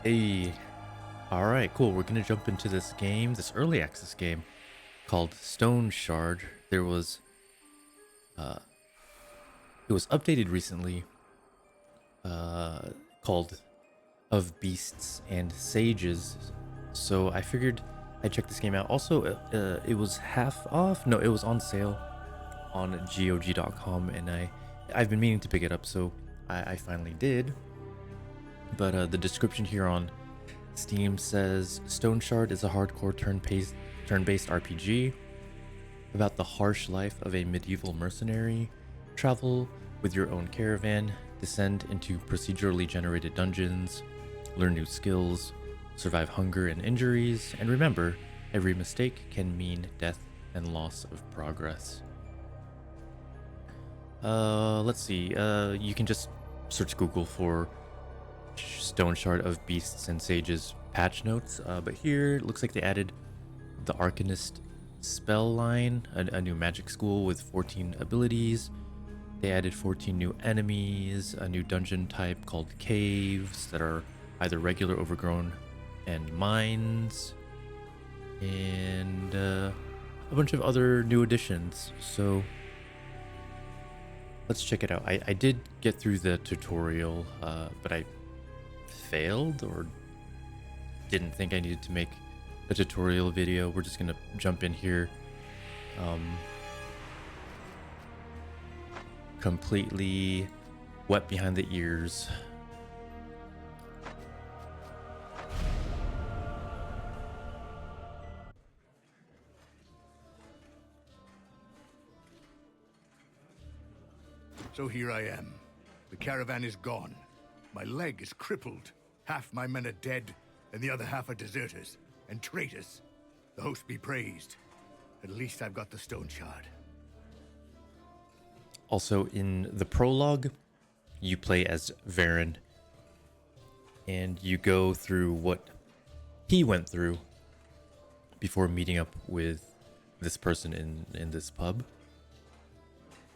Hey, all right, cool. We're gonna jump into this game, this early access game called Stoneshard. Uh, it was updated recently, called Of Beasts and Sages. So I figured I'd check this game out. Also, it was half off. No, it was on sale on GOG.com, and I've been meaning to pick it up, so I finally did. But the description here on Steam says Stoneshard is a hardcore turn-based RPG about the harsh life of a medieval mercenary. Travel with your own caravan, descend into procedurally generated dungeons, learn new skills, survive hunger and injuries, and remember, every mistake can mean death and loss of progress. Let's see. You can just search Google for Stoneshard of Beasts and Sages patch notes, but here it looks like they added the Arcanist spell line, a new magic school with 14 abilities. They added 14 new enemies, a new dungeon type called caves that are either regular, overgrown, and mines, and a bunch of other new additions. So let's check it out. I did get through the tutorial, but I failed or didn't think I needed to make a tutorial video. We're just gonna jump in here, completely wet behind the ears. So here I am. The caravan is gone. My leg is crippled. Half my men are dead, and the other half are deserters and traitors. The host be praised. At least I've got the Stoneshard. Also, in the prologue, you play as Varen, and you go through what he went through before meeting up with this person in this pub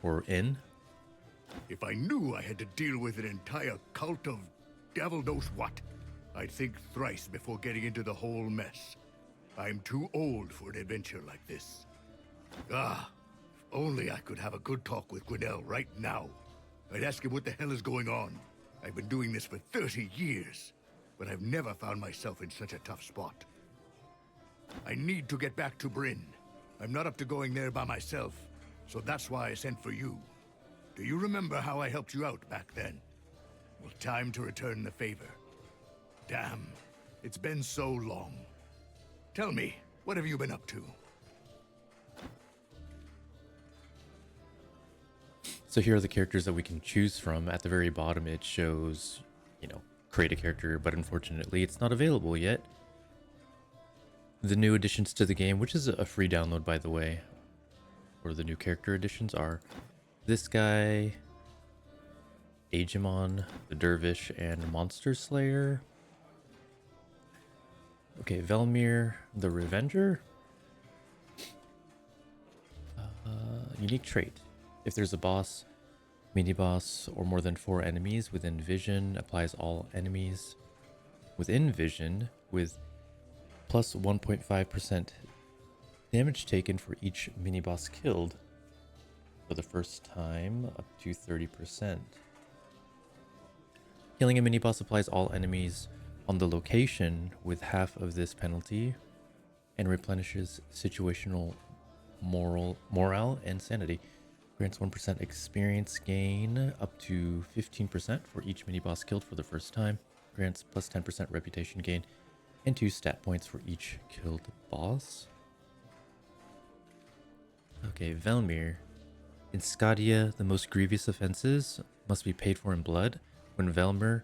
or inn. If I knew I had to deal with an entire cult of devil knows what, I'd think thrice before getting into the whole mess. I'm too old for an adventure like this. If only I could have a good talk with Gwinnell right now. I'd ask him what the hell is going on. I've been doing this for 30 years, but I've never found myself in such a tough spot. I need to get back to Bryn. I'm not up to going there by myself, so that's why I sent for you. Do you remember how I helped you out back then? Well, time to return the favor. Damn, it's been so long. Tell me, what have you been up to? So here are the characters that we can choose from. At the very bottom, it shows, create a character, but unfortunately, it's not available yet. The new additions to the game, which is a free download, by the way, or the new character additions are this guy, Agemon, the Dervish, and Monster Slayer. Okay, Velmir, the Revenger. Unique trait. If there's a boss, mini-boss, or more than 4 enemies within vision, applies all enemies within vision with plus 1.5% damage taken for each mini-boss killed for the first time, up to 30%. Killing a mini-boss applies all enemies on the location with half of this penalty and replenishes situational morale and sanity. Grants 1% experience gain up to 15% for each mini-boss killed for the first time. Grants plus 10% reputation gain and 2 stat points for each killed boss. Okay, Velmir. In Scadia, the most grievous offenses must be paid for in blood. When Velmir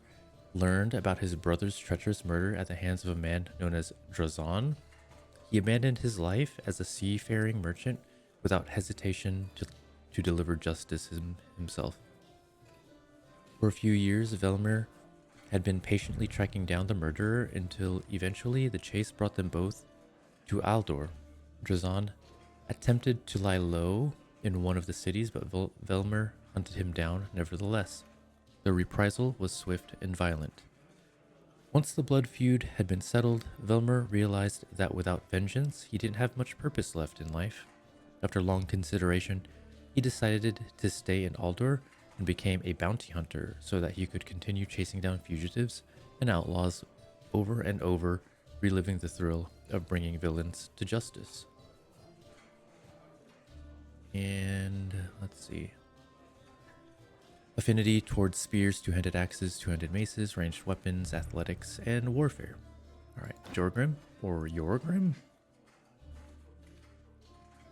learned about his brother's treacherous murder at the hands of a man known as Drazan, he abandoned his life as a seafaring merchant without hesitation to deliver justice himself. For a few years, Velmir had been patiently tracking down the murderer until eventually the chase brought them both to Aldor. Drazan attempted to lie low in one of the cities, but Velmir hunted him down nevertheless. The reprisal was swift and violent. Once the blood feud had been settled, Velmer realized that without vengeance, he didn't have much purpose left in life. After long consideration, he decided to stay in Aldor and became a bounty hunter so that he could continue chasing down fugitives and outlaws over and over, reliving the thrill of bringing villains to justice. And let's see. Affinity towards spears, two-handed axes, two-handed maces, ranged weapons, athletics, and warfare. Alright, Jorgrim, or Yorgrim,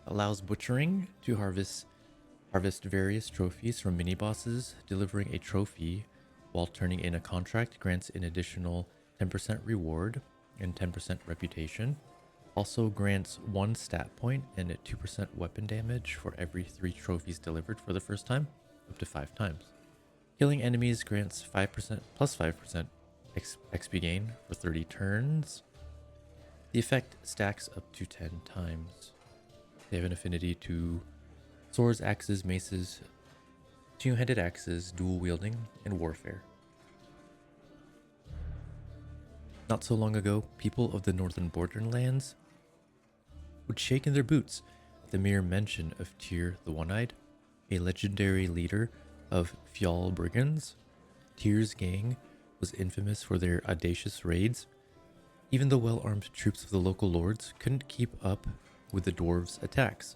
allows butchering to harvest various trophies from mini-bosses. Delivering a trophy while turning in a contract grants an additional 10% reward and 10% reputation. Also grants 1 stat point and a 2% weapon damage for every 3 trophies delivered for the first time, up to 5 times. Killing enemies grants 5% plus 5% XP gain for 30 turns. The effect stacks up to 10 times. They have an affinity to swords, axes, maces, two-handed axes, dual wielding, and warfare. Not so long ago, people of the northern borderlands would shake in their boots at the mere mention of Tyr the One-Eyed, a legendary leader of Fjall brigands. Tyr's gang was infamous for their audacious raids. Even the well-armed troops of the local lords couldn't keep up with the dwarves' attacks.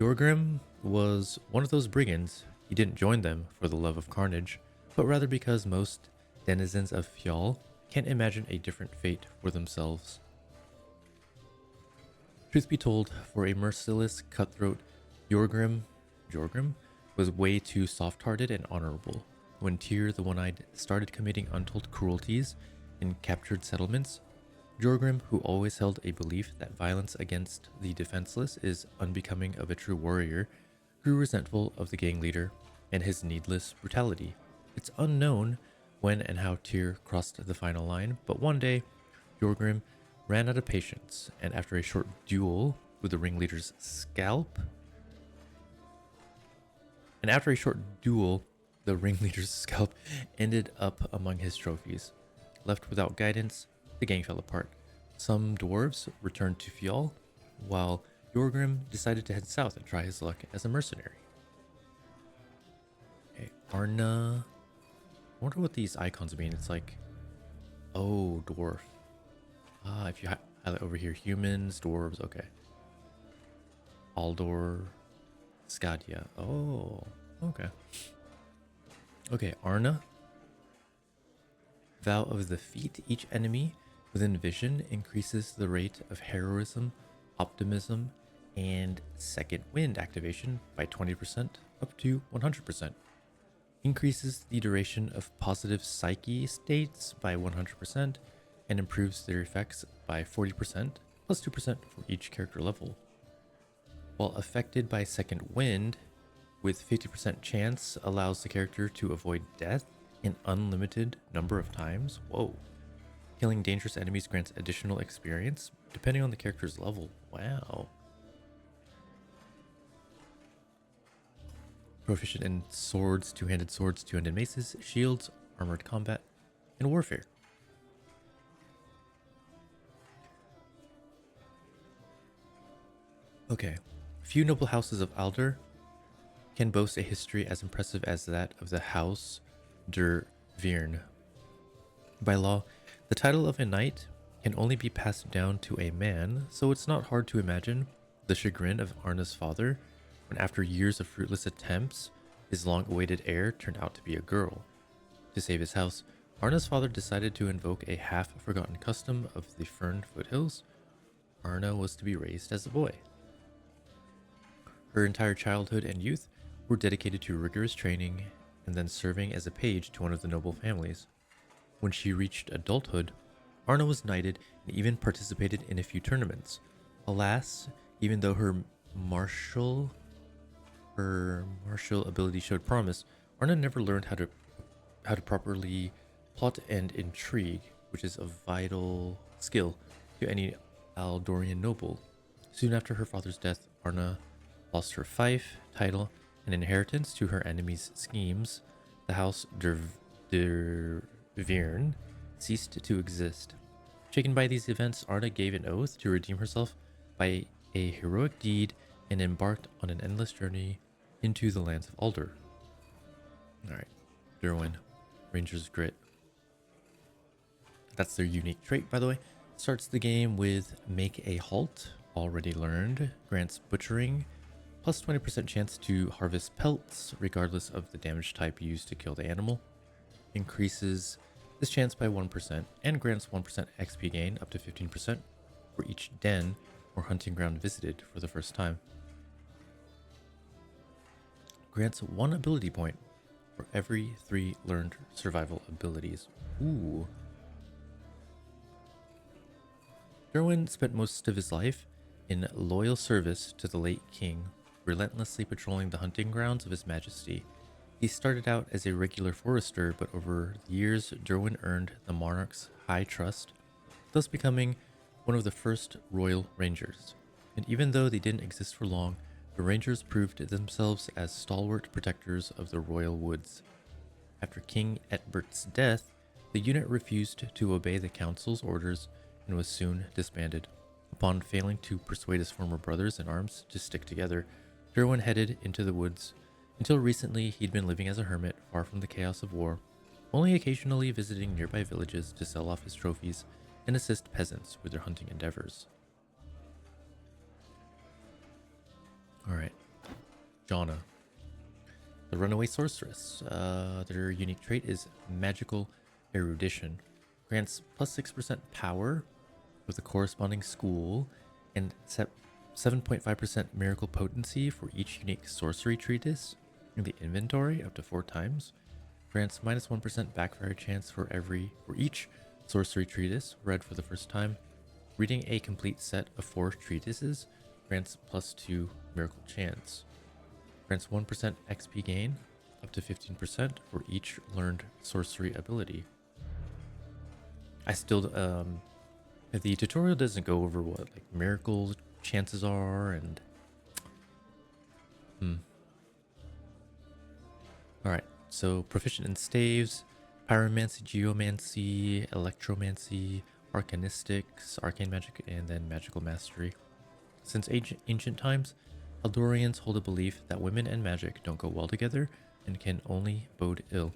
Jorgrim was one of those brigands. He didn't join them for the love of carnage, but rather because most denizens of Fjall can't imagine a different fate for themselves. Truth be told, for a merciless cutthroat, Jorgrim was way too soft-hearted and honorable. When Tyr the One-Eyed started committing untold cruelties in captured settlements, Jorgrim, who always held a belief that violence against the defenseless is unbecoming of a true warrior, grew resentful of the gang leader and his needless brutality. It's unknown when and how Tyr crossed the final line, but one day, Jorgrim ran out of patience, and after a short duel with the ringleader's scalp, ended up among his trophies. Left without guidance, the gang fell apart. Some dwarves returned to Fjall, while Jorgrim decided to head south and try his luck as a mercenary. Okay, Arna. I wonder what these icons mean. It's like, oh, dwarf. If you highlight over here, humans, dwarves, okay. Aldor, Skadia. Oh, okay. Okay, Arna. Vow of the Feet. Each enemy within vision increases the rate of heroism, optimism, and second wind activation by 20% up to 100%. Increases the duration of positive psyche states by 100% and improves their effects by 40% plus 2% for each character level. While affected by second wind, with 50% chance, allows the character to avoid death an unlimited number of times. Whoa. Killing dangerous enemies grants additional experience depending on the character's level. Wow. Proficient in swords, two-handed maces, shields, armored combat, and warfare. Okay. Few noble houses of Aldor can boast a history as impressive as that of the House der Vierne. By law, the title of a knight can only be passed down to a man, so it's not hard to imagine the chagrin of Arna's father when, after years of fruitless attempts, his long-awaited heir turned out to be a girl. To save his house, Arna's father decided to invoke a half-forgotten custom of the Fern Foothills. Arna was to be raised as a boy. Her entire childhood and youth were dedicated to rigorous training and then serving as a page to one of the noble families. When she reached adulthood, Arna was knighted and even participated in a few tournaments. Alas, even though her martial ability showed promise, Arna never learned how to properly plot and intrigue, which is a vital skill to any Aldorian noble. Soon after her father's death, Arna lost her fief, title, and inheritance to her enemies' schemes. The House der Virn ceased to exist. Shaken by these events, Arda gave an oath to redeem herself by a heroic deed and embarked on an endless journey into the lands of Alder. Alright, Derwin, Ranger's Grit. That's their unique trait, by the way. Starts the game with Make a Halt, already learned. Grants Butchering, plus 20% chance to harvest pelts, regardless of the damage type used to kill the animal. Increases this chance by 1% and grants 1% XP gain up to 15% for each den or hunting ground visited for the first time. Grants 1 ability point for every 3 learned survival abilities. Ooh. Derwin spent most of his life in loyal service to the late king, relentlessly patrolling the hunting grounds of his majesty. He started out as a regular forester, but over the years, Derwin earned the monarch's high trust, thus becoming one of the first royal rangers. And even though they didn't exist for long, the rangers proved themselves as stalwart protectors of the royal woods. After King Etbert's death, the unit refused to obey the council's orders and was soon disbanded. Upon failing to persuade his former brothers in arms to stick together, Derwin headed into the woods. Until recently, he'd been living as a hermit, far from the chaos of war, only occasionally visiting nearby villages to sell off his trophies and assist peasants with their hunting endeavors. Alright, Jonna, the runaway sorceress. Their unique trait is magical erudition. Grants plus 6% power with a corresponding school and 7.5% miracle potency for each unique sorcery treatise in the inventory up to 4 times. Grants minus 1% backfire chance for each sorcery treatise read for the first time. Reading a complete set of 4 treatises grants plus 2 miracle chance. Grants 1% XP gain up to 15% for each learned sorcery ability. I still the tutorial doesn't go over what like miracle chances are and Alright, so proficient in staves, pyromancy, geomancy, electromancy, arcanistics, arcane magic, and then magical mastery. Since ancient times, Eldorians hold a belief that women and magic don't go well together and can only bode ill.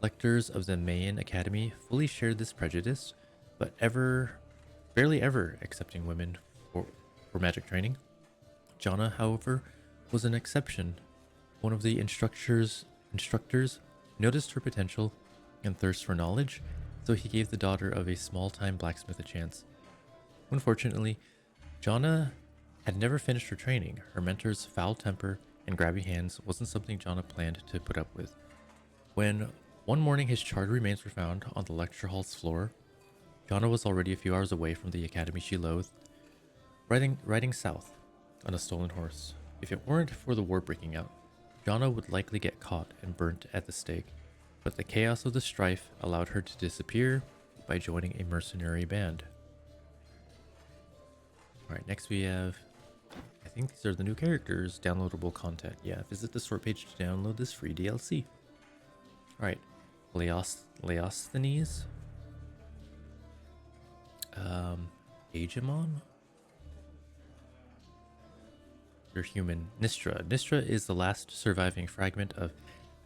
Lectors of the Mayan Academy fully shared this prejudice, but barely ever accepting women for magic training. Jonna, however, was an exception. One of the instructors noticed her potential and thirst for knowledge, so he gave the daughter of a small-time blacksmith a chance. Unfortunately, Jonna had never finished her training. Her mentor's foul temper and grabby hands wasn't something Jonna planned to put up with. When one morning his charred remains were found on the lecture hall's floor, Jonna was already a few hours away from the academy she loathed, riding south on a stolen horse. If it weren't for the war breaking out, Jonna would likely get caught and burnt at the stake, but the chaos of the strife allowed her to disappear by joining a mercenary band. Alright, next we have, I think these are the new characters, downloadable content. Yeah, visit the store page to download this free DLC. Alright, Leosthenes, Agemon? They're human. Nistra. Nistra is the last surviving fragment of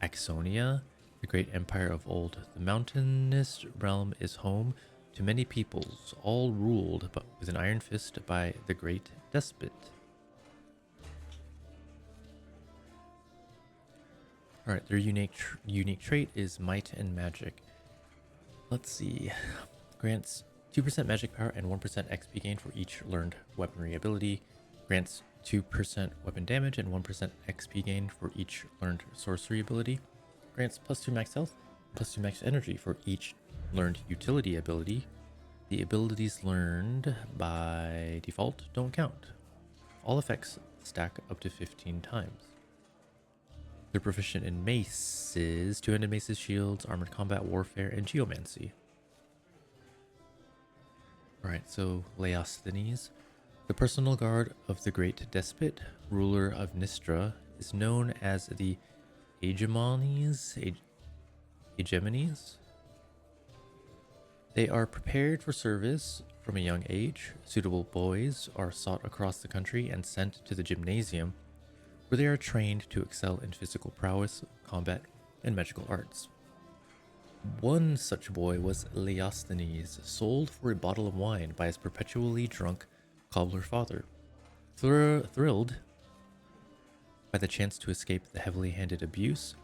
Axonia, the great empire of old. The mountainous realm is home to many peoples, all ruled but with an iron fist by the great despot. Alright, their unique trait is might and magic. Let's see. Grants 2% magic power and 1% XP gain for each learned weaponry ability. Grants 2% weapon damage and 1% XP gain for each learned sorcery ability. Grants plus 2 max health, plus 2 max energy for each learned utility ability. The abilities learned by default don't count. All effects stack up to 15 times. They're proficient in maces, 2-handed maces, shields, armored combat, warfare, and geomancy. Alright, so Leosthenes, the personal guard of the great despot, ruler of Nistra, is known as the Hegemonies. They are prepared for service from a young age. Suitable boys are sought across the country and sent to the gymnasium, where they are trained to excel in physical prowess, combat, and magical arts. One such boy was Leosthenes, sold for a bottle of wine by his perpetually drunk cobbler father. Thrilled by the chance to escape the heavily handed abuse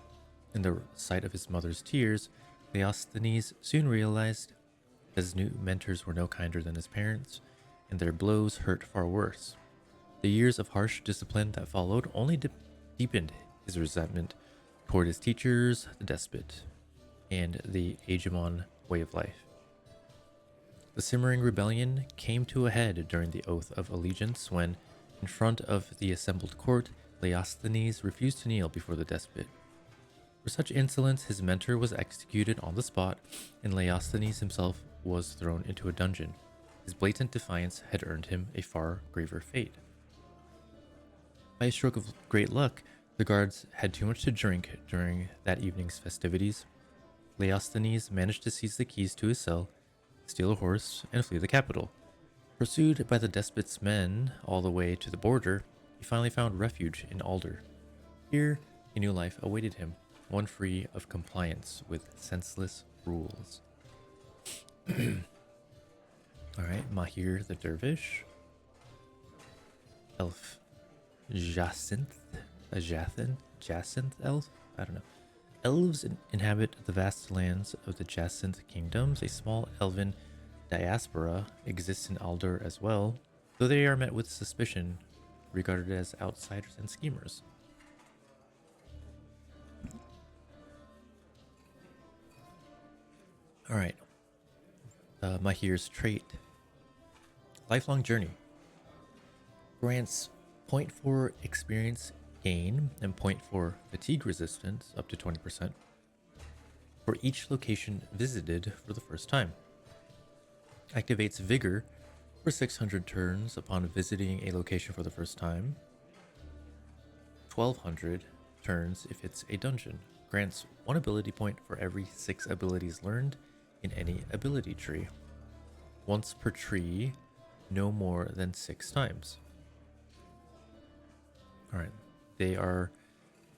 in the sight of his mother's tears, Leosthenes soon realized that his new mentors were no kinder than his parents, and their blows hurt far worse. The years of harsh discipline that followed only deepened his resentment toward his teachers, the despot, and the hegemon way of life. The simmering rebellion came to a head during the Oath of Allegiance when, in front of the assembled court, Leosthenes refused to kneel before the despot. For such insolence, his mentor was executed on the spot, and Leosthenes himself was thrown into a dungeon. His blatant defiance had earned him a far graver fate. By a stroke of great luck, the guards had too much to drink during that evening's festivities. Leosthenes managed to seize the keys to his cell, steal a horse, and flee the capital. Pursued by the despot's men all the way to the border, he finally found refuge in Alder. Here, a new life awaited him, one free of compliance with senseless rules. Alright, Mahir the Dervish. Elf Jacinth? Jacinth elf? I don't know. Elves inhabit the vast lands of the Jacinth kingdoms. A small elven diaspora exists in Alder as well, though they are met with suspicion, regarded as outsiders and schemers. Alright. Mahir's trait. Lifelong journey. Grants 0.4 experience gain and 0.4 fatigue resistance up to 20% for each location visited for the first time. Activates vigor for 600 turns upon visiting a location for the first time. 1200 turns if it's a dungeon. Grants 1 ability point for every 6 abilities learned in any ability tree. Once per tree, no more than 6 times. Alright, they are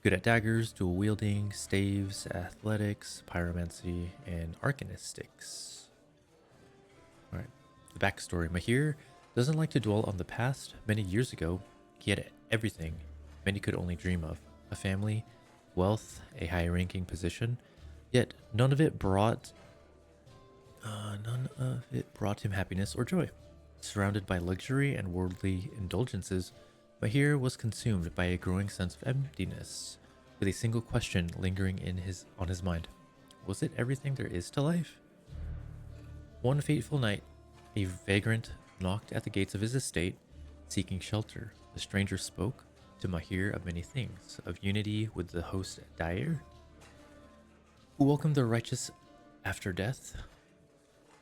good at daggers, dual wielding, staves, athletics, pyromancy, and arcanistics. Alright, the backstory. Mahir doesn't like to dwell on the past. Many years ago, he had everything many could only dream of. A family, wealth, a high-ranking position, yet none of it brought him happiness or joy. Surrounded by luxury and worldly indulgences, Mahir was consumed by a growing sense of emptiness, with a single question lingering on his mind. Was it everything there is to life? One fateful night, a vagrant knocked at the gates of his estate, seeking shelter. The stranger spoke to Mahir of many things, of unity with the host Dire, who welcomed the righteous after death,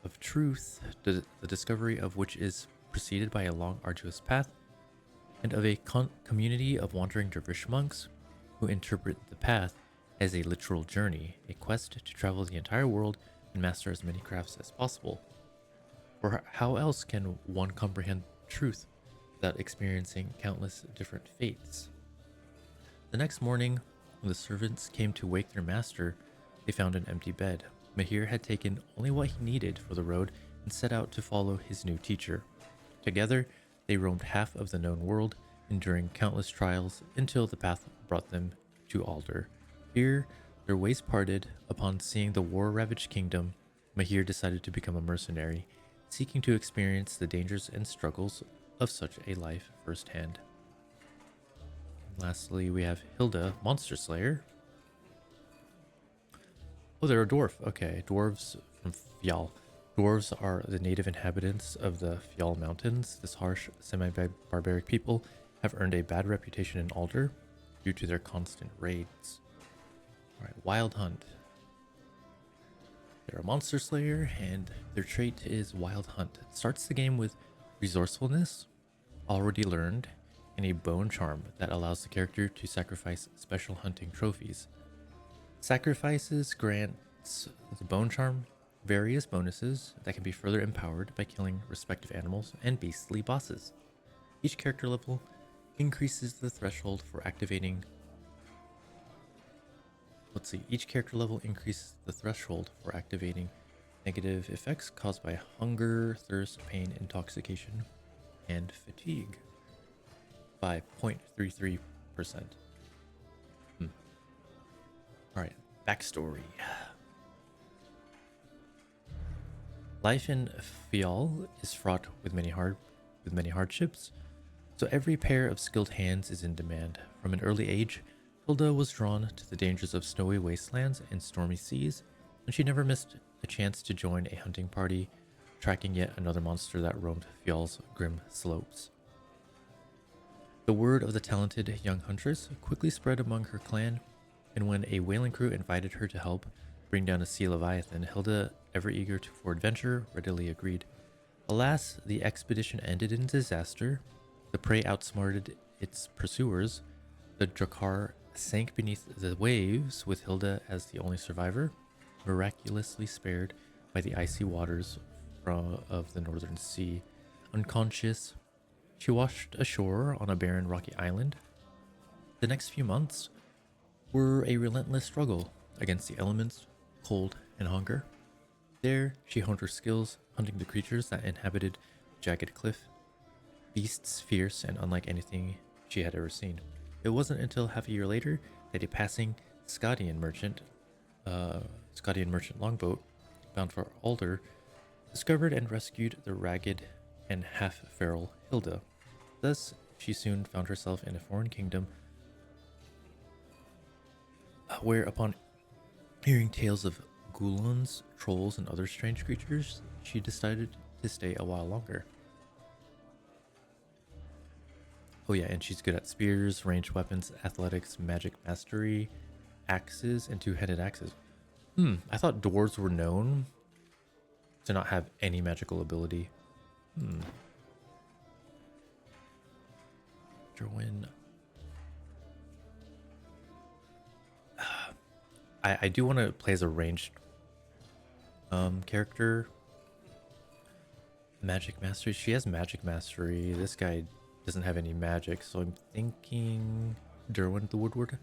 of truth, the discovery of which is preceded by a long, arduous path, and of a community of wandering dervish monks who interpret the path as a literal journey, a quest to travel the entire world and master as many crafts as possible. For how else can one comprehend truth without experiencing countless different fates? The next morning, when the servants came to wake their master, they found an empty bed. Mahir had taken only what he needed for the road and set out to follow his new teacher. Together, they roamed half of the known world, enduring countless trials until the path brought them to Alder. Here, their ways parted. Upon seeing the war-ravaged kingdom, Mahir decided to become a mercenary, seeking to experience the dangers and struggles of such a life firsthand. Lastly, we have Hilda, Monster Slayer. Oh, they're a dwarf. Okay, dwarves from Fjall. Dwarves are the native inhabitants of the Fjall Mountains. This harsh, semi-barbaric people have earned a bad reputation in Alder due to their constant raids. Alright, Wild Hunt. They're a monster slayer, and their trait is Wild Hunt. It starts the game with resourcefulness, already learned, and a bone charm that allows the character to sacrifice special hunting trophies. Sacrifices grants the bone charm various bonuses that can be further empowered by killing respective animals and beastly bosses. Each character level increases the threshold for activating. Each character level increases the threshold for activating negative effects caused by hunger, thirst, pain, intoxication, and fatigue by 0.33%. Alright, backstory. Life in Fial is fraught with many hardships, so every pair of skilled hands is in demand. From an early age, Hilda was drawn to the dangers of snowy wastelands and stormy seas, and she never missed a chance to join a hunting party, tracking yet another monster that roamed Fial's grim slopes. The word of the talented young huntress quickly spread among her clan, and when a whaling crew invited her to help bring down a sea leviathan, Hilda, ever eager for adventure, readily agreed. Alas, the expedition ended in disaster. The prey outsmarted its pursuers. The Drakkar sank beneath the waves, with Hilda as the only survivor, miraculously spared by the icy waters of the northern sea. Unconscious, she washed ashore on a barren rocky island. The next few months were a relentless struggle against the elements, cold, and hunger. There, she honed her skills, hunting the creatures that inhabited jagged cliff, beasts fierce and unlike anything she had ever seen. It wasn't until half a year later that a passing Scottian merchant longboat bound for Alder discovered and rescued the ragged and half-feral Hilda. Thus, she soon found herself in a foreign kingdom, where, upon hearing tales of Gulons, trolls, and other strange creatures, she decided to stay a while longer. Oh yeah, and she's good at spears, ranged weapons, athletics, magic mastery, axes, and two-headed axes. I thought dwarves were known to not have any magical ability. Derwin. I do want to play as a ranged character. Magic mastery. She has magic mastery. This guy doesn't have any magic, so I'm thinking Derwin the Woodward.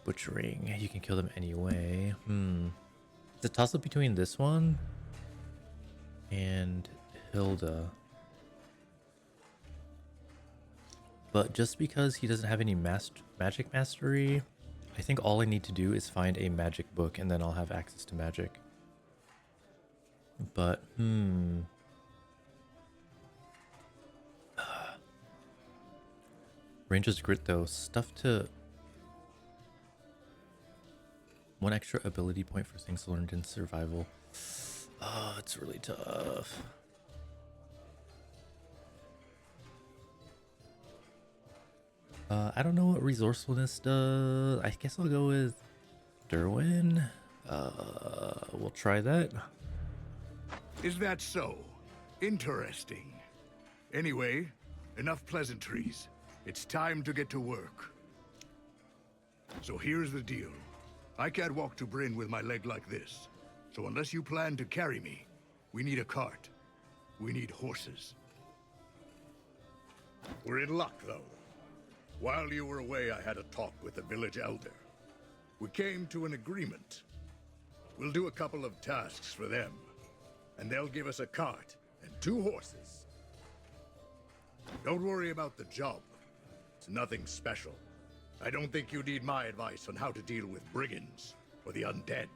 Butchering. You can kill them anyway. It's a toss-up between this one and Hilda. But just because he doesn't have any magic mastery, I think all I need to do is find a magic book and then I'll have access to magic. But, Ranger's Grit though, stuff to... 1 extra ability point for things learned in survival. Oh, it's really tough. I don't know what resourcefulness does. I guess I'll go with Derwin. We'll try that. Is that so? Interesting. Anyway, enough pleasantries. It's time to get to work. So here's the deal. I can't walk to Bryn with my leg like this. So unless you plan to carry me, we need a cart. We need horses. We're in luck, though. While you were away, I had a talk with the village elder. We came to an agreement. We'll do a couple of tasks for them, and they'll give us a cart and 2 horses. Don't worry about the job. It's nothing special. I don't think you need my advice on how to deal with brigands or the undead.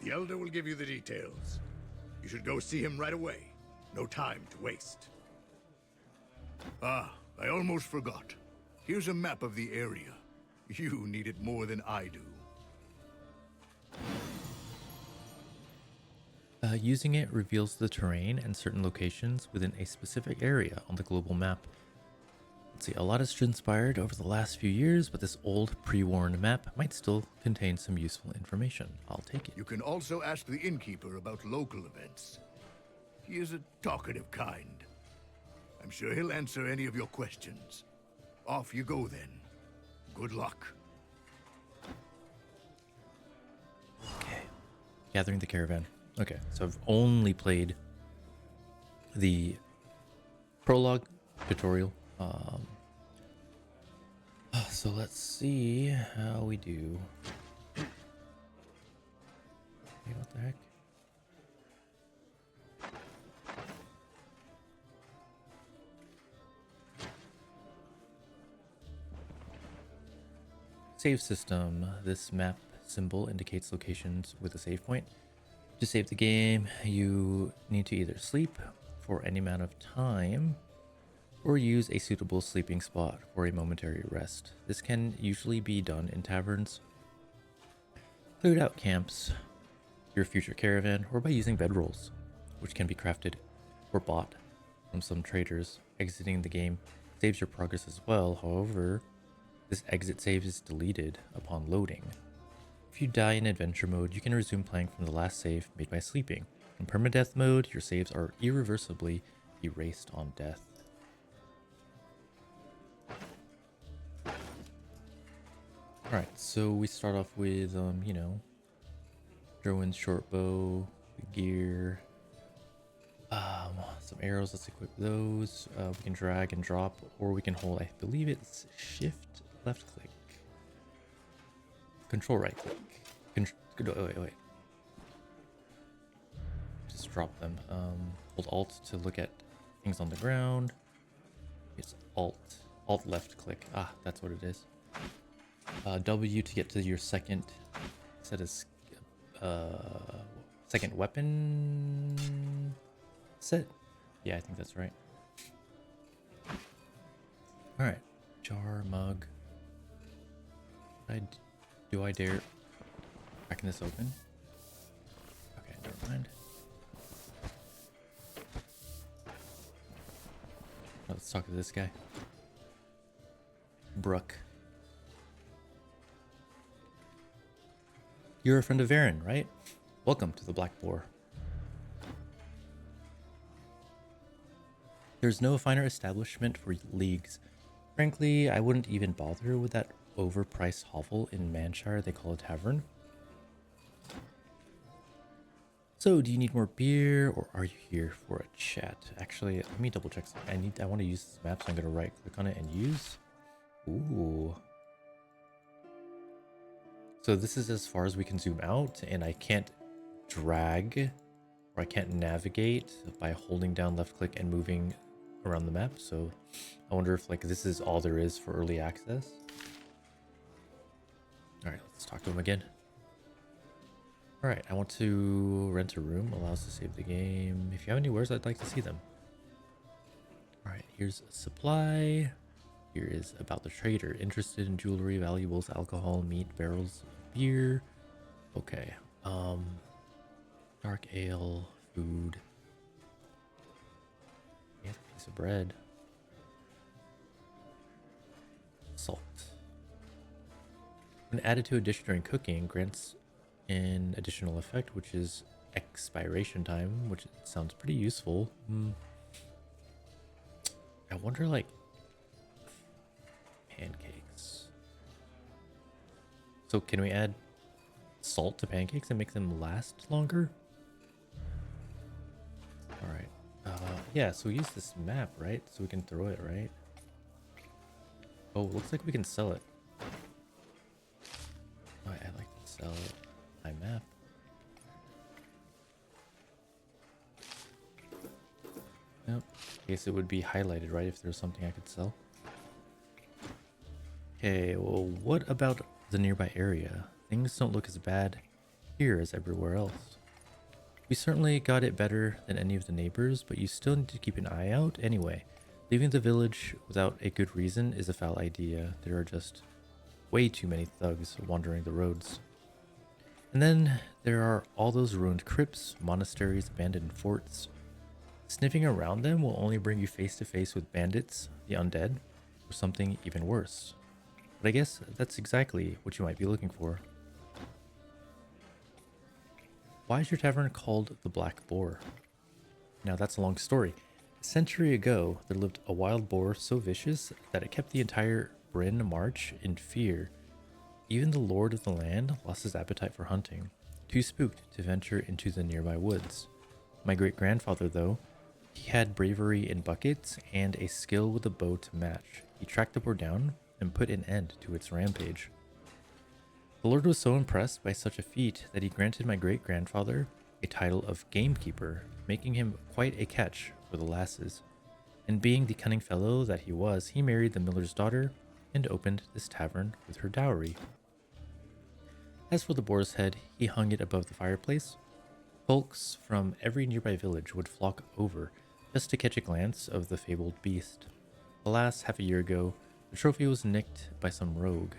The elder will give you the details. You should go see him right away. No time to waste. Ah, I almost forgot. Here's a map of the area. You need it more than I do. Using it reveals the terrain and certain locations within a specific area on the global map. Let's see, a lot has transpired over the last few years, but this old pre-worn map might still contain some useful information. I'll take it. You can also ask the innkeeper about local events. He is a talkative kind. I'm sure he'll answer any of your questions. Off you go then. Good luck. Okay. Gathering the caravan. Okay, so I've only played the prologue tutorial. So let's see how we do. Hey, what the heck? Save system. This map symbol indicates locations with a save point. To save the game, you need to either sleep for any amount of time or use a suitable sleeping spot for a momentary rest. This can usually be done in taverns, cleared out camps, your future caravan, or by using bedrolls, which can be crafted or bought from some traders. Exiting the game saves your progress as well. However, this exit save is deleted upon loading. If you die in adventure mode, you can resume playing from the last save made by sleeping. In permadeath mode, your saves are irreversibly erased on death. Alright, so we start off with, you know, Derwin's short bow, the gear, some arrows. Let's equip those. We can drag and drop, or we can hold, I believe it's shift left click. Control right click. Wait. Just drop them. Hold alt to look at things on the ground. It's alt left click. Ah, that's what it is. W to get to your second set of second weapon set. Yeah, I think that's right. All right, jar, mug. Do I dare cracking this open? Okay, never mind. Let's talk to this guy. Brooke. You're a friend of Aaron, right? Welcome to the Black Boar. There's no finer establishment for leagues. Frankly, I wouldn't even bother with that overpriced hovel in Manshire they call a tavern. So, do you need more beer, or are you here for a chat? Actually, let me double check something. I want to use this map, so I'm going to right click on it and use. Ooh. So this is as far as we can zoom out, and I can't drag or I can't navigate by holding down left click and moving around the map. So I wonder if like this is all there is for early access. All right, let's talk to him again. All right, I want to rent a room, allows to save the game. If you have any wares, I'd like to see them. All right, here's a supply. Here is about the trader. Interested in jewelry, valuables, alcohol, meat, barrels, beer. Okay. Dark ale, food. Yeah, a piece of bread. Salt. When added to a dish during cooking, grants an additional effect, which is expiration time, which sounds pretty useful. I wonder, like, pancakes. So can we add salt to pancakes and make them last longer? All right. Yeah, so we use this map, right? So we can throw it, right? Oh, looks like we can sell it. Oh, I'd like to sell my map. Nope. I guess it would be highlighted, right? If there's something I could sell. Okay, well, what about the nearby area? Things don't look as bad here as everywhere else. We certainly got it better than any of the neighbors, but you still need to keep an eye out anyway. Leaving the village without a good reason is a foul idea. There are just way too many thugs wandering the roads. And then there are all those ruined crypts, monasteries, abandoned forts. Sniffing around them will only bring you face to face with bandits, the undead, or something even worse. But I guess that's exactly what you might be looking for. Why is your tavern called the Black Boar? Now that's a long story. A century ago, there lived a wild boar so vicious that it kept the entire Bryn March in fear. Even the lord of the land lost his appetite for hunting. too spooked to venture into the nearby woods. My great-grandfather, though, he had bravery in buckets and a skill with a bow to match. He tracked the boar down and put an end to its rampage. The Lord was so impressed by such a feat that he granted my great-grandfather a title of gamekeeper, making him quite a catch for the lasses. And being the cunning fellow that he was, he married the miller's daughter and opened this tavern with her dowry. As for the boar's head, he hung it above the fireplace. Folks from every nearby village would flock over just to catch a glance of the fabled beast. Alas, half a year ago, the trophy was nicked by some rogue.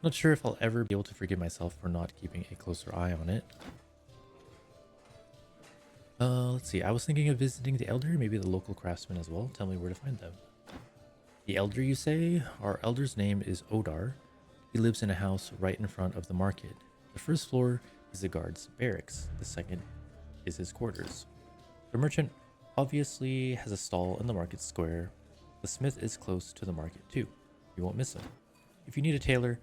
Not sure if I'll ever be able to forgive myself for not keeping a closer eye on it. Let's see. I was thinking of visiting the elder, maybe the local craftsman as well. Tell me where to find them. The elder, you say? Our elder's name is Odar. He lives in a house right in front of the market. The first floor is the guard's barracks. The second is his quarters. The merchant obviously has a stall in the market square. The smith is close to the market too. You won't miss him. If you need a tailor,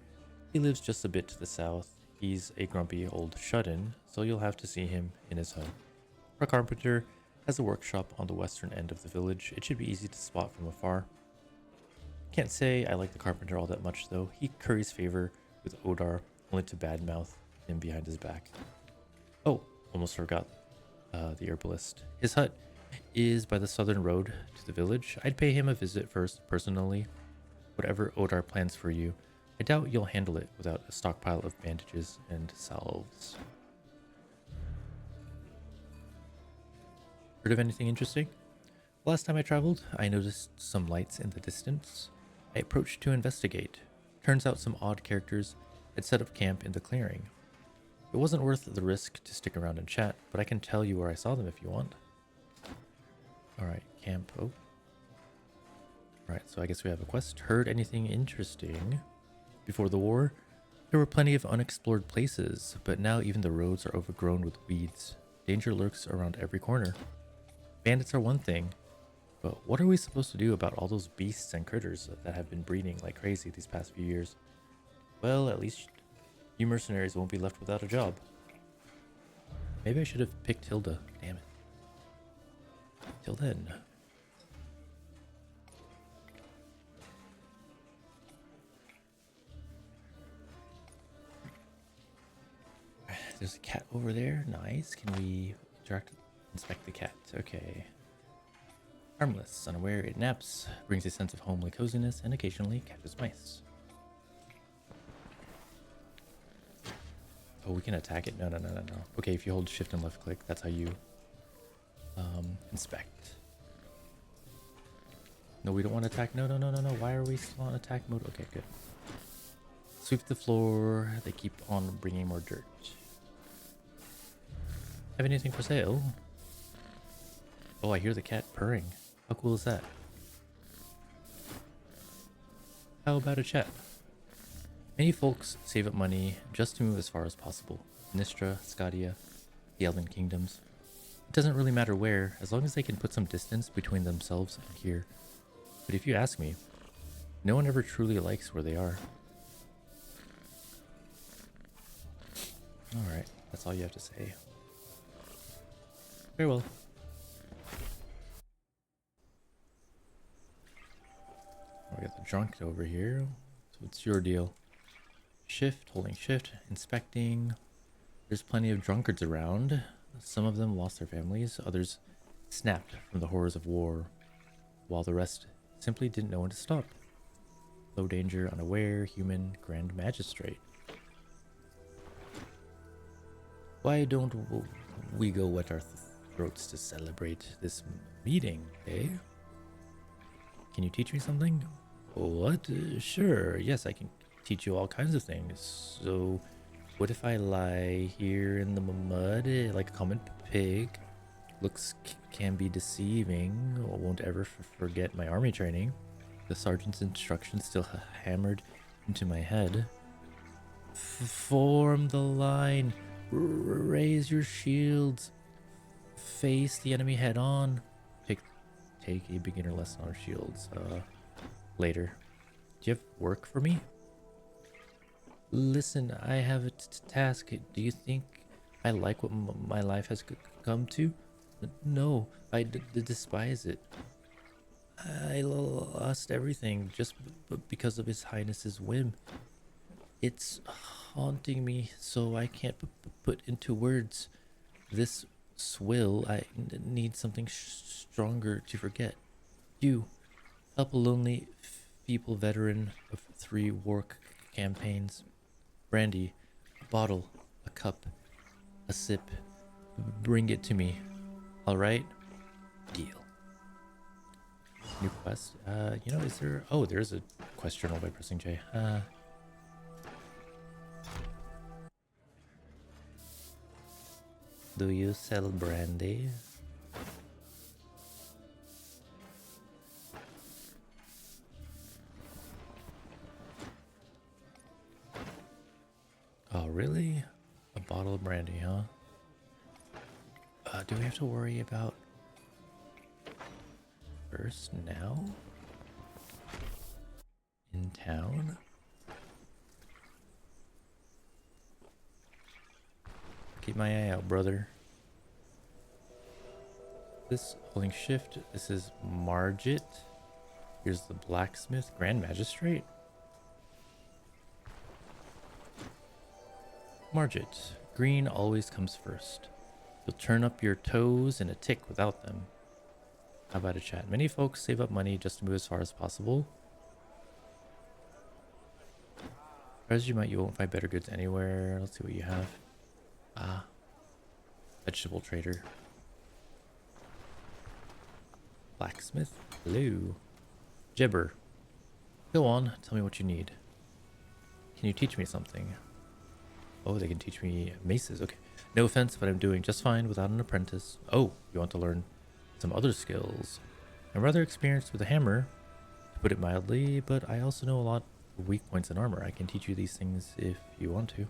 he lives just a bit to the south. He's a grumpy old shut-in, so you'll have to see him in his home. Our carpenter has a workshop on the western end of the village. It should be easy to spot from afar. Can't say I like the carpenter all that much though. He curries favor with Odar, only to badmouth him behind his back. Oh, almost forgot the herbalist. His hut is by the southern road to the village. I'd pay him a visit first, personally. Whatever Odar plans for you, I doubt you'll handle it without a stockpile of bandages and salves. Heard of anything interesting? Last time I traveled, I noticed some lights in the distance. I approached to investigate. Turns out some odd characters had set up camp in the clearing. It wasn't worth the risk to stick around and chat, but I can tell you where I saw them if you want. Alright, camp. Oh. Alright, so I guess we have a quest. Heard anything interesting? Before the war, there were plenty of unexplored places, but now even the roads are overgrown with weeds. Danger lurks around every corner. Bandits are one thing, but what are we supposed to do about all those beasts and critters that have been breeding like crazy these past few years? Well, at least you mercenaries won't be left without a job. Maybe I should have picked Hilda. Damn it. Till then. There's a cat over there. Nice. Can we inspect the cat? Okay. Harmless, unaware, it naps, brings a sense of homely coziness, and occasionally catches mice. Oh, we can attack it? No. Okay, if you hold shift and left click, that's how you inspect. No, we don't want to attack. No. Why are we still on attack mode? Okay, good. Sweep the floor. They keep on bringing more dirt. Have anything for sale? Oh, I hear the cat purring. How cool is that? How about a chat? Many folks save up money just to move as far as possible. Nistra, Scadia, the Elven Kingdoms. It doesn't really matter where, as long as they can put some distance between themselves and here. But if you ask me, no one ever truly likes where they are. Alright, that's all you have to say. Very well. We got the drunk over here. So what's your deal? Shift, holding shift, inspecting. There's plenty of drunkards around. Some of them lost their families, others snapped from the horrors of war, while the rest simply didn't know when to stop. Low danger, unaware, human, grand magistrate. Why don't we go wet our throats to celebrate this meeting, eh? Can you teach me something? What? Sure, yes, I can teach you all kinds of things. So, what if I lie here in the mud like a common pig? Looks can be deceiving. I won't ever forget my army training. The sergeant's instructions still hammered into my head. Form the line. Raise your shields. Face the enemy head on. Take a beginner lesson on shields. Later. Do you have work for me? Listen, I have a task. Do you think I like what my life has come to? No, I despise it. I lost everything just because of His Highness's whim. It's haunting me, so I can't put into words. This swill, I need something stronger to forget. You, help a lonely, feeble veteran of 3 war campaigns. Brandy, a bottle, a cup, a sip. Bring it to me. All right? Deal. New quest. Is there... Oh, there's a quest journal by pressing J. Do you sell brandy? Oh, really? A bottle of brandy, huh? Do we have to worry about first now? In town? Keep my eye out, brother. This holding shift. This is Margit. Here's the blacksmith, Grand Magistrate. Margit, green always comes first. You'll turn up your toes in a tick without them. How about a chat? Many folks save up money just to move as far as possible. As you might, you won't find better goods anywhere. Let's see what you have. Ah, vegetable trader. Blacksmith. Hello. Jibber. Go on, tell me what you need. Can you teach me something? Oh, they can teach me maces. Okay. No offense, but I'm doing just fine without an apprentice. Oh, you want to learn some other skills? I'm rather experienced with a hammer, to put it mildly, but I also know a lot of weak points in armor. I can teach you these things if you want to.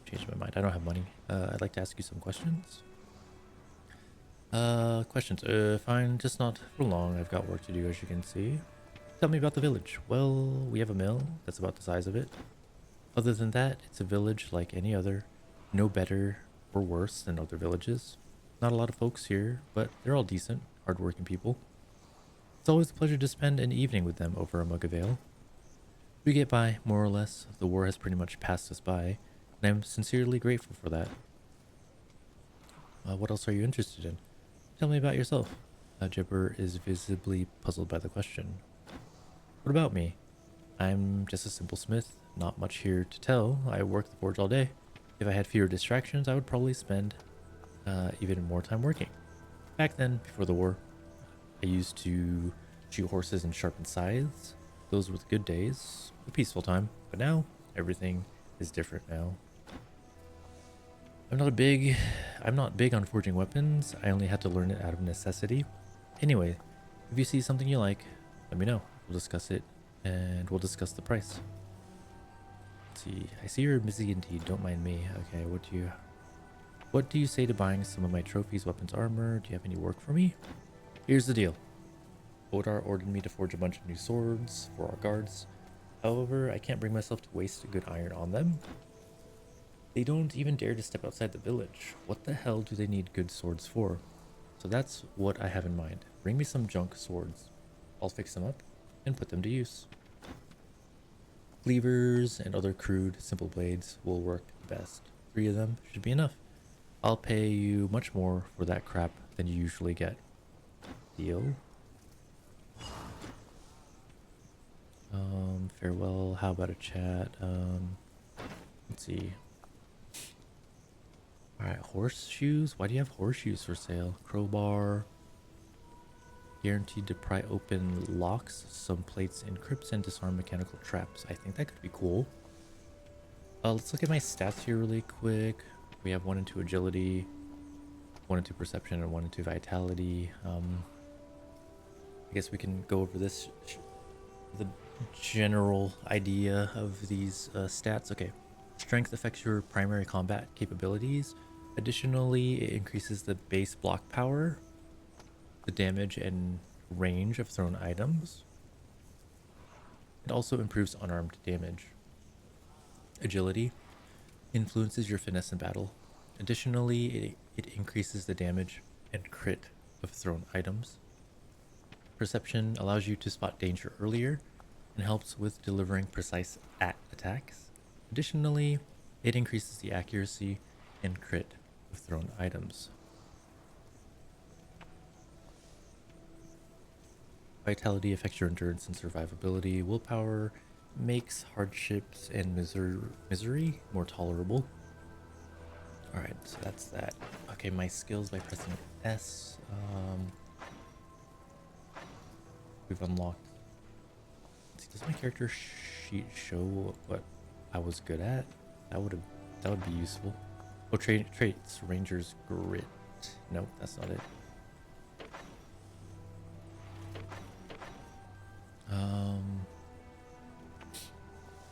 Changed my mind. I don't have money. I'd like to ask you some questions. Questions. Fine, just not for long. I've got work to do, as you can see. Tell me about the village. Well, we have a mill that's about the size of it. Other than that, it's a village like any other. No better or worse than other villages. Not a lot of folks here, but they're all decent, hardworking people. It's always a pleasure to spend an evening with them over a mug of ale. We get by, more or less. The war has pretty much passed us by, and I'm sincerely grateful for that. What else are you interested in? Tell me about yourself. Jibber is visibly puzzled by the question. What about me? I'm just a simple smith. Not much here to tell. I work the forge all day. If I had fewer distractions, I would probably spend even more time working. Back then, before the war, I used to shoot horses and sharpen scythes. Those were the good days, a peaceful time. But now, everything is different now. I'm not big on forging weapons. I only had to learn it out of necessity. Anyway, if you see something you like, let me know. We'll discuss it, and we'll discuss the price. Let's see. I see you're busy indeed. Don't mind me. Okay, what do you say to buying some of my trophies, weapons, armor? Do you have any work for me? Here's the deal. Odar ordered me to forge a bunch of new swords for our guards. However, I can't bring myself to waste a good iron on them. They don't even dare to step outside the village. What the hell do they need good swords for? So that's what I have in mind. Bring me some junk swords. I'll fix them up and put them to use. Cleavers and other crude, simple blades will work best. 3 of them should be enough. I'll pay you much more for that crap than you usually get. Deal? Farewell. How about a chat? Let's see. Alright, horseshoes? Why do you have horseshoes for sale? Crowbar. Guaranteed to pry open locks, some plates, encrypts, and disarm mechanical traps. I think that could be cool. Let's look at my stats here really quick. We have 1 and 2 agility, 1 and 2 perception, and 1 and 2 vitality. I guess we can go over this, the general idea of these stats. Okay, strength affects your primary combat capabilities. Additionally, it increases the base block power, the damage and range of thrown items. It also improves unarmed damage. Agility influences your finesse in battle. Additionally, it increases the damage and crit of thrown items. Perception allows you to spot danger earlier and helps with delivering precise attacks. Additionally, it increases the accuracy and crit of thrown items. Vitality affects your endurance and survivability. Willpower makes hardships and misery more tolerable. Alright, so that's that. Okay, my skills by pressing S. We've unlocked. Let's see, does my character sheet show what I was good at? That would be useful. Oh, traits, Ranger's Grit. Nope, that's not it.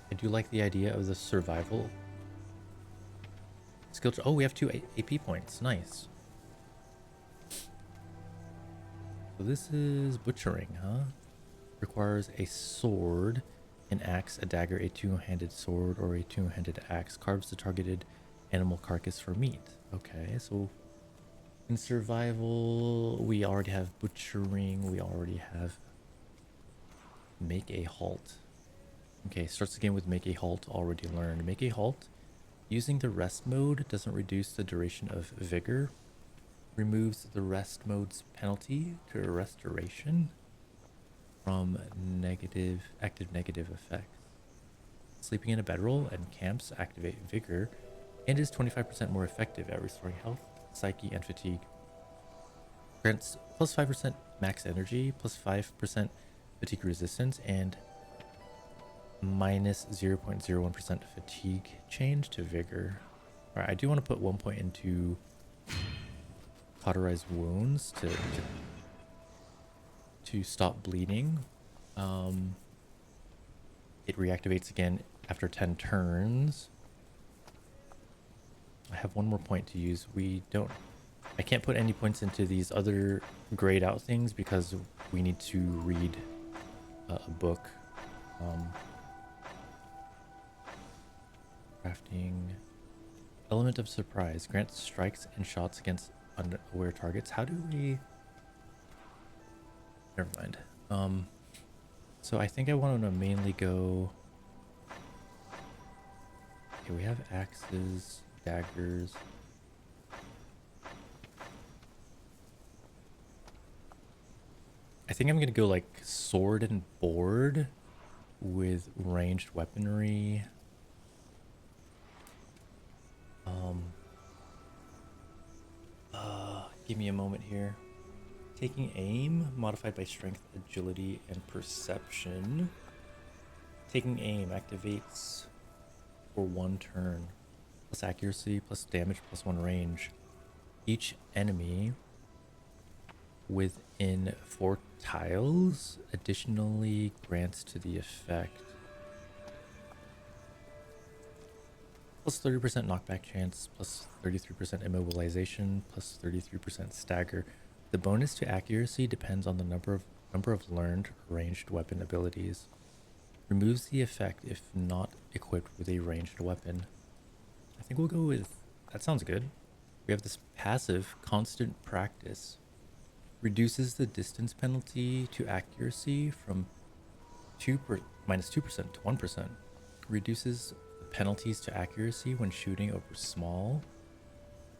I do like the idea of the survival skill. Oh, we have 2 AP points. Nice. So this is butchering, huh? Requires a sword, an axe, a dagger, a two-handed sword, or a two-handed axe. Carves the targeted animal carcass for meat. Okay, so in survival, we already have butchering. We already have make a halt. Okay, starts the game with make a halt, already learned. Make a halt. Using the rest mode doesn't reduce the duration of vigor. Removes the rest mode's penalty to a restoration from active negative effects. Sleeping in a bedroll and camps activate vigor and is 25% more effective at restoring health, psyche, and fatigue. Grants plus 5% max energy, plus 5% fatigue resistance, and minus 0.01% fatigue change to vigor. Alright, I do want to put 1 point into cauterized wounds to stop bleeding. It reactivates again after 10 turns. I have 1 more point to use. I can't put any points into these other grayed out things because we need to read a book. Crafting. Element of surprise. Grants strikes and shots against unaware targets. How do we... Never mind. So I think I want to mainly go... Okay, we have axes, daggers. I think I'm going to go like sword and board with ranged weaponry. Give me a moment here. Taking aim, modified by strength, agility, and perception. Taking aim activates for 1 turn. Plus accuracy, plus damage, plus 1 range. Each enemy within 4 tiles additionally grants to the effect. Plus 30% knockback chance, plus 33% immobilization, plus 33% stagger. The bonus to accuracy depends on the number of learned ranged weapon abilities. Removes the effect if not equipped with a ranged weapon. I think we'll go with... That sounds good. We have this passive, constant practice. Reduces the distance penalty to accuracy from -2% to 1%. Reduces penalties to accuracy when shooting over small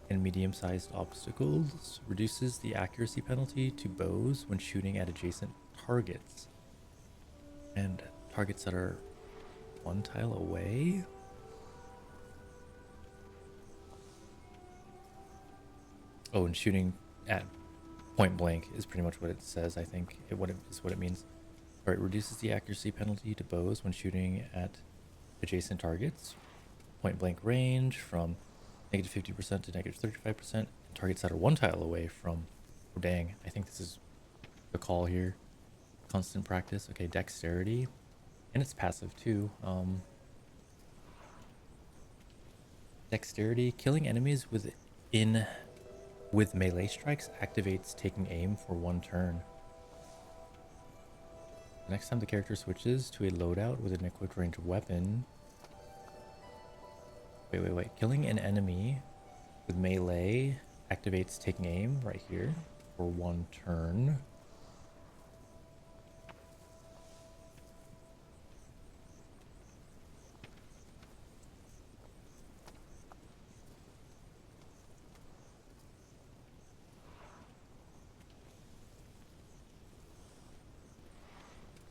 and medium-sized obstacles. Reduces the accuracy penalty to bows when shooting at adjacent targets and targets that are 1 tile away. Oh, and shooting at point blank is pretty much what it says. I think what it means. All right, reduces the accuracy penalty to bows when shooting at adjacent targets, point blank range from -50% to -35%, and targets that are 1 tile away from... Oh dang, I think this is the call here. Constant practice. Okay, dexterity, and it's passive too. Dexterity, killing enemies with melee strikes activates taking aim for 1 turn. Next time the character switches to a loadout with an equipped ranged weapon, Wait. Killing an enemy with melee activates taking aim right here for 1 turn.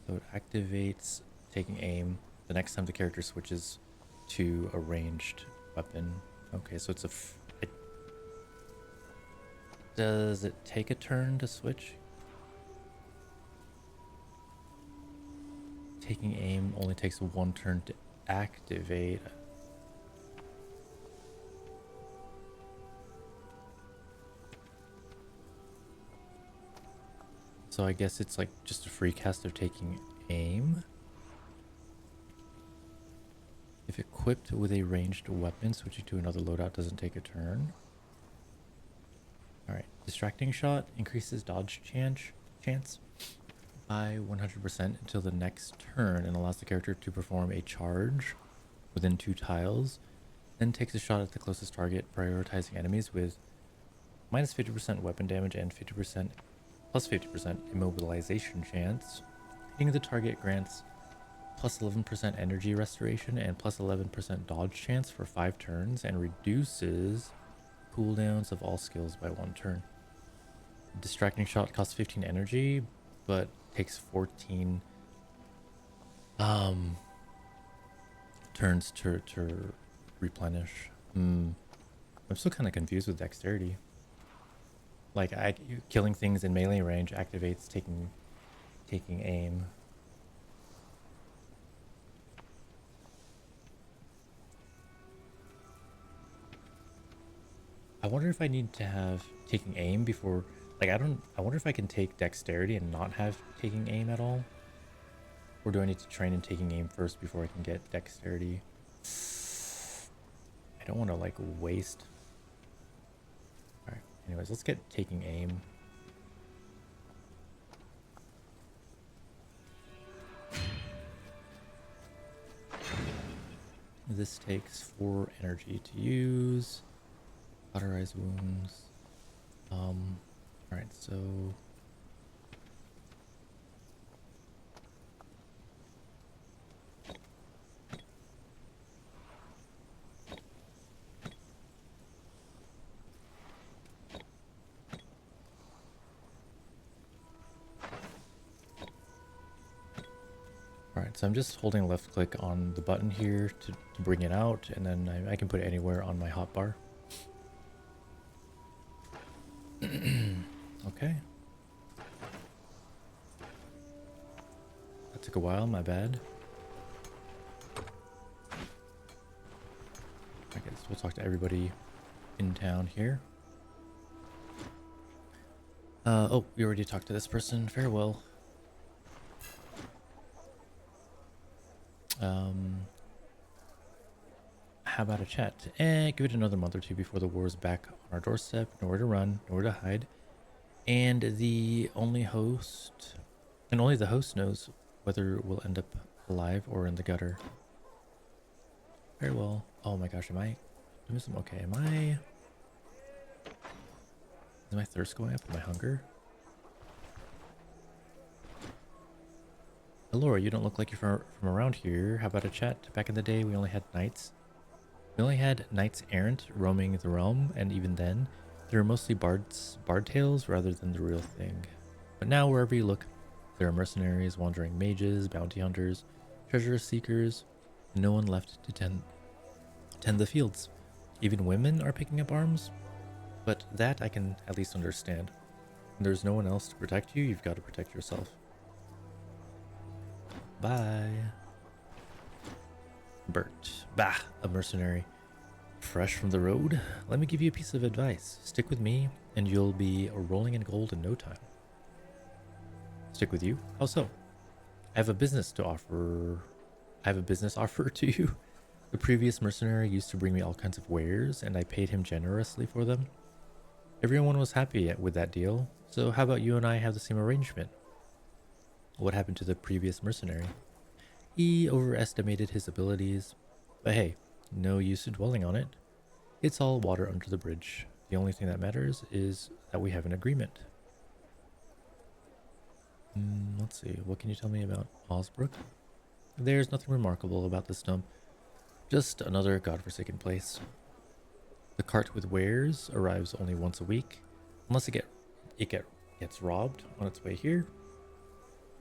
So it activates taking aim the next time the character switches to a ranged weapon. Okay, so it's does it take a turn to switch? Taking aim only takes 1 turn to activate. So I guess it's like just a free cast of taking aim. If equipped with a ranged weapon, switching to another loadout doesn't take a turn. Alright, distracting shot increases dodge chance by 100% until the next turn and allows the character to perform a charge within 2 tiles. Then takes a shot at the closest target, prioritizing enemies with minus 50% weapon damage and 50% plus 50% immobilization chance. Hitting the target grants plus 11% energy restoration and plus 11% dodge chance for 5 turns and reduces cooldowns of all skills by 1 turn. Distracting shot costs 15 energy, but takes 14 turns to replenish. I'm still kind of confused with dexterity. Like killing things in melee range activates taking aim. I wonder if I need to have taking aim before, like I wonder if I can take dexterity and not have taking aim at all, or do I need to train in taking aim first before I can get dexterity? I don't want to like waste. All right, anyways, let's get taking aim. This takes 4 energy to use. Cauterize wounds. All right, so I'm just holding left click on the button here to bring it out, and then I can put it anywhere on my hotbar. Okay. That took a while, my bad. I guess we'll talk to everybody in town here. Oh, we already talked to this person. Farewell. How about a chat? Give it another month or 2 before the war is back on our doorstep. Nowhere to run, nowhere to hide. And only the host knows whether we'll end up alive or in the gutter. Very well. Oh my gosh, am I doing some? Okay, is my thirst going up? My hunger? Laura, you don't look like you're from around here. How about a chat? Back in the day, we only had knights. We only had knights errant roaming the realm, and even then, they were mostly bard tales rather than the real thing. But now, wherever you look, there are mercenaries, wandering mages, bounty hunters, treasure seekers, and no one left to tend the fields. Even women are picking up arms, but that I can at least understand. When there's no one else to protect you, you've got to protect yourself. Bye. Bert. Bah, a mercenary. Fresh from the road? Let me give you a piece of advice. Stick with me, and you'll be rolling in gold in no time. Stick with you? How so? I have a business offer to you. The previous mercenary used to bring me all kinds of wares, and I paid him generously for them. Everyone was happy with that deal, so how about you and I have the same arrangement? What happened to the previous mercenary? He overestimated his abilities, but hey, no use in dwelling on it. It's all water under the bridge. The only thing that matters is that we have an agreement. Let's see, what can you tell me about Osbrook? There's nothing remarkable about this dump. Just another godforsaken place. The cart with wares arrives only once a week, unless gets robbed on its way here.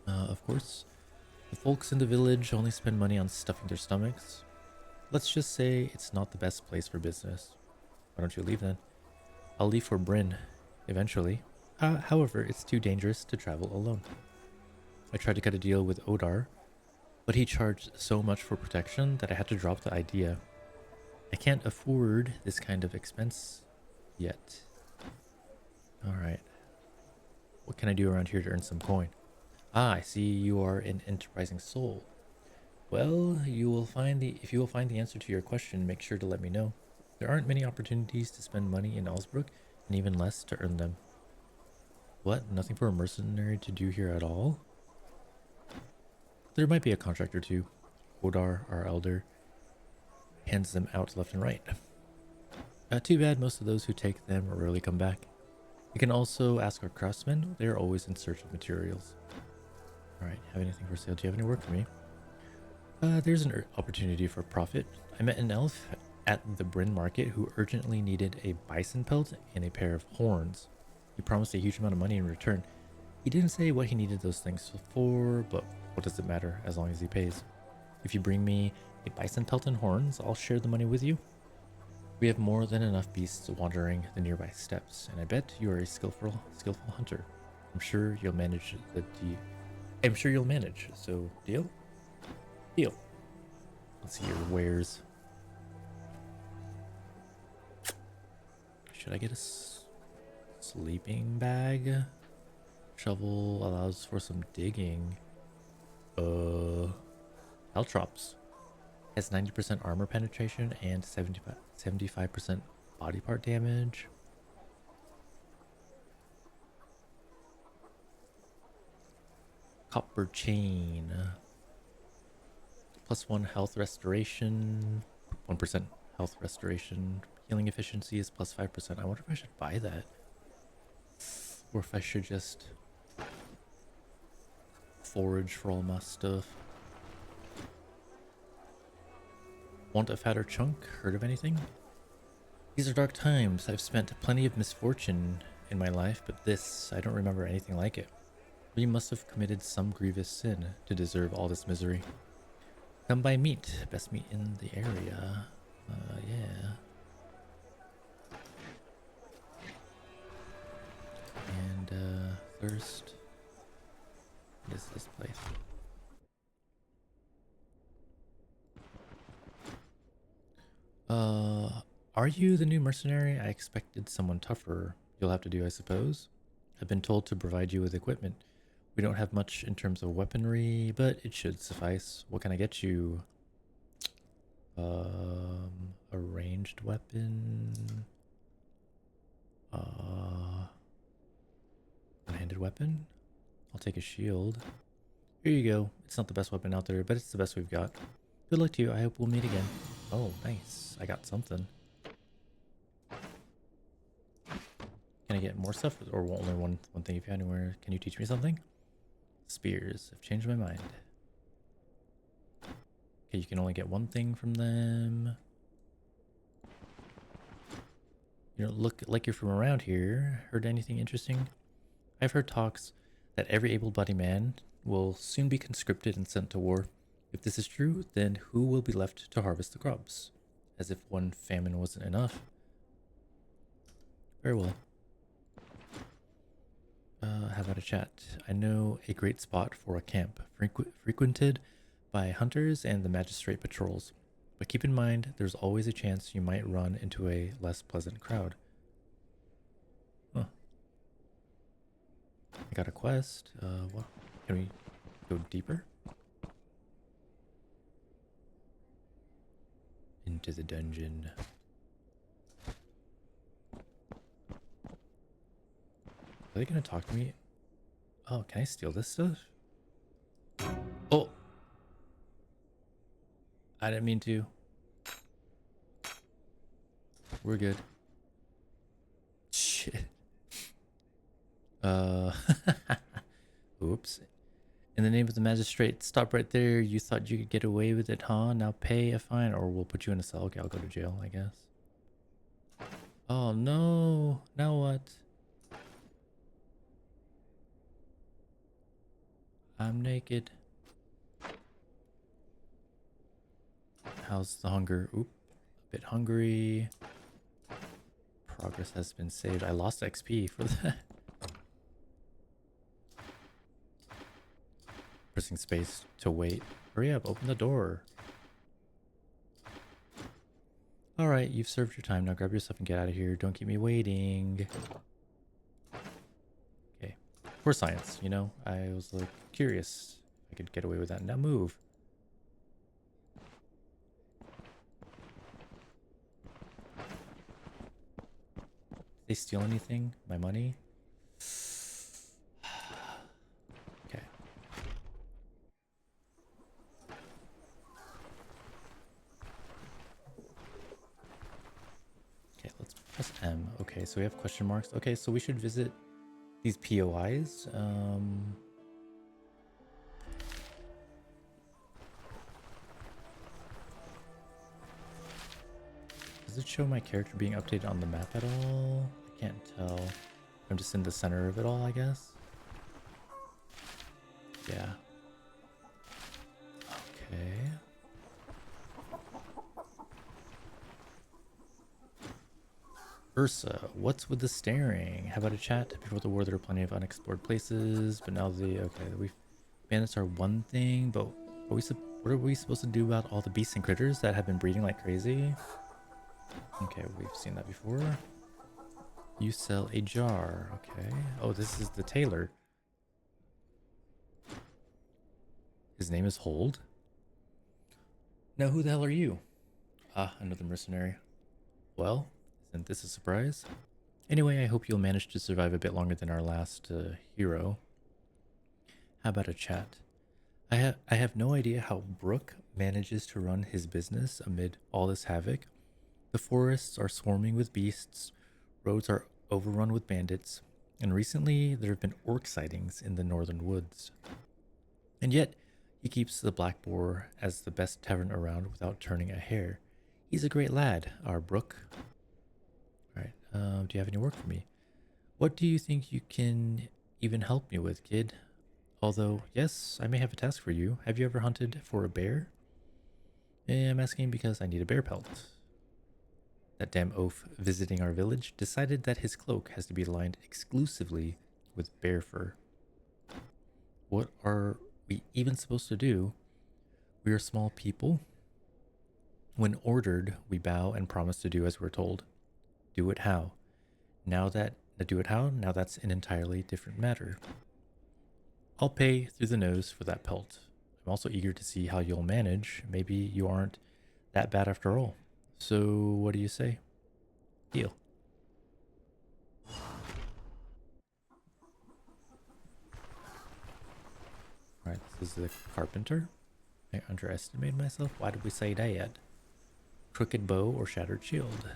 Of course, the folks in the village only spend money on stuffing their stomachs. Let's just say it's not the best place for business. Why don't you leave then? I'll leave for Bryn, eventually. However, it's too dangerous to travel alone. I tried to cut a deal with Odar, but he charged so much for protection that I had to drop the idea. I can't afford this kind of expense yet. Alright. What can I do around here to earn some coin? Ah, I see you are an enterprising soul. Well, if you will find the answer to your question, make sure to let me know. There aren't many opportunities to spend money in Osbrook, and even less to earn them. What? Nothing for a mercenary to do here at all? There might be a contract or two. Odar, our elder, hands them out left and right. Too bad most of those who take them rarely come back. You can also ask our craftsmen. They are always in search of materials. Alright, have anything for sale? Do you have any work for me? There's an opportunity for profit. I met an elf at the Bryn market who urgently needed a bison pelt and a pair of horns. He promised a huge amount of money in return. He didn't say what he needed those things for, but what does it matter as long as he pays? If you bring me a bison pelt and horns, I'll share the money with you. We have more than enough beasts wandering the nearby steppes, and I bet you are a skillful hunter. I'm sure you'll manage. So, deal? Deal. Let's see your wares. Should I get a sleeping bag? Shovel allows for some digging. Caltrops has 90% armor penetration and 75% body part damage. Copper chain. +1 health restoration. 1% health restoration. Healing efficiency is +5%. I wonder if I should buy that. Or if I should just forage for all my stuff. Want a fatter chunk? Heard of anything? These are dark times. I've spent plenty of misfortune in my life, but this, I don't remember anything like it. We must have committed some grievous sin to deserve all this misery. Come buy meat. Best meat in the area. Yeah. And, thirst. What is this place? Are you the new mercenary? I expected someone tougher. You'll have to do, I suppose. I've been told to provide you with equipment. We don't have much in terms of weaponry, but it should suffice. What can I get you? A ranged weapon. One-handed weapon. I'll take a shield. Here you go. It's not the best weapon out there, but it's the best we've got. Good luck to you. I hope we'll meet again. Oh, nice. I got something. Can I get more stuff, or only one thing if you have anywhere? Can you teach me something? Spears. I've changed my mind. Okay, you can only get one thing from them. You don't look like you're from around here. Heard anything interesting? I've heard talks that every able-bodied man will soon be conscripted and sent to war. If this is true, then who will be left to harvest the crops? As if one famine wasn't enough. Very well. How about a chat? I know a great spot for a camp, frequented by hunters and the magistrate patrols. But keep in mind, there's always a chance you might run into a less pleasant crowd. Huh. I got a quest. What? Can we go deeper? Into the dungeon. Are they gonna talk to me? Oh, can I steal this stuff? Oh! I didn't mean to. We're good. Shit. Uh. Oops. In the name of the magistrate, stop right there. You thought you could get away with it, huh? Now pay a fine or we'll put you in a cell. Okay, I'll go to jail, I guess. Oh no. Now what? I'm naked. How's the hunger? Oop. A bit hungry. Progress has been saved. I lost XP for that. Pressing space to wait. Hurry up, open the door. Alright, you've served your time. Now grab your stuff and get out of here. Don't keep me waiting. Okay. For science, you know? I was like curious if I could get away with that. Now move. Did they steal anything? My money? Okay. Okay, let's press M. Okay, so we have question marks. Okay, so we should visit these POIs. Does it show my character being updated on the map at all? I can't tell. I'm just in the center of it all, I guess. Yeah. Okay. Ursa, what's with the staring? How about a chat? Before the war, there are plenty of unexplored places, but now we've bandits are one thing, but what are we supposed to do about all the beasts and critters that have been breeding like crazy? Okay, we've seen that before. You sell a jar. Okay. Oh, this is the tailor. His name is Hold. Now, who the hell are you? Ah, another mercenary. Well, isn't this a surprise? Anyway, I hope you'll manage to survive a bit longer than our last hero. How about a chat? I have no idea how Brooke manages to run his business amid all this havoc. The forests are swarming with beasts, roads are overrun with bandits, and recently there have been orc sightings in the northern woods. And yet, he keeps the Black Boar as the best tavern around without turning a hair. He's a great lad, our Brooke. Alright, do you have any work for me? What do you think you can even help me with, kid? Although, yes, I may have a task for you. Have you ever hunted for a bear? I'm asking because I need a bear pelt. That damn oaf visiting our village decided that his cloak has to be lined exclusively with bear fur. What are we even supposed to do? We are small people. When ordered, we bow and promise to do as we're told. Do it how? Now that's an entirely different matter. I'll pay through the nose for that pelt. I'm also eager to see how you'll manage. Maybe you aren't that bad after all. So, what do you say? Deal. Alright, this is the carpenter. I underestimated myself. Why did we say that? Crooked bow or shattered shield?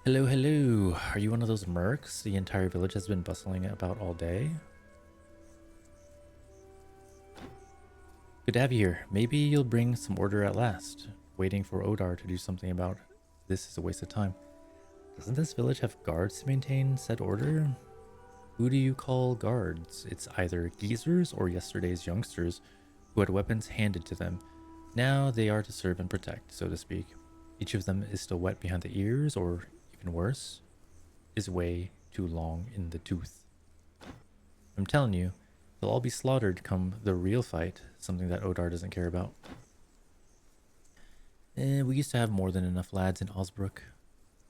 Hello, hello. Are you one of those mercs the entire village has been bustling about all day? Good to have you here. Maybe you'll bring some order at last. Waiting for Odar to do something about this is a waste of time. Doesn't this village have guards to maintain said order? Who do you call guards? It's either geezers or yesterday's youngsters who had weapons handed to them. Now they are to serve and protect, so to speak. Each of them is still wet behind the ears, or even worse, is way too long in the tooth. I'm telling you, they'll all be slaughtered come the real fight, something that Odar doesn't care about. We used to have more than enough lads in Osbrook.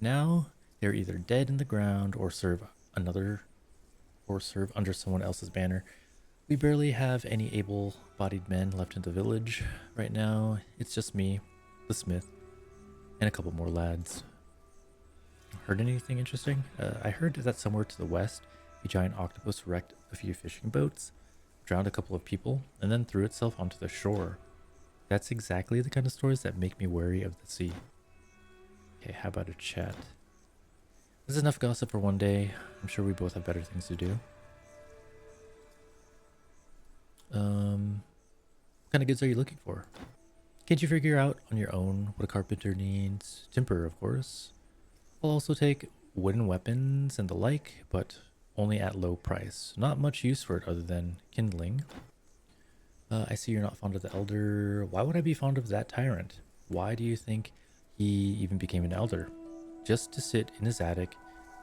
Now, they're either dead in the ground or serve under someone else's banner. We barely have any able-bodied men left in the village. Right now, it's just me, the smith, and a couple more lads. Heard anything interesting? I heard that somewhere to the west, a giant octopus wrecked a few fishing boats, drowned a couple of people, and then threw itself onto the shore. That's exactly the kind of stories that make me wary of the sea. Okay, how about a chat? This is enough gossip for one day. I'm sure we both have better things to do. What kind of goods are you looking for? Can't you figure out on your own what a carpenter needs? Timber, of course. I'll also take wooden weapons and the like, but only at low price. Not much use for it other than kindling. I see you're not fond of the elder. Why would I be fond of that tyrant? Why do you think he even became an elder? Just to sit in his attic,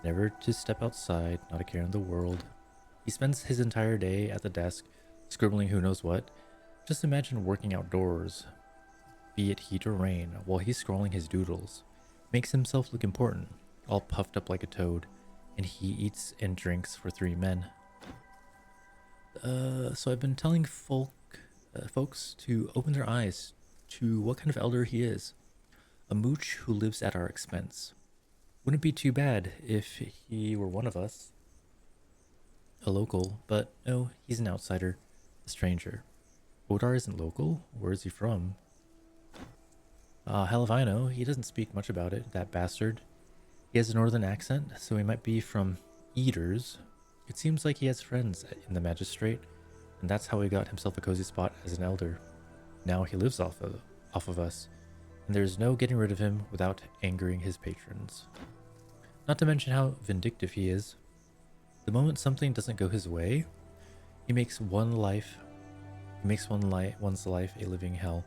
never to step outside, not a care in the world. He spends his entire day at the desk, scribbling who knows what. Just imagine working outdoors, be it heat or rain, while he's scrolling his doodles. Makes himself look important, all puffed up like a toad, and he eats and drinks for 3 men. So I've been telling folks to open their eyes to what kind of elder he is. A mooch who lives at our expense. Wouldn't be too bad if he were one of us. A local, but no, he's an outsider, a stranger. Odar isn't local? Where is he from? Hell if I know. He doesn't speak much about it, that bastard. He has a northern accent, so he might be from Eaters. It seems like he has friends in the magistrate, and that's how he got himself a cozy spot as an elder. Now he lives off of us, and there's no getting rid of him without angering his patrons. Not to mention how vindictive he is. The moment something doesn't go his way, he makes one's life a living hell.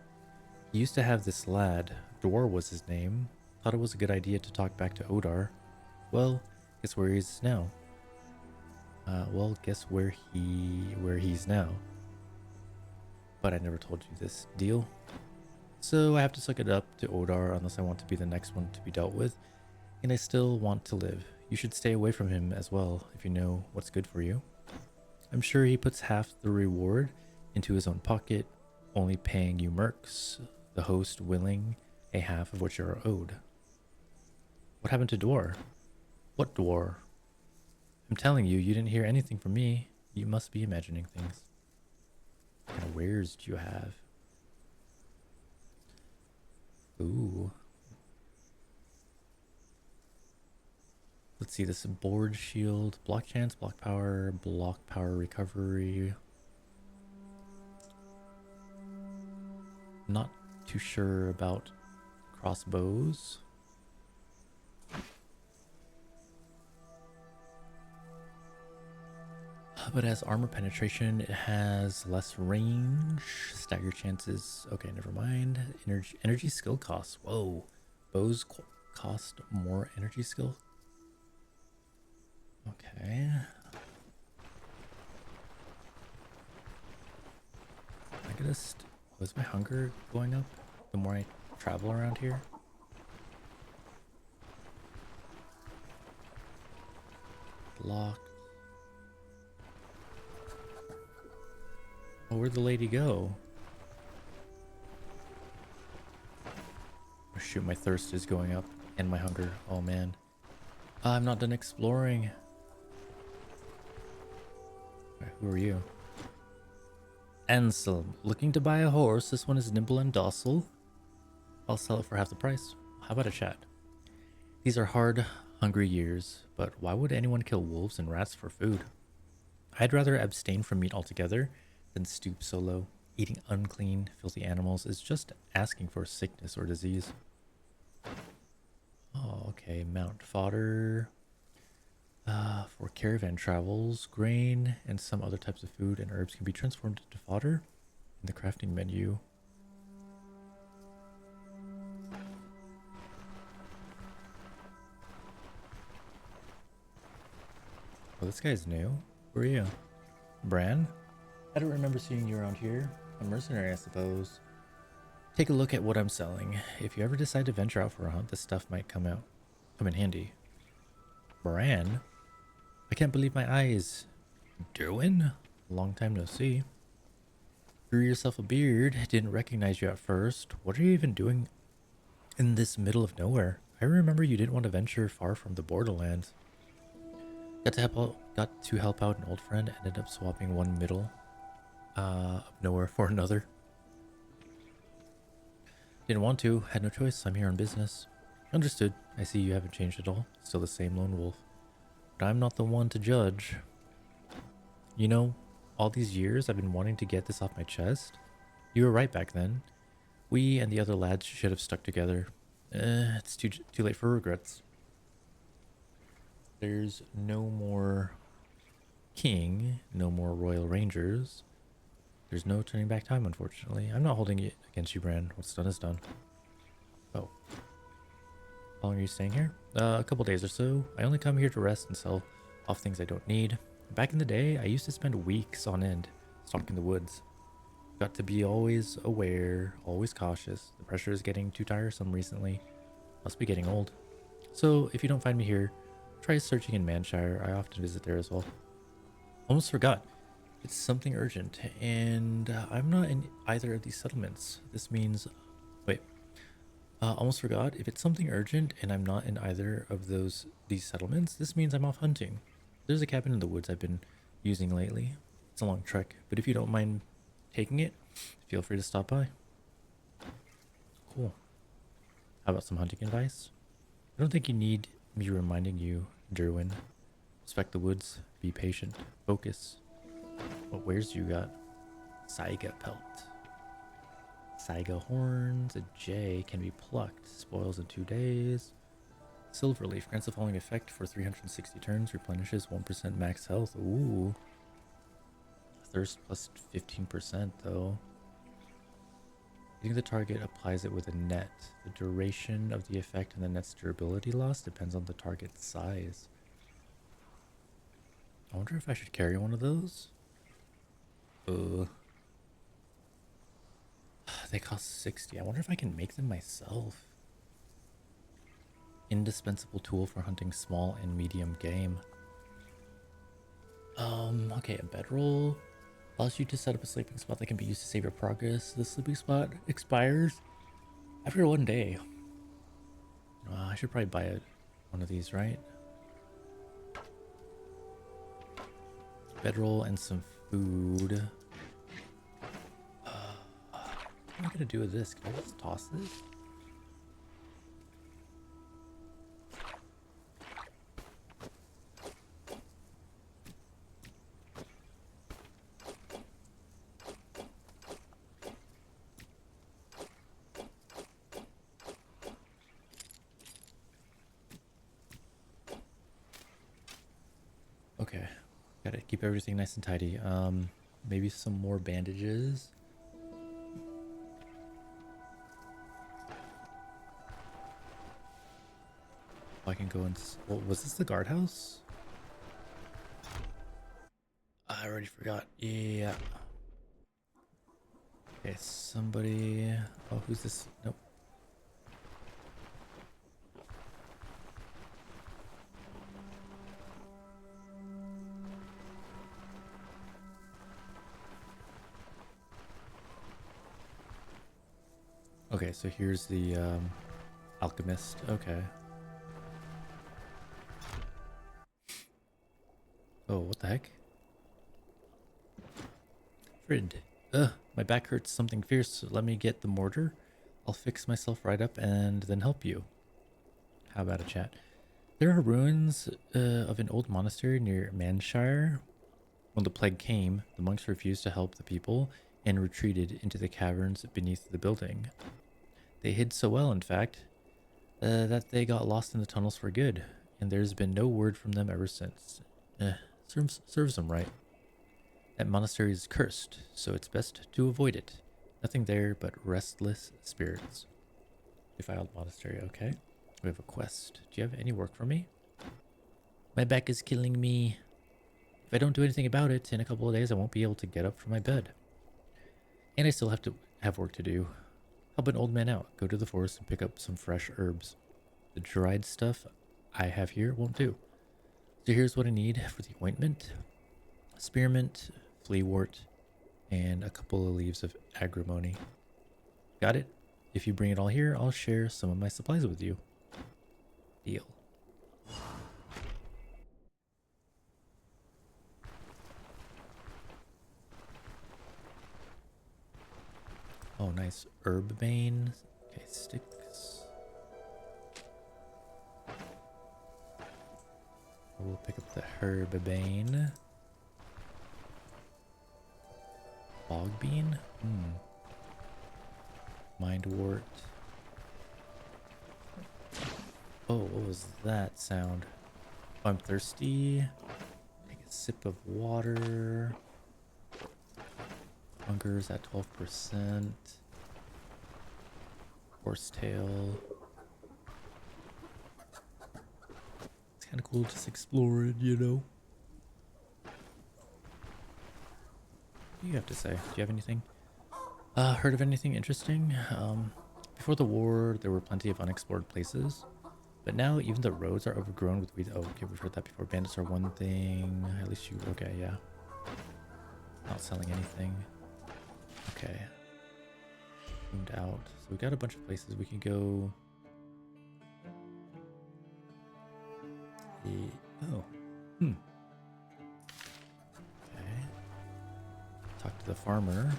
He used to have this lad, Dwar was his name. Thought it was a good idea to talk back to Odar. Well, guess where he's now. Guess where he's now. But I never told you this deal. So I have to suck it up to Odar unless I want to be the next one to be dealt with. And I still want to live. You should stay away from him as well if you know what's good for you. I'm sure he puts half the reward into his own pocket, only paying you mercs, the host willing a half of what you're owed. What happened to Dwar? What Dwar? I'm telling you, you didn't hear anything from me. You must be imagining things. What kind of wares do you have? Ooh. Let's see, this board shield, block chance, block power recovery. Not too sure about crossbows. But as armor penetration, it has less range, stagger chances. Okay, never mind. Energy skill costs. Whoa. Bows cost more energy skill. Okay. I gotta was my hunger going up the more I travel around here? Locked. Oh, where'd the lady go? Oh, shoot, my thirst is going up and my hunger. Oh man. I'm not done exploring. Right, who are you? Anselm, looking to buy a horse. This one is nimble and docile. I'll sell it for half the price. How about a chat? These are hard, hungry years, but why would anyone kill wolves and rats for food? I'd rather abstain from meat altogether than stoop so low. Eating unclean, filthy animals is just asking for sickness or disease. Oh, okay. Mount fodder. For caravan travels, grain and some other types of food and herbs can be transformed into fodder in the crafting menu. Oh, this guy's new. Who are you? Bran? I don't remember seeing you around here. A mercenary, I suppose. Take a look at what I'm selling. If you ever decide to venture out for a hunt, this stuff might come in handy. Bran? I can't believe my eyes. Derwin? Long time no see. Grew yourself a beard. Didn't recognize you at first. What are you even doing in this middle of nowhere? I remember you didn't want to venture far from the borderlands. Got to help out an old friend. Ended up swapping one middle of nowhere for another. Didn't want to. Had no choice. I'm here on business. Understood. I see you haven't changed at all. Still the same lone wolf. But I'm not the one to judge. You know, all these years I've been wanting to get this off my chest. You were right back then. We and the other lads should have stuck together. It's too late for regrets. There's no more king, no more royal rangers. There's no turning back time, unfortunately. I'm not holding it against you, Bran. What's done is done. Oh. How long are you staying here? A couple days or so. I only come here to rest and sell off things I don't need. Back in the day, I used to spend weeks on end stalking the woods. Got to be always aware, always cautious. The pressure is getting too tiresome recently. Must be getting old. So if you don't find me here, try searching in Manshire. I often visit there as well. Almost forgot. It's something urgent, and I'm not in either of these settlements. This means... Wait. Almost forgot. If it's something urgent and I'm not in either of these settlements, this means I'm off hunting. There's a cabin in the woods I've been using lately. It's a long trek, but if you don't mind taking it, feel free to stop by. Cool. How about some hunting advice? I don't think you need me reminding you, Derwin. Respect the woods, be patient, focus. What wares you got? Saiga pelt. Saiga horns, a J can be plucked. Spoils in 2 days. Silverleaf grants the following effect for 360 turns. Replenishes 1% max health. Ooh. Thirst plus 15% though. Hitting the target applies it with a net. The duration of the effect and the net's durability loss depends on the target's size. I wonder if I should carry one of those. They cost 60. I wonder if I can make them myself. Indispensable tool for hunting small and medium game. Okay, a bedroll allows you to set up a sleeping spot that can be used to save your progress. The sleeping spot expires after 1 day. I should probably buy one of these, right? Bedroll and some food. What am I gonna do with this? Can I just toss this? Okay, gotta keep everything nice and tidy. Maybe some more bandages. I can go and... Well, was this the guardhouse? I already forgot. Yeah. Okay, somebody... Oh, who's this? Nope. Okay, so here's the alchemist. Okay. Oh, what the heck? Friend. My back hurts something fierce. So let me get the mortar. I'll fix myself right up and then help you. How about a chat? There are ruins of an old monastery near Manshire. When the plague came, the monks refused to help the people and retreated into the caverns beneath the building. They hid so well, in fact, that they got lost in the tunnels for good, and there's been no word from them ever since. Serves them right. That monastery is cursed, so it's best to avoid it. Nothing there but restless spirits. Defiled monastery, okay. We have a quest. Do you have any work for me? My back is killing me. If I don't do anything about it, in a couple of days I won't be able to get up from my bed. And I still have to have work to do. Help an old man out. Go to the forest and pick up some fresh herbs. The dried stuff I have here won't do. So here's what I need for the ointment. Spearmint, fleawort, and a couple of leaves of agrimony. Got it? If you bring it all here, I'll share some of my supplies with you. Deal. Oh, nice. Herb bane. Okay, sticks. We'll pick up the herbane. Bog bean? Mind wart. Oh, what was that sound? Oh, I'm thirsty. Take a sip of water. Hunger's at 12%. Horsetail. It's kind of cool just explore it, you know? What do you have to say? Do you have anything? Heard of anything interesting? Before the war, there were plenty of unexplored places. But now even the roads are overgrown with weeds. Oh, okay, we've heard that before. Bandits are one thing. At least you... Okay, yeah. Not selling anything. Okay. Zoomed out. So we got a bunch of places we can go. Oh. Okay. Talk to the farmer.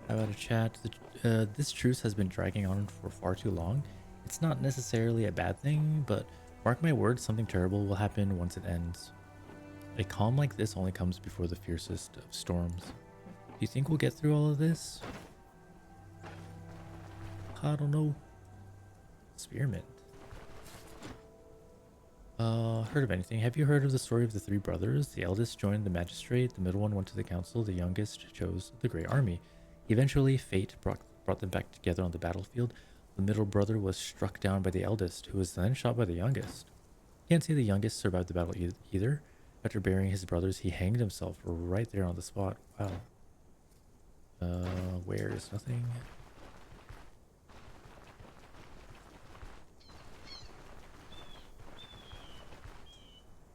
How about a chat? This truce has been dragging on for far too long. It's not necessarily a bad thing, but mark my words, something terrible will happen once it ends. A calm like this only comes before the fiercest of storms. Do you think we'll get through all of this? I don't know. Spearmint. Heard of anything? Have you heard of the story of the three brothers? The eldest joined the magistrate, the middle one went to the council, the youngest chose the Grey Army. Eventually, fate brought them back together on the battlefield. The middle brother was struck down by the eldest, who was then shot by the youngest. Can't say the youngest survived the battle either. After burying his brothers, he hanged himself right there on the spot. Wow. Where is nothing?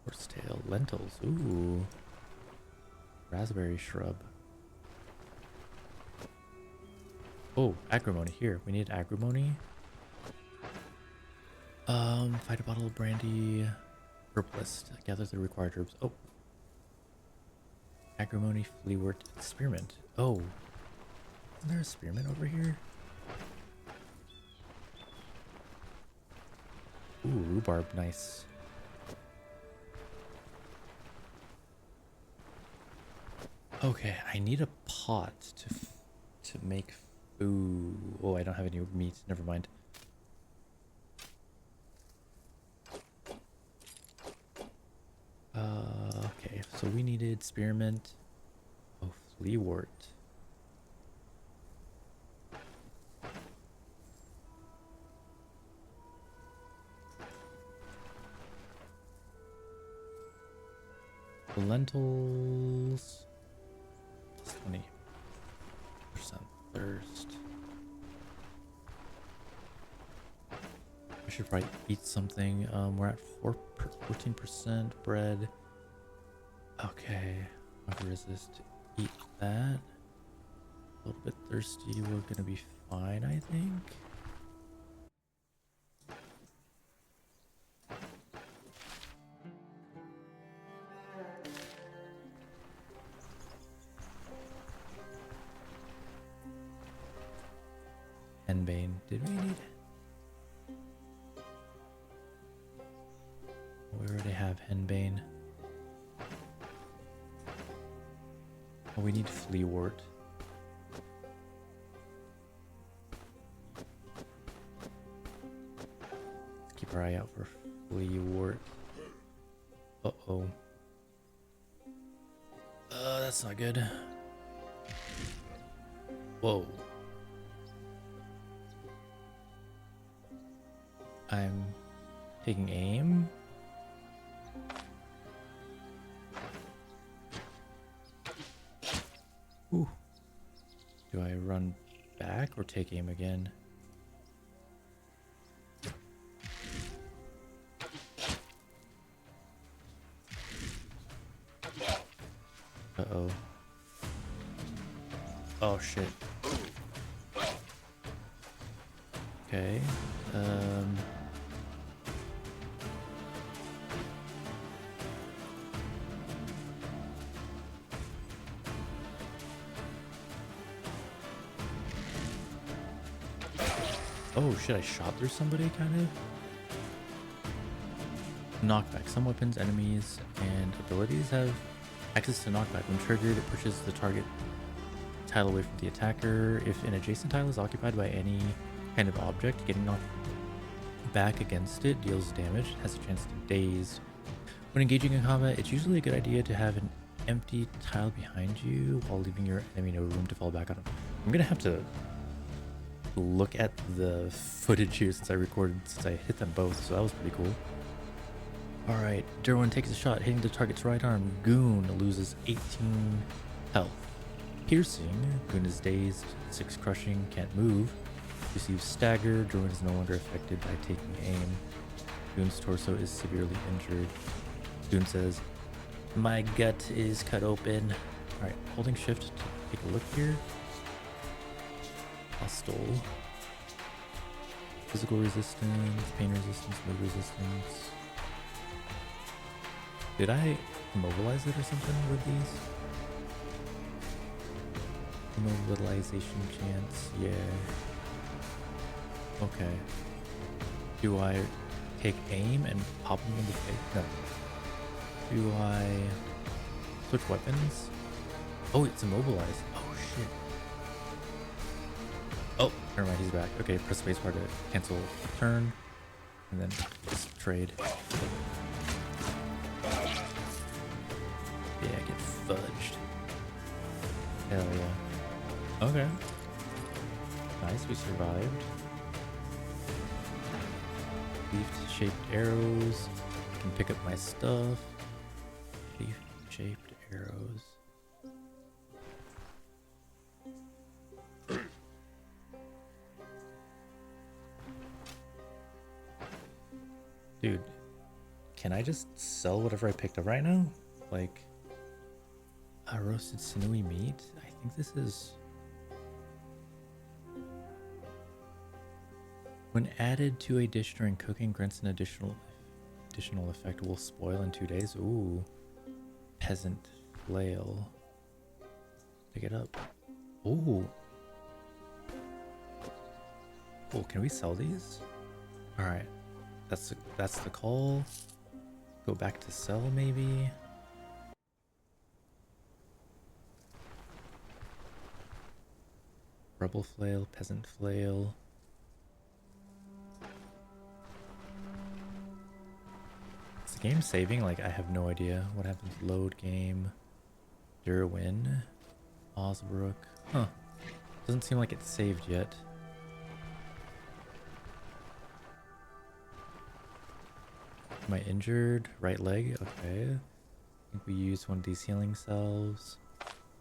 Horsetail, lentils. Ooh. Raspberry shrub. Oh, agrimony. Here, we need agrimony. Find a bottle of brandy. Herb list. Gather the required herbs. Oh. Agrimony, fleawort, spearmint. Oh. Isn't there a spearmint over here? Ooh, rhubarb. Nice. Okay, I need a pot to make food. Oh, I don't have any meat. Never mind. Okay, so we needed spearmint. Oh, fleawort. The lentils. 20% thirst. I should probably eat something. We're at 14% bread. Okay, I'll resist. Eat that. A little bit thirsty. We're gonna be fine, I think. Henbane. Did we need? We already have henbane. Oh, we need fleawort. Let's keep our eye out for fleawort. Uh-oh. That's not good. Whoa. I'm taking aim. Ooh. Do I run back or take aim again? Uh-oh. Oh, shit. Okay. Oh shit, I shot through somebody, kind of? Knockback. Some weapons, enemies, and abilities have access to knockback. When triggered, it pushes the target tile away from the attacker. If an adjacent tile is occupied by any kind of object, getting knocked back against it deals damage, has a chance to daze. When engaging in combat, it's usually a good idea to have an empty tile behind you while leaving your enemy no room to fall back on. I'm gonna have to look at the footage here since I hit them both, so that was pretty cool. Alright, Derwin takes a shot, hitting the target's right arm. Goon loses 18 health. Piercing, Goon is dazed, 6 crushing, can't move. Receives stagger, Derwin is no longer affected by taking aim. Goon's torso is severely injured. Goon says, "My gut is cut open." Alright, holding shift to take a look here. Hostile. Physical resistance, pain resistance, move resistance. Did I immobilize it or something with these? Immobilization chance, yeah. Okay. Do I take aim and pop them in the face? No. Do I switch weapons? Oh, it's immobilized. Oh, shit. Oh, never mind, he's back. Okay, press spacebar to cancel turn, and then just trade. Yeah, get fudged. Hell yeah. Okay. Nice, we survived. Leaf-shaped arrows. I can pick up my stuff. Leaf-shaped arrows. Dude, can I just sell whatever I picked up right now? Like, roasted sinewy meat? I think this is... When added to a dish during cooking, grants an additional effect will spoil in 2 days. Ooh. Peasant flail. Pick it up. Ooh. Cool, can we sell these? Alright. That's the call. Go back to sell maybe. Rebel flail, peasant flail. Is the game saving? Like, I have no idea what happens. Load game. Derwin. Osbrook. Huh. Doesn't seem like it's saved yet. Am I injured? Right leg? Okay. I think we use one of these healing salves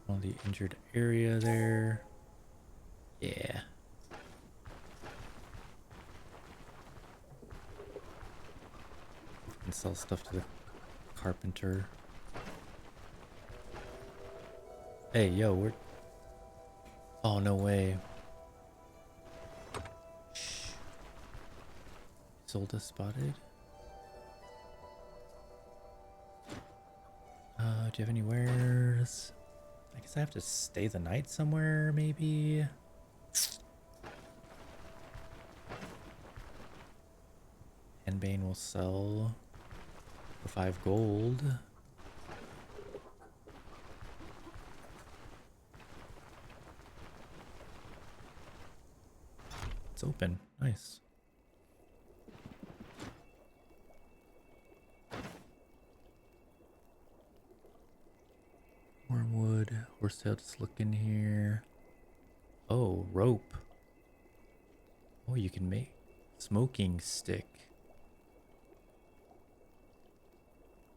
on the injured area there. Yeah. And sell stuff to the carpenter. Hey, yo, we're... Oh, no way. Shh. Solda spotted. Do you have any wares? I guess I have to stay the night somewhere, maybe? Henbane will sell for 5 gold. It's open. Nice. Wormwood. Horsetail, just look in here. Oh, rope. Oh, you can make smoking stick.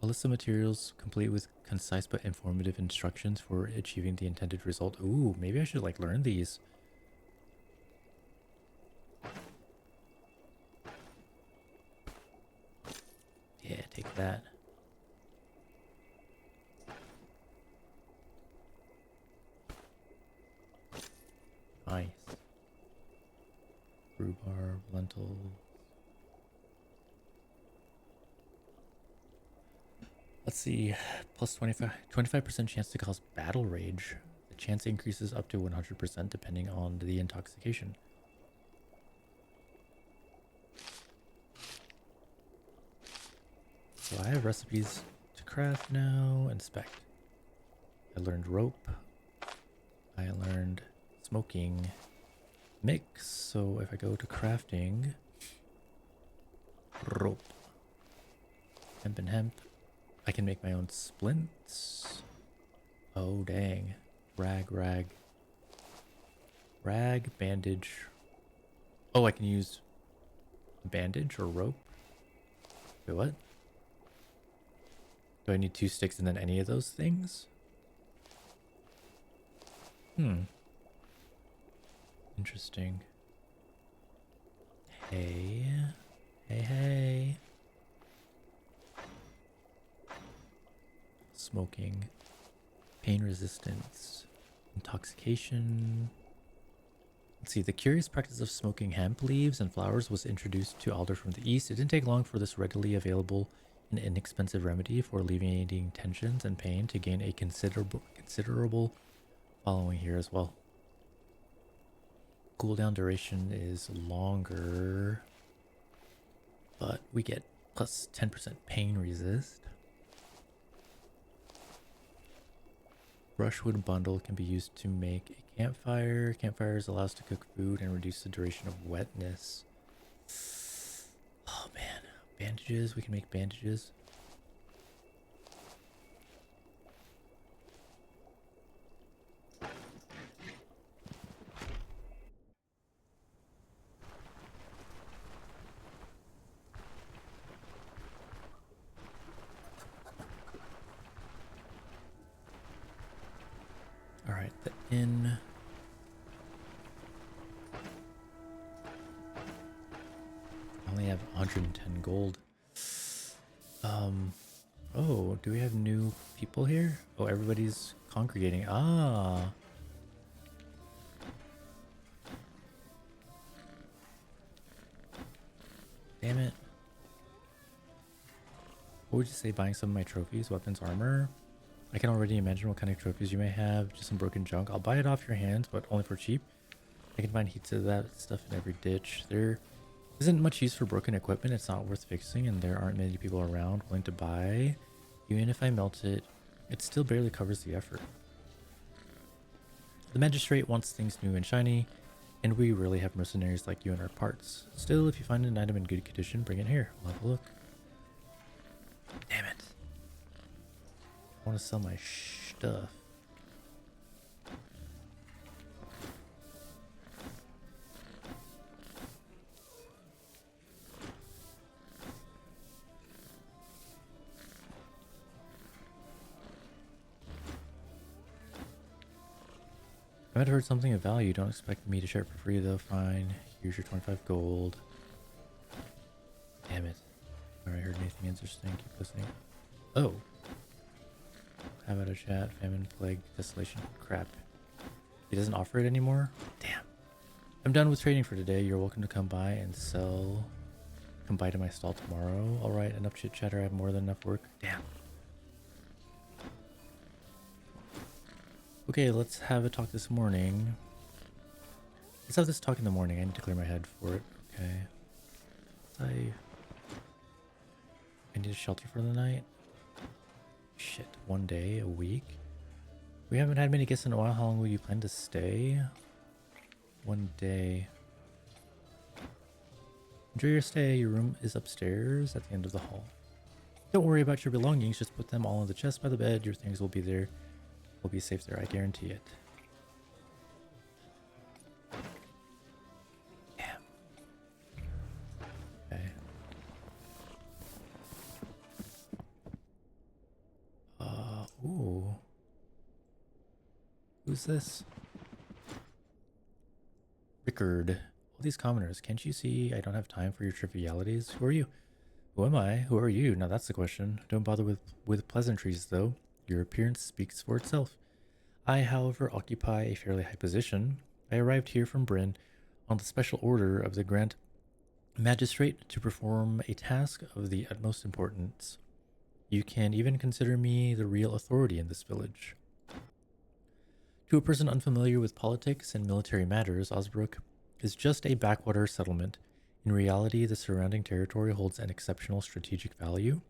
A list of materials complete with concise but informative instructions for achieving the intended result. Ooh, maybe I should like learn these. Yeah, take that. Nice. Rhubarb, lentils. Let's see. Plus 25% chance to cause battle rage. The chance increases up to 100% depending on the intoxication. So I have recipes to craft now. Inspect. I learned rope. I learned smoking mix. So if I go to crafting, rope, hemp and hemp, I can make my own splints. Oh, dang. Rag, bandage. Oh, I can use bandage or rope. Wait, what? Do I need 2 sticks and then any of those things? Interesting. Hey. Smoking. Pain resistance. Intoxication. Let's see, the curious practice of smoking hemp leaves and flowers was introduced to Alder from the east. It didn't take long for this readily available and inexpensive remedy for alleviating tensions and pain to gain a considerable following here as well. Cooldown duration is longer, but we get plus 10% pain resist. Brushwood bundle can be used to make a campfire. Campfires allow us to cook food and reduce the duration of wetness. Oh man, bandages. We can make bandages. All right, the inn. I only have 110 gold. Oh, do we have new people here? Oh, everybody's congregating. Ah. Damn it. What would you say buying some of my trophies, weapons, armor? I can already imagine what kind of trophies you may have. Just some broken junk. I'll buy it off your hands, but only for cheap. I can find heaps of that stuff in every ditch. There isn't much use for broken equipment. It's not worth fixing, and there aren't many people around willing to buy. Even if I melt it, it still barely covers the effort. The magistrate wants things new and shiny, and we really have mercenaries like you in our parts. Still, if you find an item in good condition, bring it here. I'll have a look. Damn it. I want to sell my stuff. I might have heard something of value. Don't expect me to share it for free though. Fine. Here's your 25 gold. Damn it. Alright, heard anything interesting? Keep listening. Oh. How about a chat? Famine, plague, desolation. Crap. He doesn't offer it anymore? Damn. I'm done with trading for today. You're welcome to come by and sell. Come by to my stall tomorrow. Alright, enough chit chatter. I have more than enough work. Damn. Okay, let's have a talk this morning. Let's have this talk in the morning. I need to clear my head for it. Okay. I need a shelter for the night. Shit, 1 day, a week. We haven't had many guests in a while. How long will you plan to stay? 1 day. Enjoy your stay. Your room is upstairs at the end of the hall. Don't worry about your belongings. Just put them all in the chest by the bed. Your things will be there. Will be safe there. I guarantee it. Damn. Okay. Ooh. Who's this? Rickard. All these commoners. Can't you see I don't have time for your trivialities? Who are you? Who am I? Who are you? Now that's the question. Don't bother with pleasantries, though. Your appearance speaks for itself. I, however, occupy a fairly high position. I arrived here from Bryn on the special order of the Grand Magistrate to perform a task of the utmost importance. You can even consider me the real authority in this village. To a person unfamiliar with politics and military matters, Osbrook is just a backwater settlement. In reality, the surrounding territory holds an exceptional strategic value.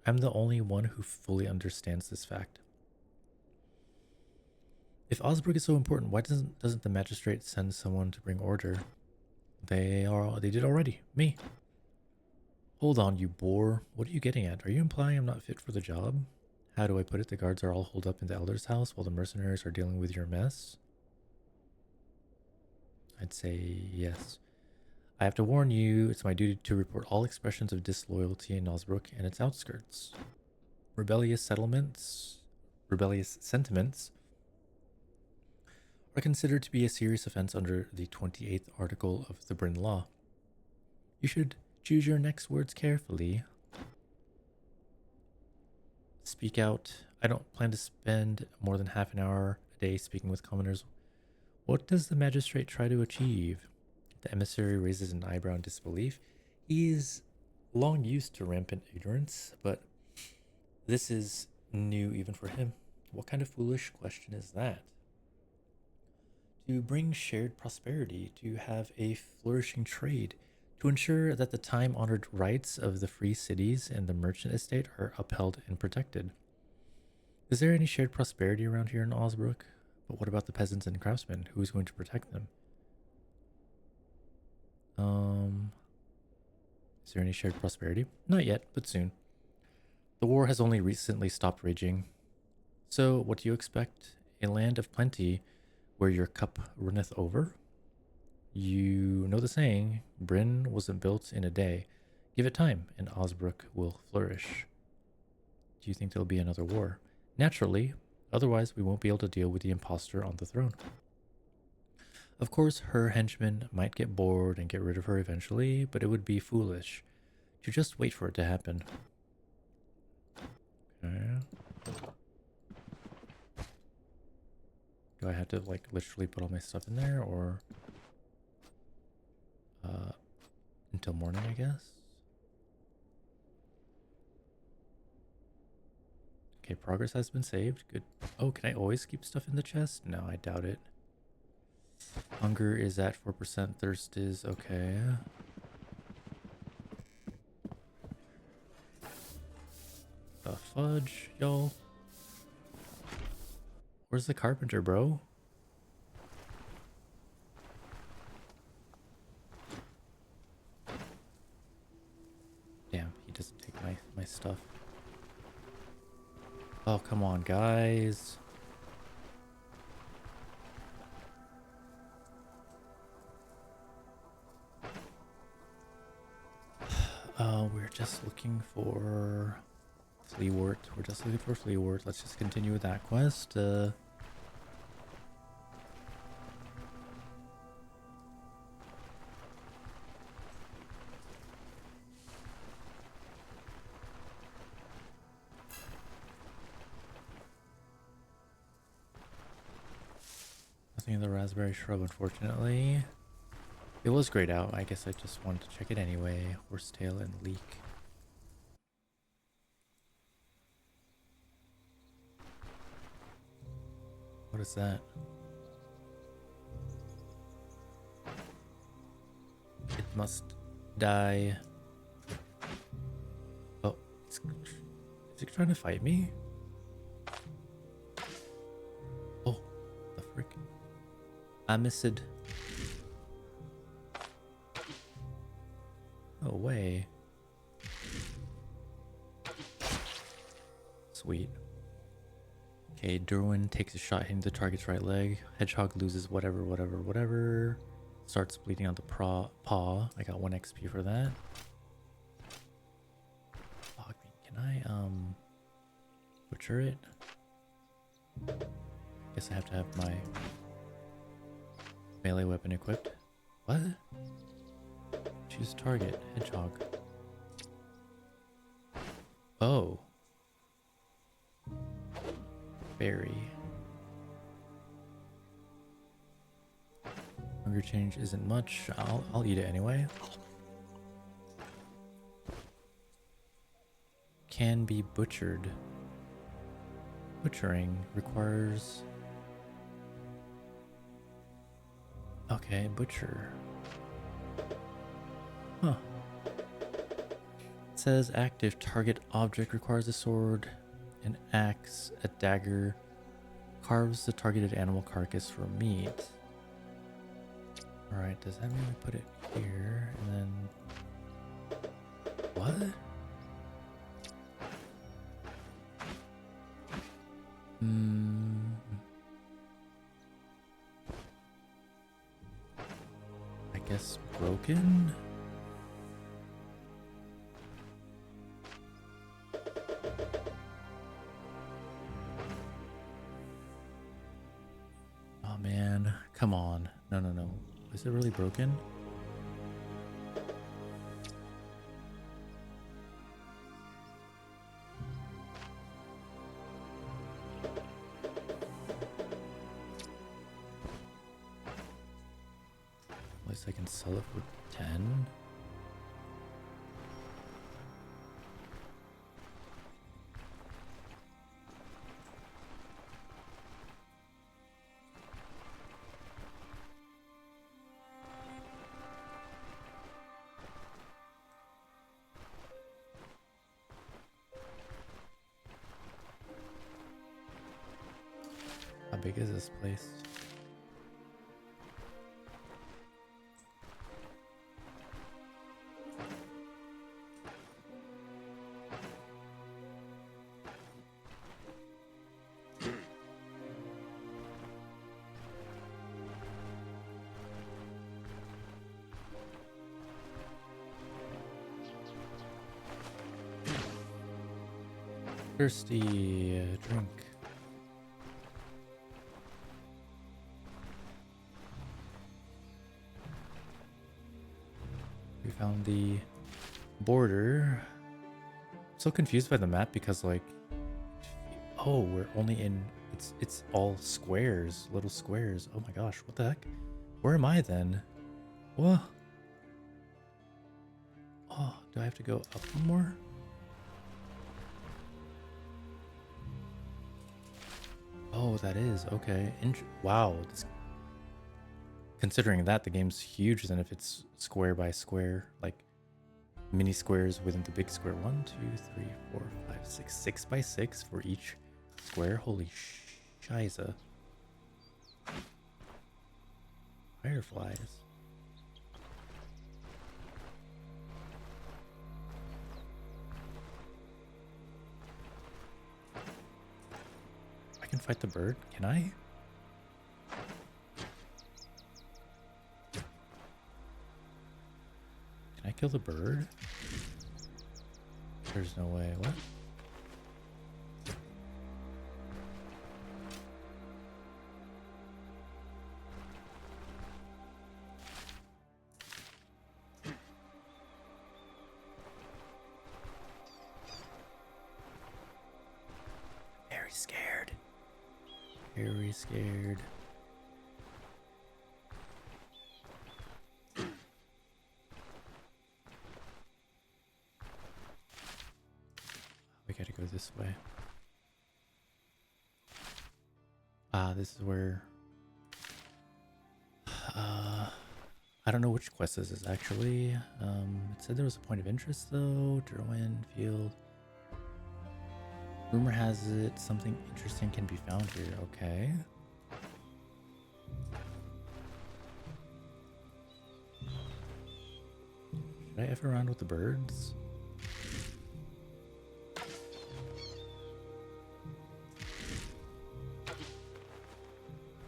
I'm the only one who fully understands this fact. If Osberg is so important, why doesn't the magistrate send someone to bring order? They did already. Me. Hold on, you bore. What are you getting at? Are you implying I'm not fit for the job? How do I put it? The guards are all holed up in the elder's house while the mercenaries are dealing with your mess? I'd say yes. I have to warn you, it's my duty to report all expressions of disloyalty in Osbrook and its outskirts. Rebellious sentiments are considered to be a serious offense under the 28th article of the Bryn Law. You should choose your next words carefully. Speak out. I don't plan to spend more than half an hour a day speaking with commoners. What does the magistrate try to achieve? The emissary raises an eyebrow in disbelief. He is long used to rampant ignorance, but this is new even for him. What kind of foolish question is that? To bring shared prosperity, to have a flourishing trade, to ensure that the time-honored rights of the free cities and the merchant estate are upheld and protected. Is there any shared prosperity around here in Osbrook? But what about the peasants and craftsmen? Who is going to protect them? Is there any shared prosperity? Not yet, but soon. The war has only recently stopped raging. So, what do you expect? A land of plenty where your cup runneth over? You know the saying, Bryn wasn't built in a day. Give it time, and Osbrook will flourish. Do you think there'll be another war? Naturally, otherwise we won't be able to deal with the imposter on the throne. Of course, her henchmen might get bored and get rid of her eventually, but it would be foolish to just wait for it to happen. Okay. Do I have to, like, literally put all my stuff in there, or... until morning, I guess? Okay, progress has been saved. Good. Oh, can I always keep stuff in the chest? No, I doubt it. Hunger is at 4%. Thirst is okay. The fudge, y'all. Where's the carpenter, bro? Damn, he doesn't take my stuff. Oh, come on, guys. We're just looking for Fleawort. We're just looking for Fleawort. Let's just continue with that quest. Nothing in the raspberry shrub, unfortunately. It was grayed out. I guess I just wanted to check it anyway. Horsetail and leek. What is that? It must die. Oh, is it trying to fight me? Oh, the frick. Amicid. No way. Sweet. Okay, Derwin takes a shot hitting the target's right leg. Hedgehog loses whatever. Starts bleeding on the paw. I got 1 XP for that. Oh, can I, butcher it? Guess I have to have my melee weapon equipped. What? Choose target. Hedgehog. Oh. Berry. Hunger change isn't much. I'll eat it anyway. Can be butchered. Butchering requires... Okay, butcher. Huh. says active target object requires a sword, an axe, a dagger, carves the targeted animal carcass for meat. Alright, does that mean we put it here and then what? I guess broken? Oh man, come on. No, no, no. Is it really broken? At least I can sell it for 10. How big is this place? Thirsty drink. We found the border. I'm so confused by the map because like, oh, we're only in, it's all squares, little squares. Oh my gosh, what the heck? Where am I then? What? Oh, do I have to go up more? Oh, that is okay. Wow, considering that the game's huge, then if it's square by square, like mini squares within the big square. 1, 2, 3, 4, 5, 6, 6 by 6 for each square. Holy shiza. Fireflies. I can fight the bird, can I? Can I kill the bird? There's no way. What? Very scared. Very scared. We gotta go this way. Ah, this is where... I don't know which quest this is actually. It said there was a point of interest though. Derwin Field. Rumor has it something interesting can be found here. Okay. Should I F around with the birds?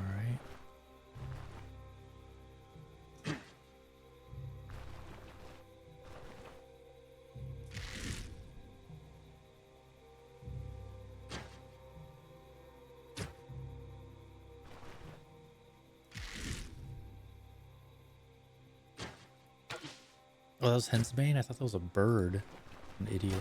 Alright. Oh, that was Hensbane? I thought that was a bird. An idiot.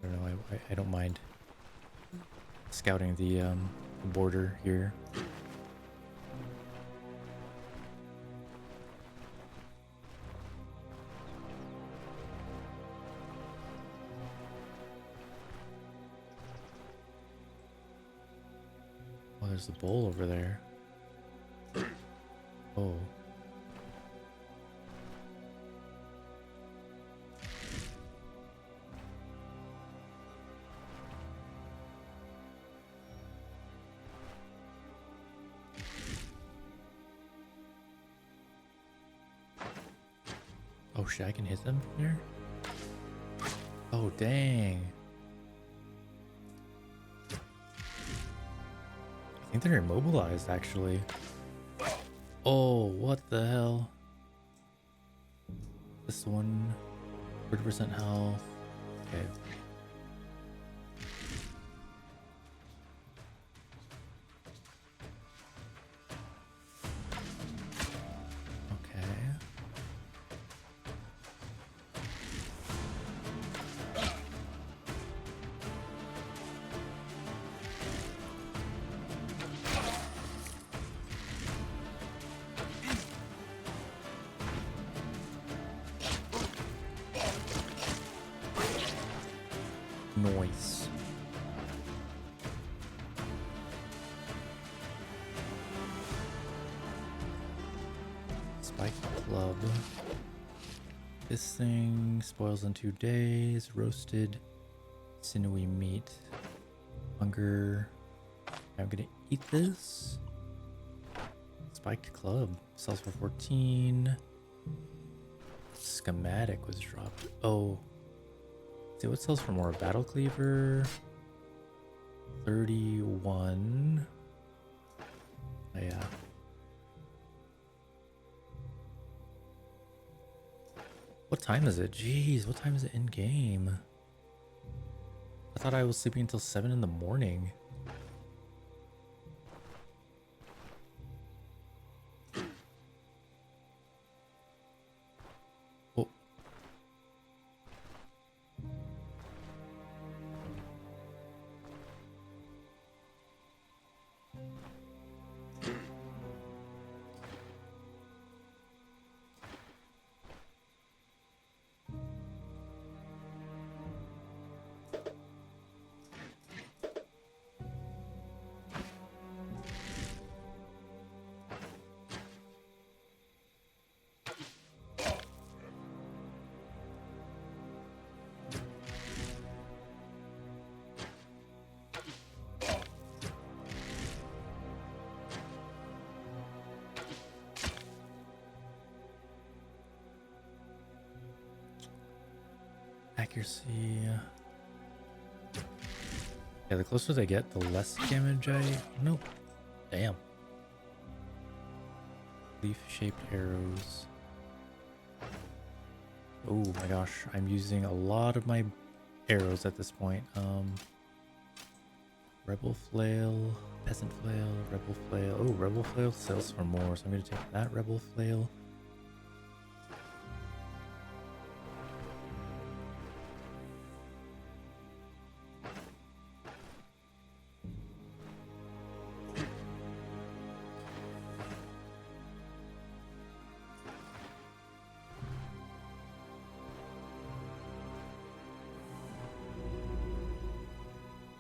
I don't know, I don't mind scouting the the border here. Oh, there's a bowl over there. Oh. Oh shit, I can hit them from here? Oh dang. I think they're immobilized actually. Oh, what the hell? This one, 30% health. Okay. Okay. Noise. Spike club. This thing spoils in 2 days. Roasted sinewy meat. Hunger. I'm gonna eat this. Spiked club sells for 14. Schematic was dropped. Oh. See what sells for more? Battle cleaver. 31. Oh, yeah. What time is it? Jeez, what time is it in game? I thought I was sleeping until 7 in the morning. Oh. Accuracy. Yeah, the closer they get, the less damage I... Nope. Damn. Leaf-shaped arrows. Oh my gosh, I'm using a lot of my arrows at this point. Rebel flail, peasant flail, rebel flail. Oh, rebel flail sells for more, so I'm going to take that rebel flail.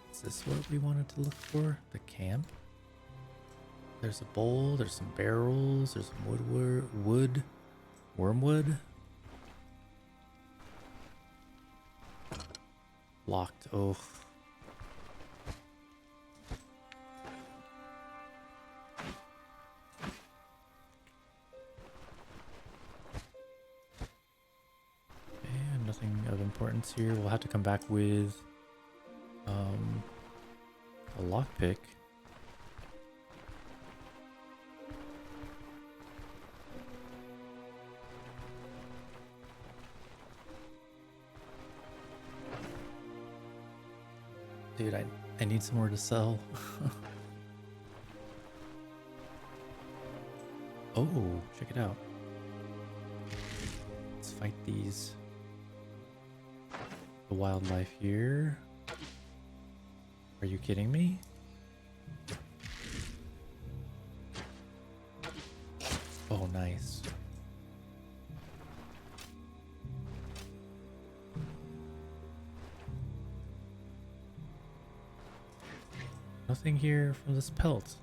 Is this what we wanted to look for? The camp? There's a bowl, there's some barrels, there's some wormwood. Locked. Oh. And nothing of importance here. We'll have to come back with a lockpick. Dude, I need somewhere to sell. Oh, check it out. Let's fight these. The wildlife here. Are you kidding me? nice. Nothing here from this pelt.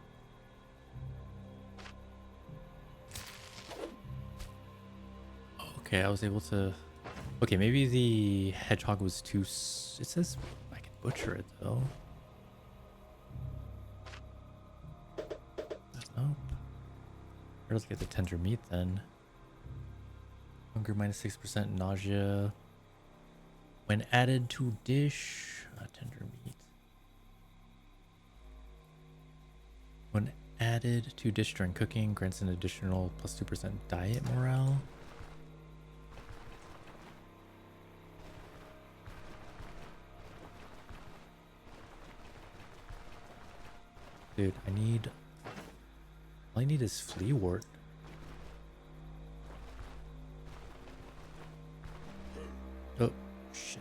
Okay, I was able to... Okay, maybe the hedgehog was too... It says I can butcher it, though. Nope. Where else get the tender meat, then? Hunger minus 6%, nausea. When added to dish... tender meat. When added to dish during cooking, grants an additional plus 2% diet morale. Dude, all I need is flea wart. Oh, shit.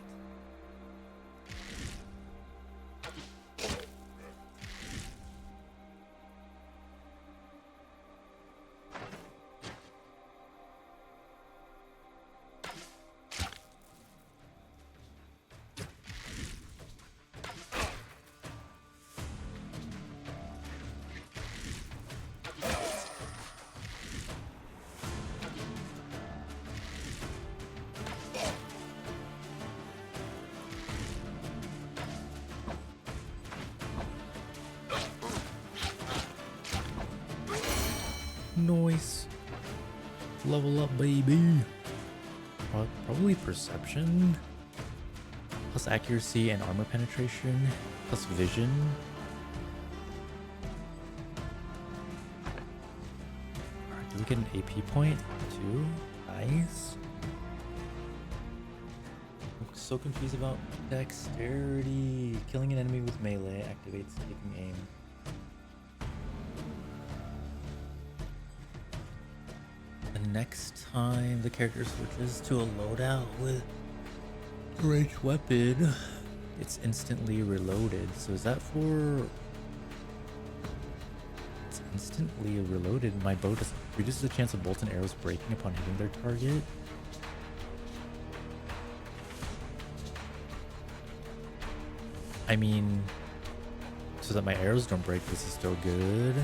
Nice. Level up, baby. Probably perception. Plus accuracy and armor penetration. Plus vision. Alright, do we get an AP point too? Nice. I'm so confused about dexterity. Killing an enemy with melee activates taking aim. Next time the character switches to a loadout with a ranged weapon, it's instantly reloaded. So is that for... It's instantly reloaded. My bow reduces the chance of bolts and arrows breaking upon hitting their target. I mean, so that my arrows don't break, this is still good.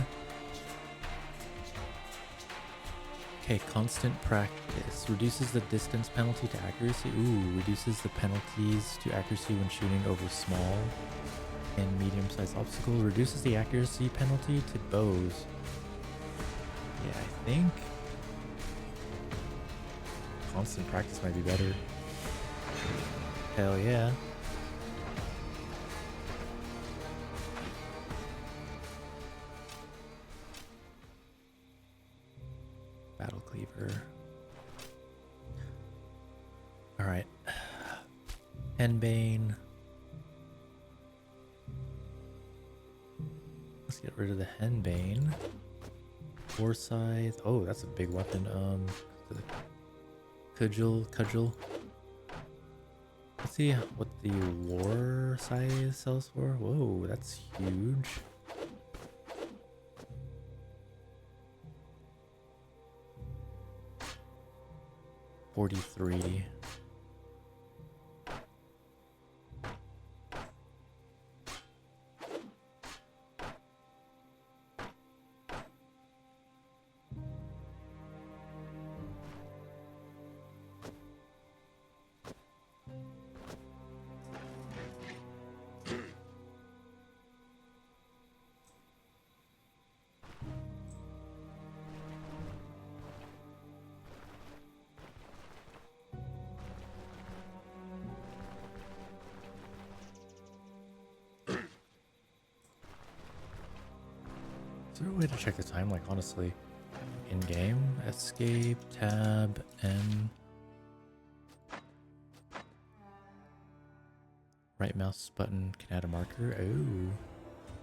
Okay, constant practice. Reduces the distance penalty to accuracy. Ooh, reduces the penalties to accuracy when shooting over small and medium-sized obstacles. Reduces the accuracy penalty to bows. Yeah, I think constant practice might be better. Hell yeah. Battle cleaver. All right. Henbane. Let's get rid of the Henbane. Forsyth. Oh, that's a big weapon. Cudgel. Let's see what the war size sells for. Whoa, that's huge. $43. Is there a way to check the time? Like, honestly, in game, escape, tab, M. Right mouse button can add a marker. Oh,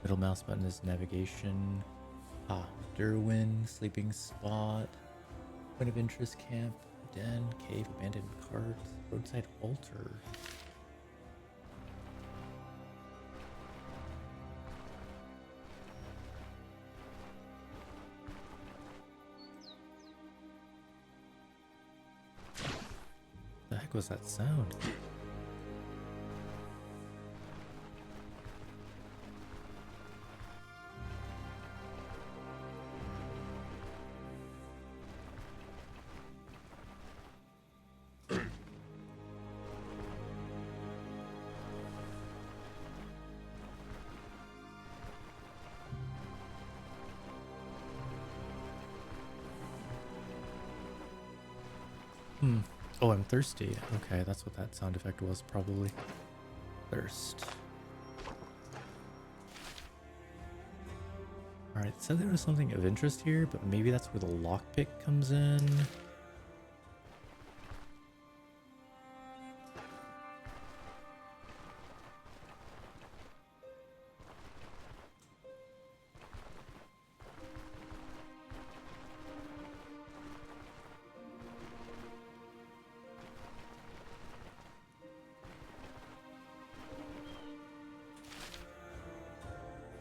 middle mouse button is navigation. Derwin, sleeping spot, point of interest, camp, den, cave, abandoned cart, roadside altar. heck was that sound? Oh, I'm thirsty. Okay, that's what that sound effect was, probably. Thirst. Alright, so there was something of interest here, but maybe that's where the lockpick comes in.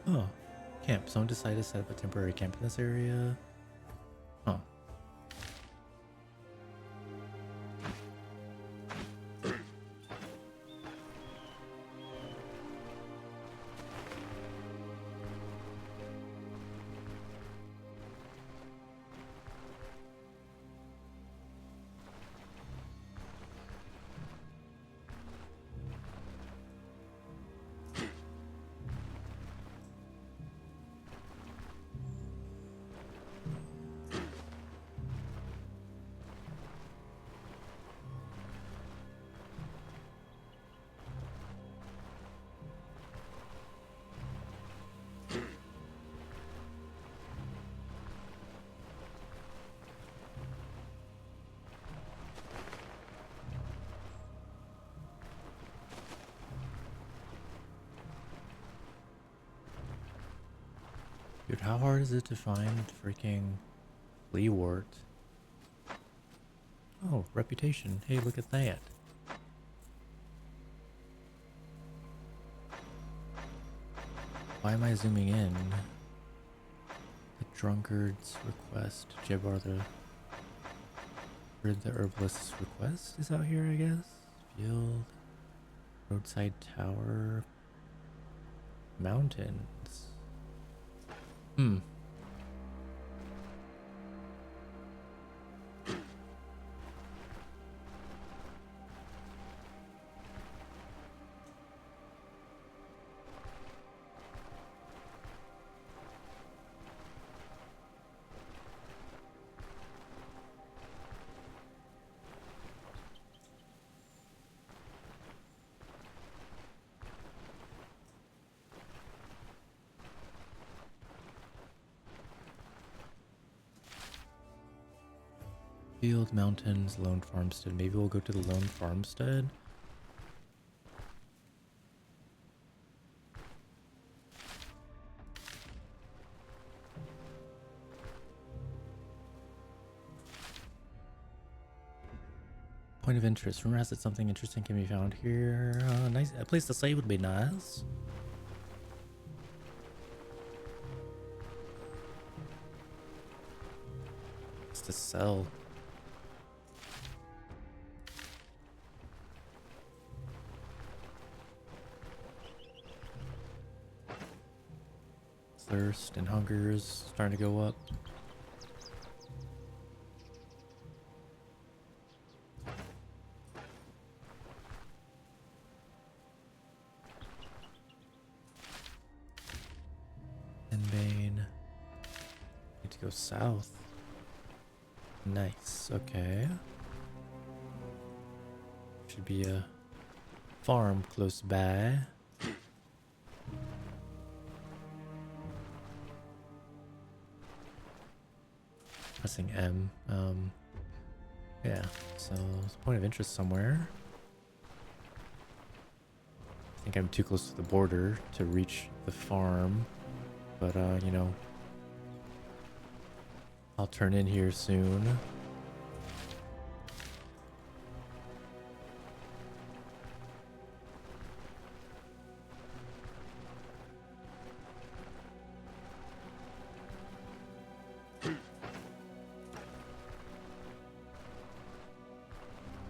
Oh, camp. Someone decided to set up a temporary camp in this area. Huh. Dude, how hard is it to find freaking Leewart? Oh, reputation. Hey, look at that. Why am I zooming in? The drunkard's request. Jibbar the herbalist's request is out here, I guess. Field. Roadside tower. Mountains. Field, mountains, lone farmstead. Maybe we'll go to the lone farmstead. Point of interest. Rumor has that something interesting can be found here. Nice. A place to stay would be nice. It's to sell. Thirst and hunger is starting to go up. And Bane. Need to go south. Nice. Okay. Should be a farm close by. Pressing M. Yeah, so it's a point of interest somewhere. I think I'm too close to the border to reach the farm, but you know, I'll turn in here soon.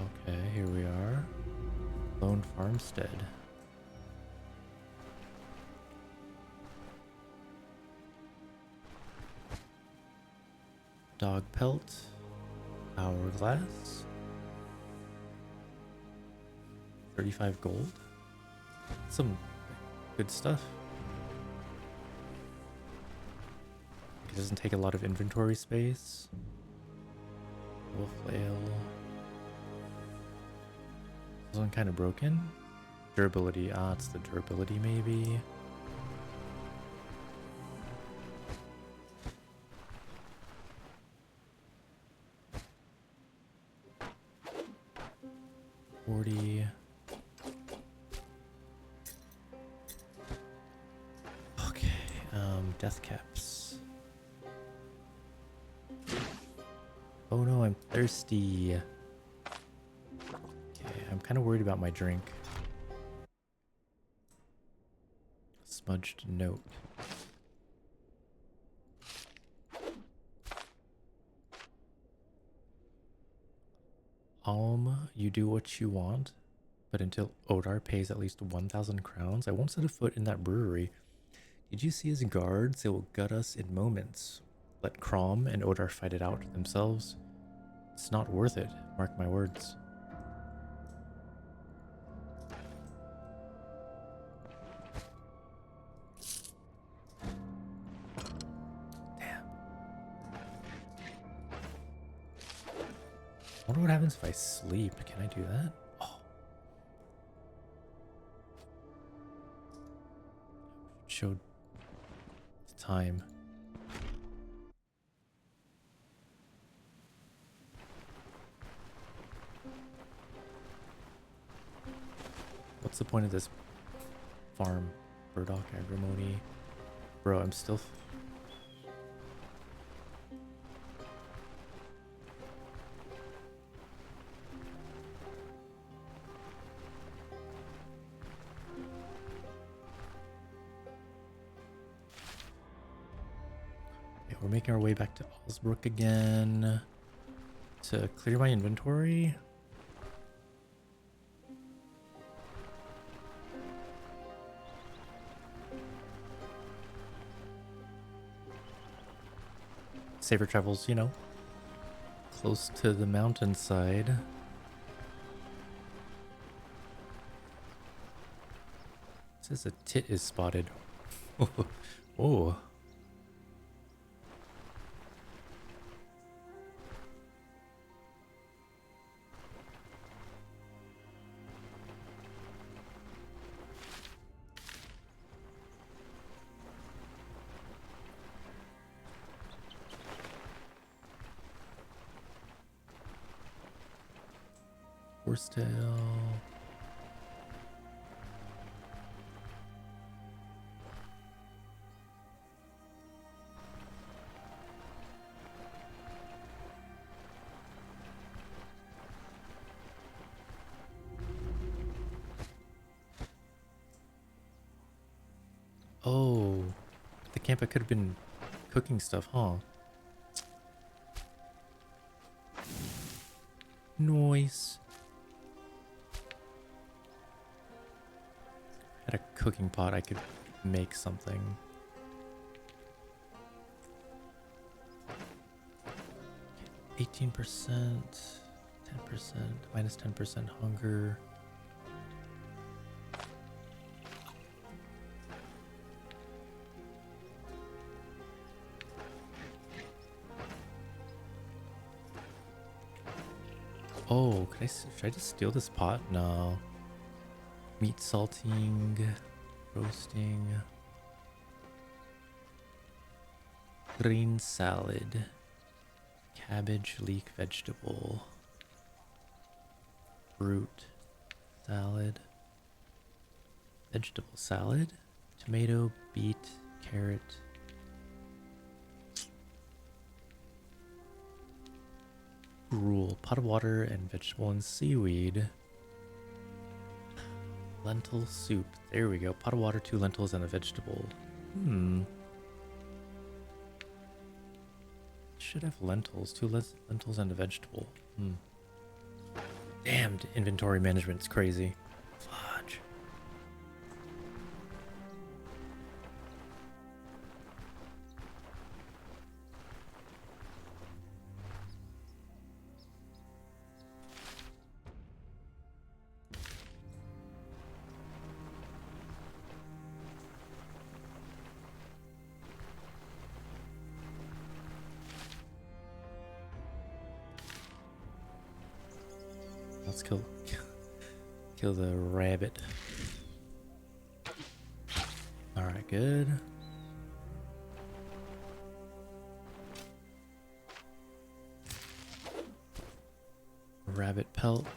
Okay, here we are. Lone Farmstead. Dog pelt. Hourglass. 35 gold. Some good stuff. It doesn't take a lot of inventory space. Wolf flail. This one kind of broken. Durability. Ah, it's the durability maybe. Okay, death caps. Oh no, I'm thirsty. Okay, I'm kind of worried about my drink. Smudged note. You do what you want, but until Odar pays at least 1,000 crowns, I won't set a foot in that brewery. Did you see his guards? They will gut us in moments. Let Crom and Odar fight it out themselves. It's not worth it, mark my words. Damn. I wonder what happens if I sleep. Can I do that? Oh. Showed the time. What's the point of this farm? Burdock agrimony. Bro, I'm still... Okay, we're making our way back to Allsbrook again. To clear my inventory. Safer travels, you know, close to the mountainside. It says a tit is spotted. Oh. Horsetail. Oh, the camp I could have been cooking stuff, huh? Nice. Had a cooking pot, I could make something. Okay, 18%, 10%, minus 10% hunger. Oh, should I just steal this pot? No. Meat salting, roasting, green salad, cabbage, leek, vegetable, fruit, salad, vegetable salad, tomato, beet, carrot, gruel, pot of water, and vegetable and seaweed. Lentil soup. There we go. Pot of water, 2 lentils, and a vegetable. Should have lentils. 2 lentils and a vegetable. Damn, inventory management's crazy. Fudge. Let's kill the rabbit. All right, good. Rabbit pelt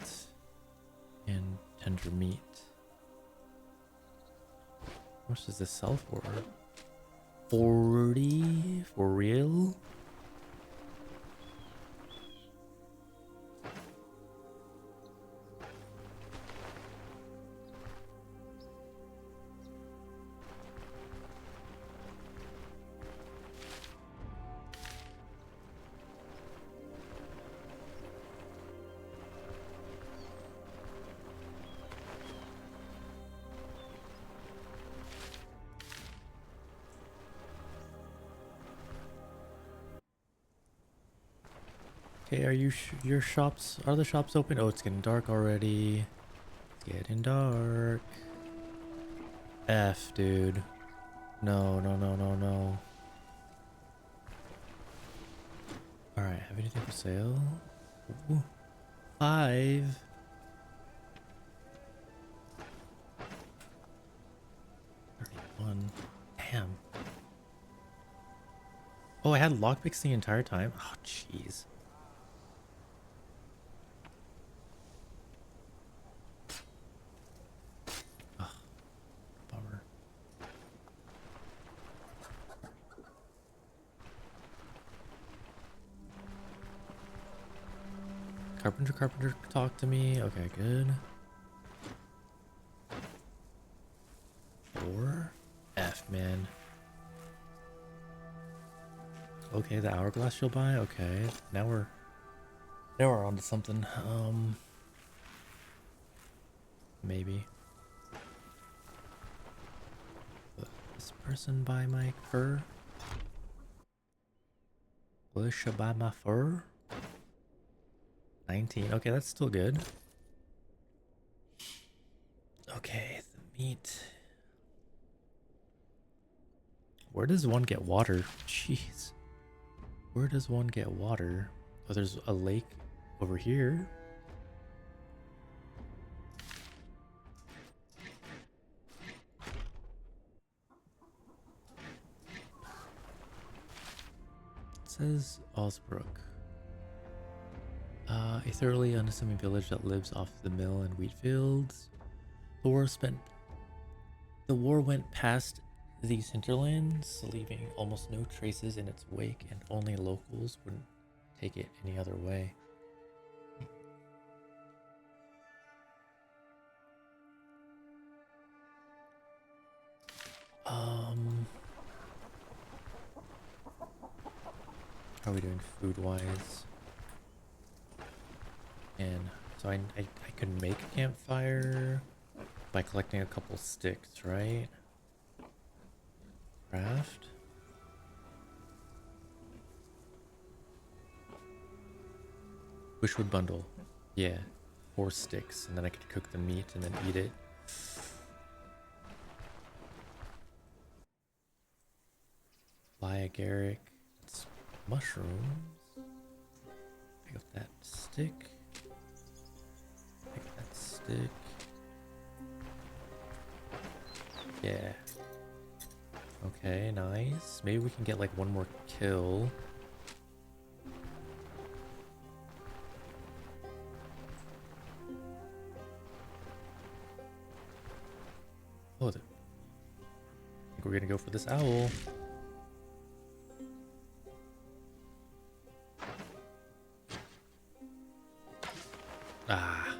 and tender meat. How much does this sell for? 40 for real? Okay, are your shops, are the shops open? Oh, it's getting dark already. It's getting dark. F, dude. No, no, no, no, no. Alright, have anything for sale? Ooh, 5. Damn. Oh, I had lockpicks the entire time? Oh, jeez. Oh, bummer. Carpenter, talk to me. Okay, good. 4. F, man. Okay, the hourglass she'll buy. Okay, now we're onto something. Maybe. Will this person buy my fur? Will she buy my fur? 19. Okay, that's still good. Okay, the meat. Where does one get water? Jeez. Where does one get water? Oh, there's a lake over here. It says Osbrook. A thoroughly unassuming village that lives off the mill and wheat fields. The war went past these hinterlands, leaving almost no traces in its wake, and only locals wouldn't take it any other way. How are we doing food-wise? And so I could make a campfire by collecting a couple sticks, right? Craft. Bushwood bundle. Yeah. 4 sticks, and then I could cook the meat and then eat it. Buy a Garrick. It's mushrooms. Pick up that stick. Pick up that stick. Yeah. Okay, nice. Maybe we can get like one more kill. Oh, I think we're gonna go for this owl. Ah.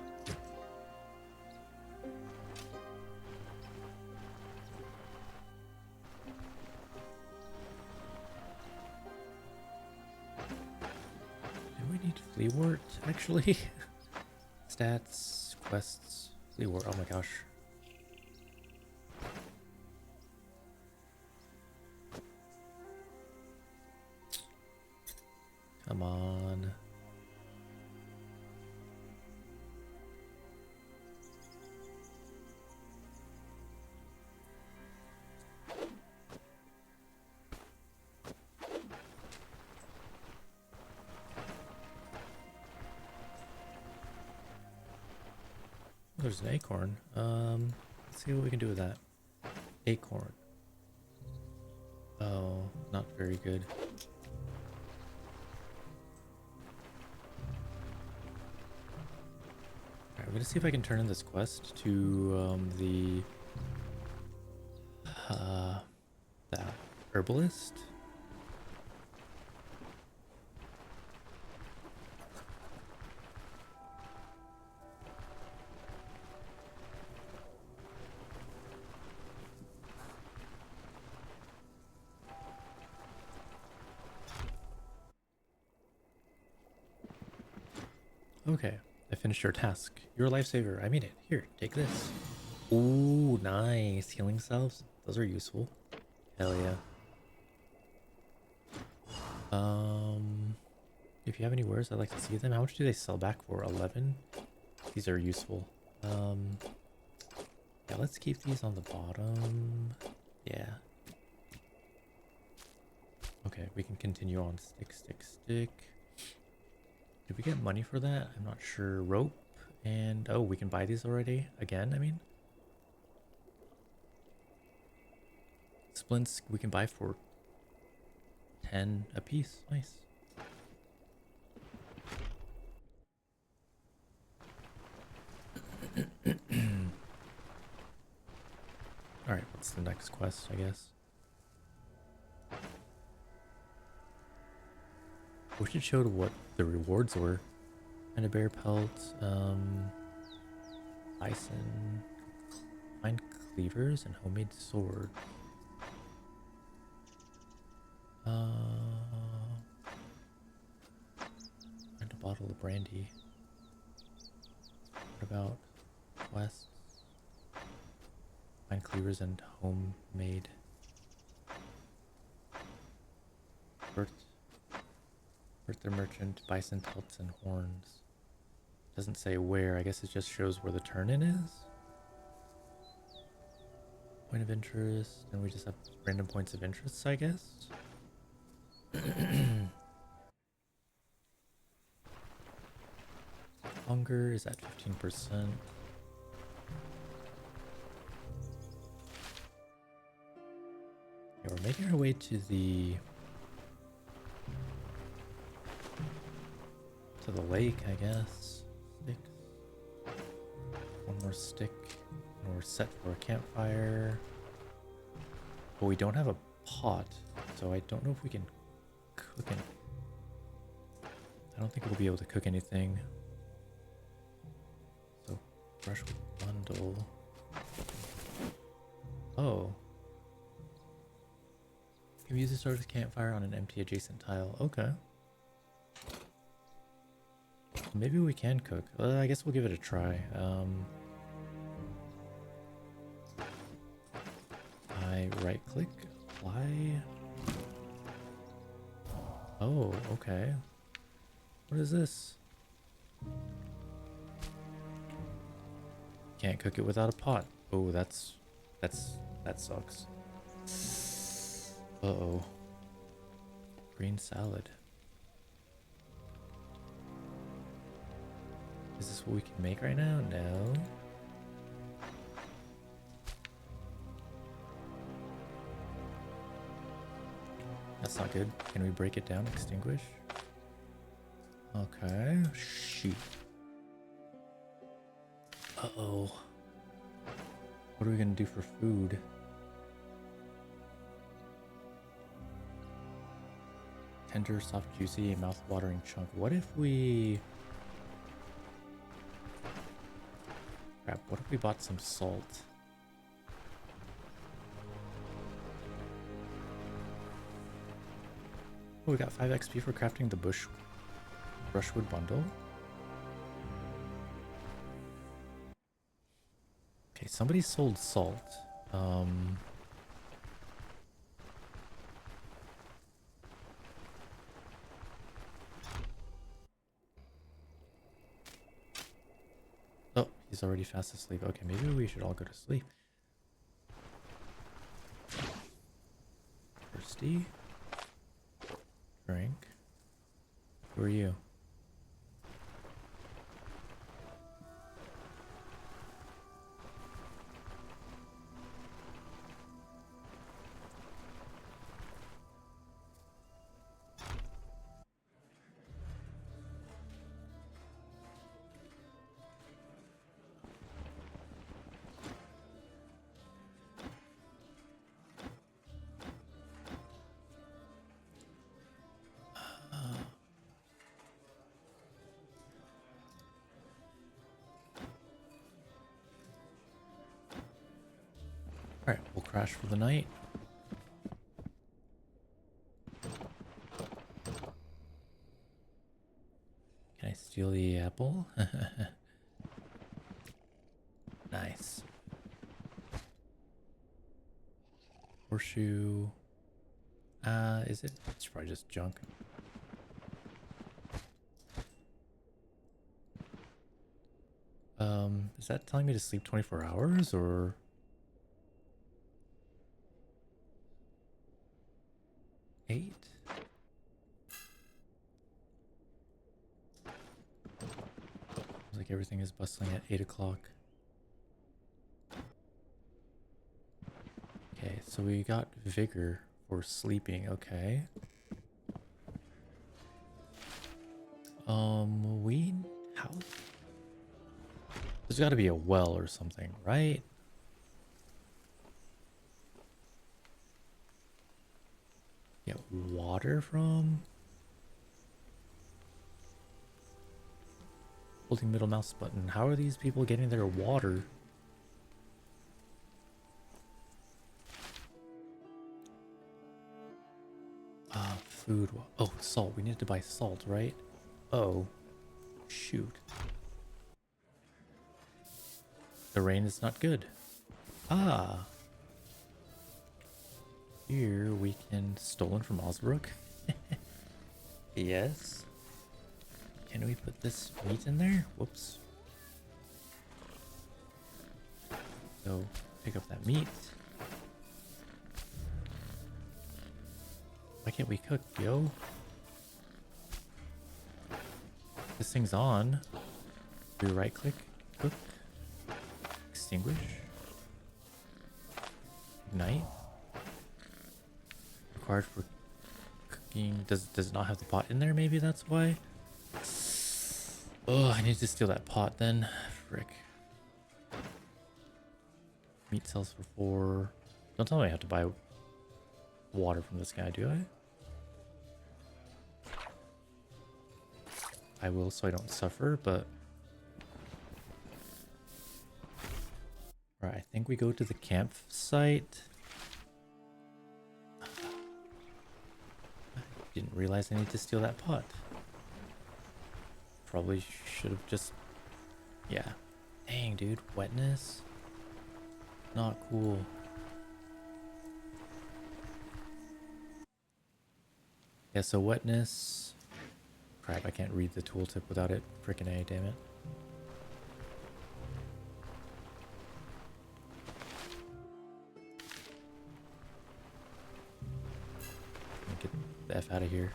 Do we need flea wort, actually? Stats, quests, reward. Oh my gosh. Come on. There's an acorn. Let's see what we can do with that. Acorn. Oh, not very good. Alright, I'm gonna see if I can turn in this quest to the herbalist. Okay, I finished your task. You're a lifesaver. I made it. Here, take this. Ooh, nice. Healing salves. Those are useful. Hell yeah. If you have any wares, I'd like to see them. How much do they sell back for? 11? These are useful. Yeah, let's keep these on the bottom. Yeah. Okay, we can continue on. Stick. Did we get money for that? I'm not sure. Rope and... oh, we can buy these already? Again, I mean? Splints we can buy for 10 a piece. Nice. Alright, what's the next quest, I guess? We should show what the rewards were. And a bear pelt, bison, fine cleavers, and homemade sword. And a bottle of brandy. What about quests? Fine cleavers and homemade. The merchant, bison pelts and horns. Doesn't say where, I guess it just shows where the turn-in is. Point of interest, and we just have random points of interest, I guess. Hunger is at 15%. Yeah, we're making our way to the lake, I guess. Sticks. One more stick, and we're set for a campfire. But we don't have a pot, so I don't know if we can cook it. I don't think we'll be able to cook anything. So, brushwood bundle. Oh. Can we use the start of the campfire on an empty adjacent tile? Okay. Maybe we can cook. I guess we'll give it a try. I right click, apply. Oh, okay. What is this? Can't cook it without a pot. Oh, that sucks. Uh-oh. Green salad. Is this what we can make right now? No. That's not good. Can we break it down? Extinguish? Okay. Sheep. Uh-oh. What are we gonna do for food? Tender, soft, juicy, mouth-watering chunk. What if we... crap, what if we bought some salt? Oh, we got 5 XP for crafting the brushwood bundle. Okay, somebody sold salt. Oh, he's already fast asleep. Okay, maybe we should all go to sleep. Thirsty. Drink. Who are you? Alright, we'll crash for the night. Can I steal the apple? Nice. Horseshoe. Is it? It's probably just junk. Is that telling me to sleep 24 hours or? Eight? Like everything is bustling at 8 o'clock. Okay, so we got vigor for sleeping, okay. How? There's gotta be a well or something, right? Get water from? Holding middle mouse button. How are these people getting their water? Food. Oh, salt. We need to buy salt, right? Oh, shoot. The rain is not good. Ah. Here we can stolen from Osbrook. Yes. Can we put this meat in there? Whoops. So pick up that meat. Why can't we cook, yo? This thing's on. Do right click, cook, extinguish, ignite. Required for cooking. Does it not have the pot in there? Maybe that's why. Oh, I need to steal that pot then. Frick. Meat sells for 4. Don't tell me I have to buy water from this guy, do I? I will so I don't suffer, but... Right, I think we go to the campsite. I didn't realize I need to steal that pot. Probably should have just... Yeah. Dang, dude. Wetness. Not cool. Yeah, so wetness... Crap, I can't read the tooltip without it. Frickin' A, damn it. Get the F out of here.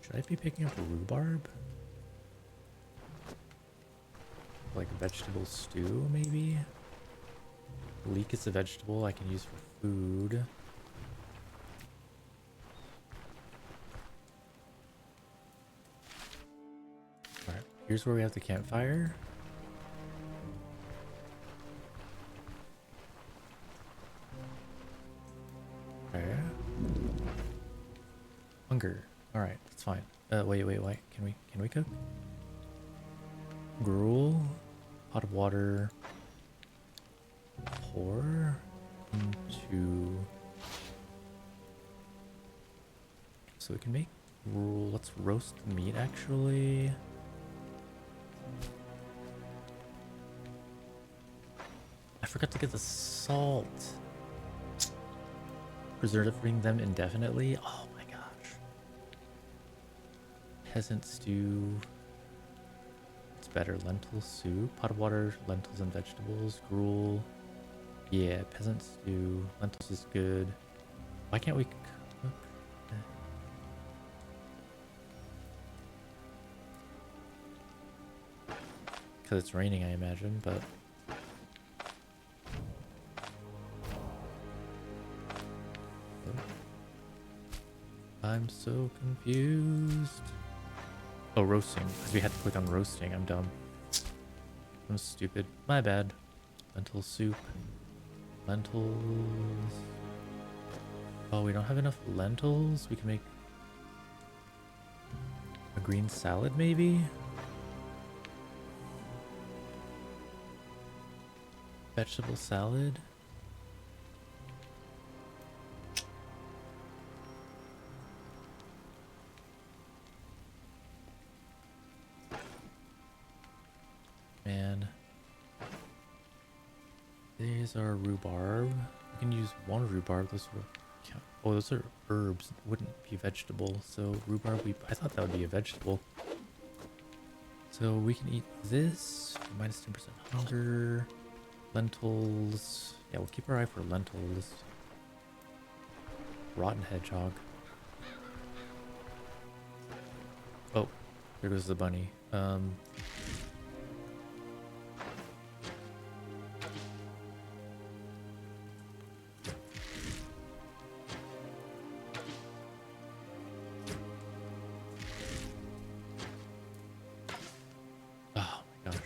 Should I be picking up rhubarb? Like vegetable stew, maybe? Leek is a vegetable I can use for food. Alright, here's where we have the campfire. Okay. Hunger. Alright, that's fine. Wait. Can we cook? Gruel. Pot of water. Pour. 2. So we can make, let's roast the meat actually. I forgot to get the salt. Preserving them indefinitely? Oh my gosh. Peasant stew. It's better. Lentil soup. Pot of water, lentils and vegetables. Gruel. Yeah, peasant stew. Lentils is good. Why can't we cook? Because it's raining, I imagine, but... I'm so confused. Oh, roasting. Because we had to click on roasting. I'm dumb. I'm stupid. My bad. Lentil soup. Lentils. Oh, we don't have enough lentils? We can make a green salad, maybe? Vegetable salad? Man. These are rhubarb. We can use one rhubarb. Those will count. Oh, those are herbs. Wouldn't be vegetable. So rhubarb, I thought that would be a vegetable. So we can eat this. Minus 10% hunger. Lentils. Yeah, we'll keep our eye for lentils. Rotten hedgehog. Oh, there goes the bunny. Oh my gosh.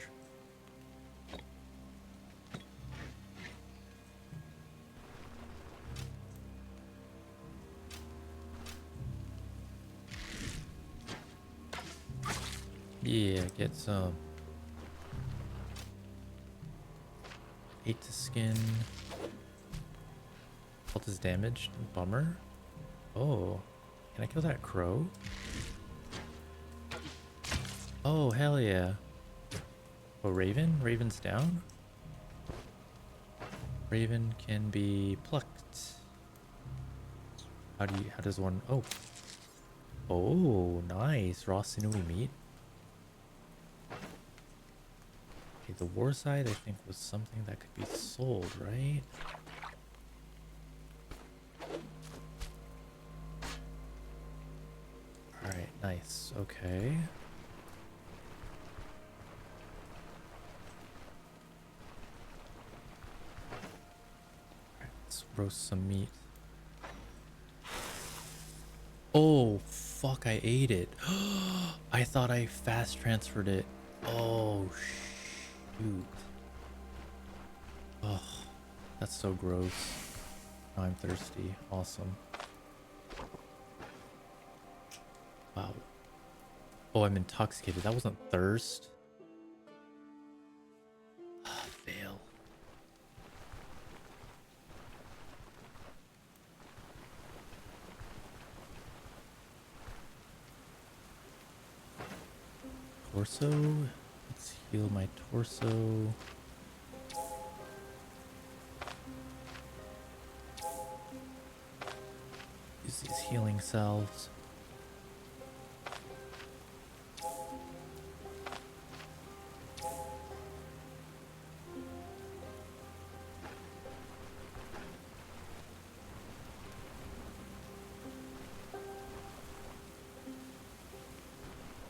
Yeah, get some. 8 to skin. Health is damaged. Bummer. Oh, can I kill that crow? Oh, hell yeah. Oh, Raven? Raven's down? Raven can be plucked. How does one, oh. Oh, nice. Raw sinewy meat. Okay, the war side I think was something that could be sold, right? Alright, nice. Okay. Alright, let's roast some meat. Oh, fuck, I ate it. I thought I fast transferred it. Oh, shoot. Oh, that's so gross. Now I'm thirsty. Awesome. Wow. Oh, I'm intoxicated. That wasn't thirst. Fail. Torso. Let's heal my torso. Use these healing salves.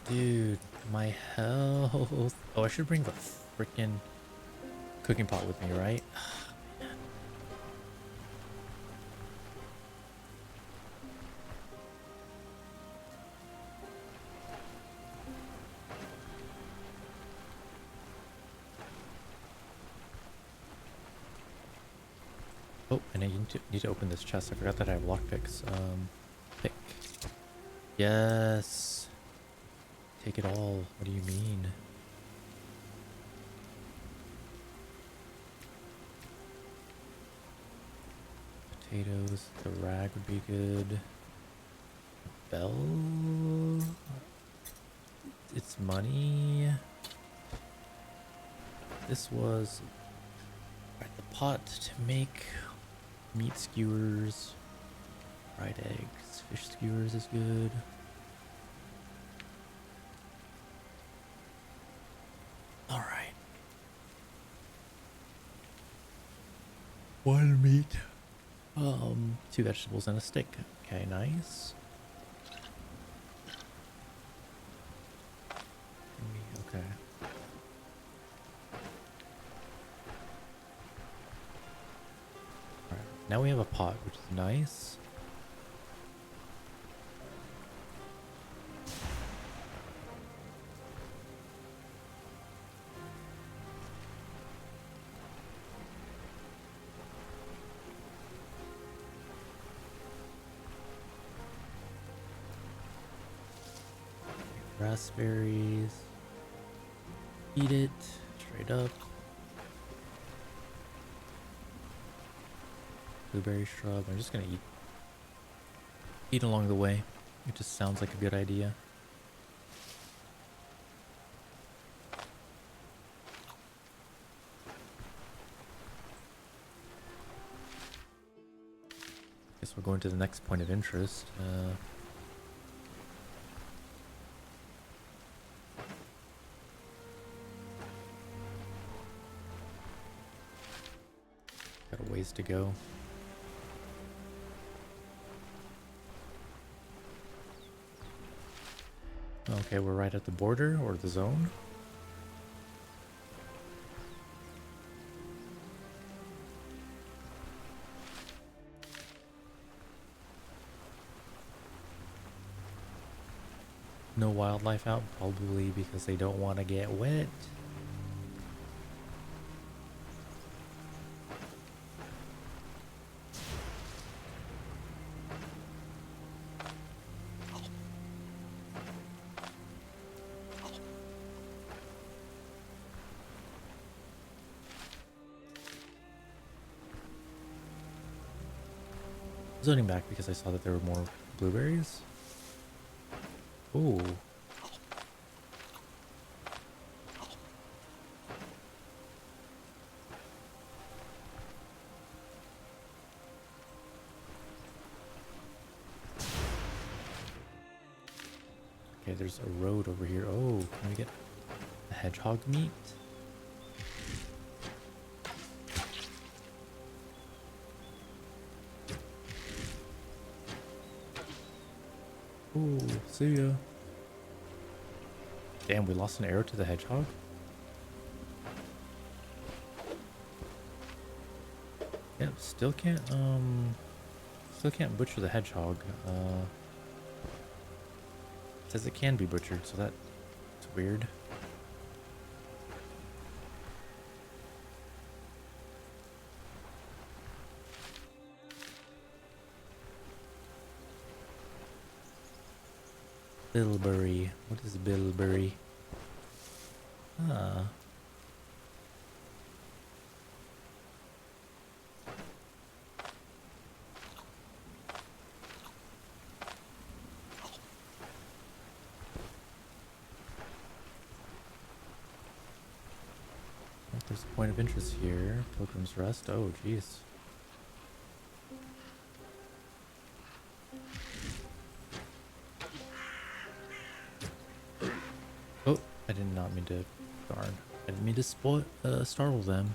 Dude, my health. Oh, I should bring the freaking cooking pot with me, right? Oh, and I need to open this chest. I forgot that I have lockpicks. Pick. Yes. Take it all. What do you mean? Potatoes. The rag would be good. Bell. It's money. This was right, the pot to make meat skewers. Fried eggs. Fish skewers is good. All right. One meat. 2 vegetables and a stick. Okay, nice. Okay. Alright, now we have a pot, which is nice. Raspberries. Eat it straight up. Blueberry shrub. I'm just gonna eat along the way. It just sounds like a good idea. Guess we're going to the next point of interest. Got a ways to go. Okay, we're right at the border or the zone. No wildlife out, probably because they don't want to get wet. Zoning back because I saw that there were more blueberries. Ooh. Okay, there's a road over here. Oh, can we get the hedgehog meat? Ooh, see ya. Damn, we lost an arrow to the hedgehog. Yep, still can't butcher the hedgehog. It says it can be butchered, so that's weird. Bilberry. What is bilberry? Ah. Oh, there's a point of interest here. Pilgrim's Rest. Oh, jeez. Oh, I did not mean to. Darn. I didn't mean to startle them.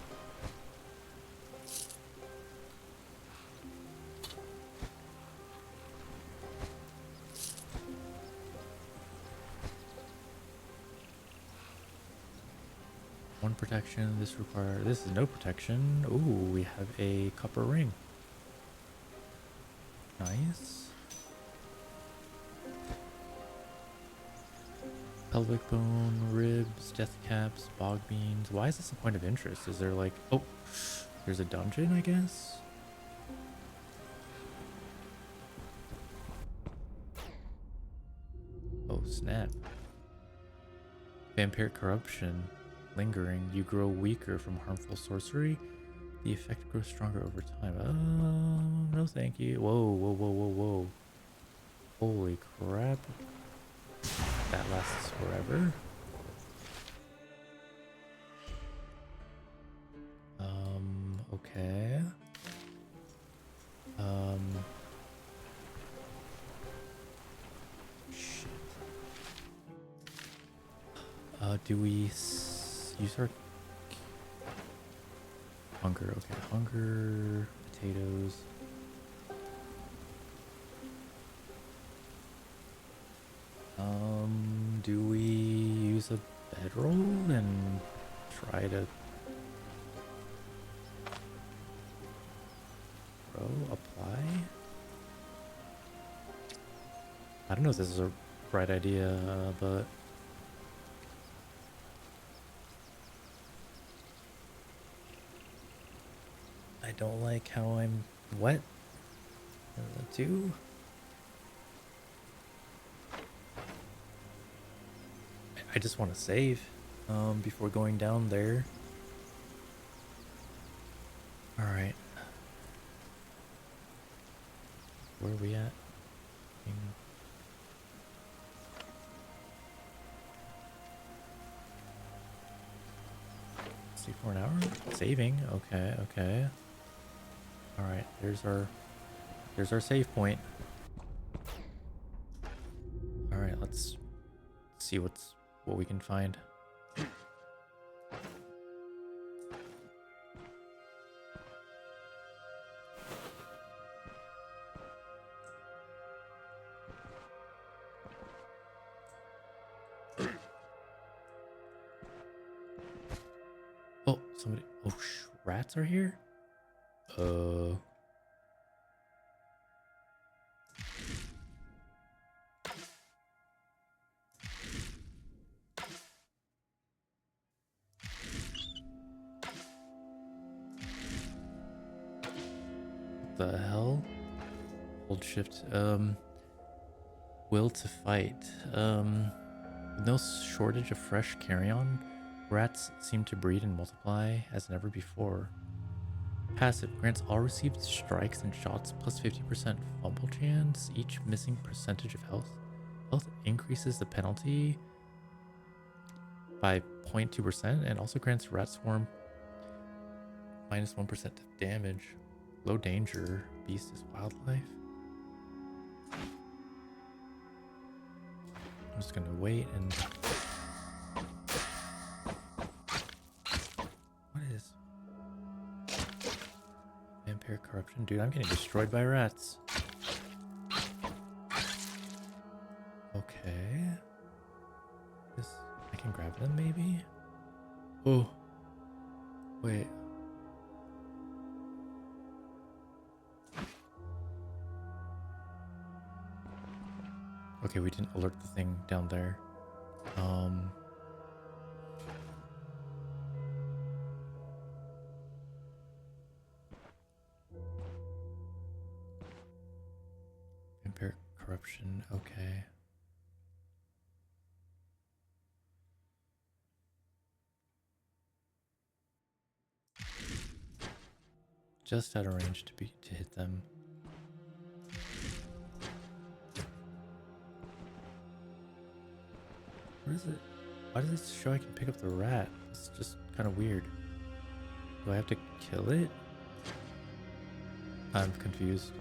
One protection. This is no protection. Ooh, we have a copper ring. Nice. Pelvic bone, ribs, death caps, bog beans. Why is this a point of interest? Is there like... Oh, there's a dungeon, I guess? Oh, snap. Vampiric corruption. Lingering. You grow weaker from harmful sorcery. The effect grows stronger over time. Oh, no thank you. Whoa, whoa, whoa, whoa, whoa. Holy crap. That lasts forever. Okay. Shit. Do we use our hunger? Okay, hunger, potatoes. Do we use a bedroll and try to apply? I don't know if this is a right idea, but I don't like how I'm wet too. I just want to save before going down there. All right. Where are we at? 64 an hour? Saving. Okay, okay. All right, there's our save point. All right, let's see what we can find. Oh, somebody. Oh, rats are here? What the hell? Hold shift. Will to fight. With no shortage of fresh carrion, rats seem to breed and multiply as never before. Passive grants all received strikes and shots plus 50% fumble chance. Each missing percentage of health. Health increases the penalty by 0.2% and also grants rat swarm minus 1% damage. Low danger. Beast is wildlife. I'm just gonna wait and... What is... Vampire corruption? Dude, I'm getting destroyed by rats. Okay. This... I can grab them, maybe? Oh. Wait. Okay, we didn't alert the thing down there. Vampire corruption, okay. Just out of range to hit them. What is it? Why does it show I can pick up the rat? It's just kind of weird. Do I have to kill it? I'm confused.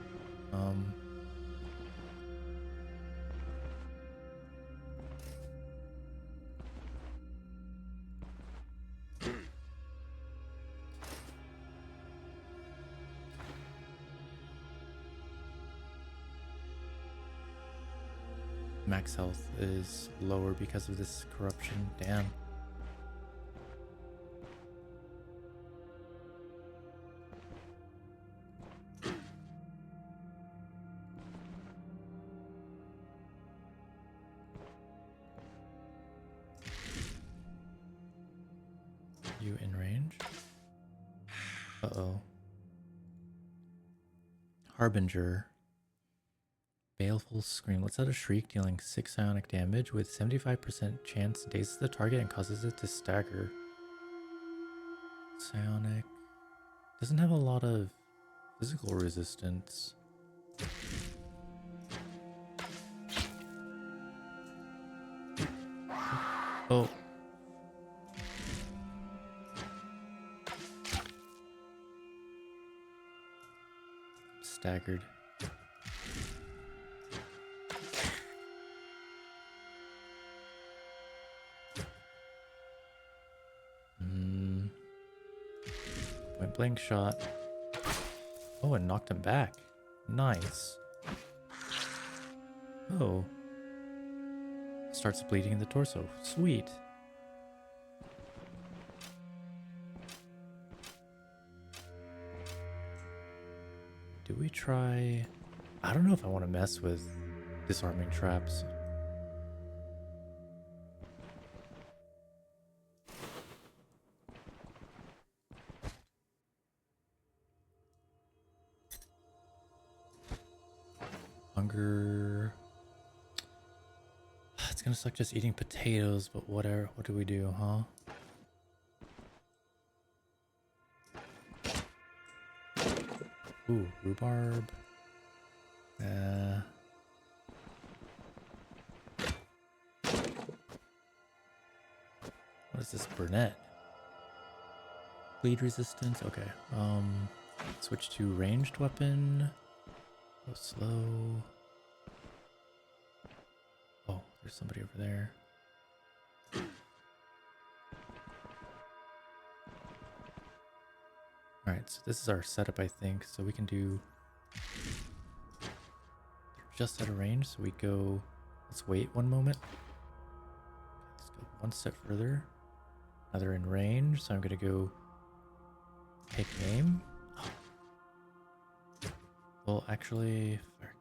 Max health is lower because of this corruption. Damn. You in range? Uh-oh. Harbinger. Baleful Scream. Let's out a shriek, dealing 6 psionic damage with 75% chance dazes the target and causes it to stagger. Psionic Doesn't have a lot of physical resistance. Oh. Staggered. Point blank shot. Oh, it knocked him back. Nice. Oh. Starts bleeding in the torso. Sweet. Do we try... I don't know if I want to mess with disarming traps. Hunger. It's gonna suck just eating potatoes, but whatever. What do we do, huh? Ooh, rhubarb. What is this? Burnett. Bleed resistance. Okay. Switch to ranged weapon. Go slow. Oh, there's somebody over there. Alright, so this is our setup, I think. So we can do... just out of range, so we go... Let's wait one moment. Let's go one step further. Now they're in range, so I'm going to go... take aim. Oh. Well, actually... Frick.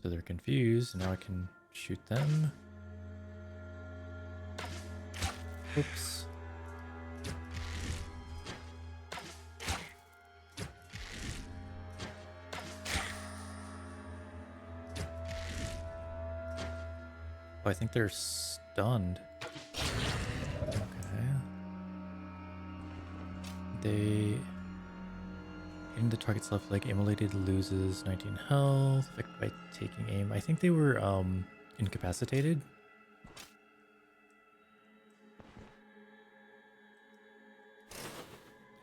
So they're confused, now I can shoot them. Oops. Oh, I think they're stunned. Okay. They... Hitting the target's left leg, immolated, loses 19 health. Affected by taking aim. I think they were incapacitated.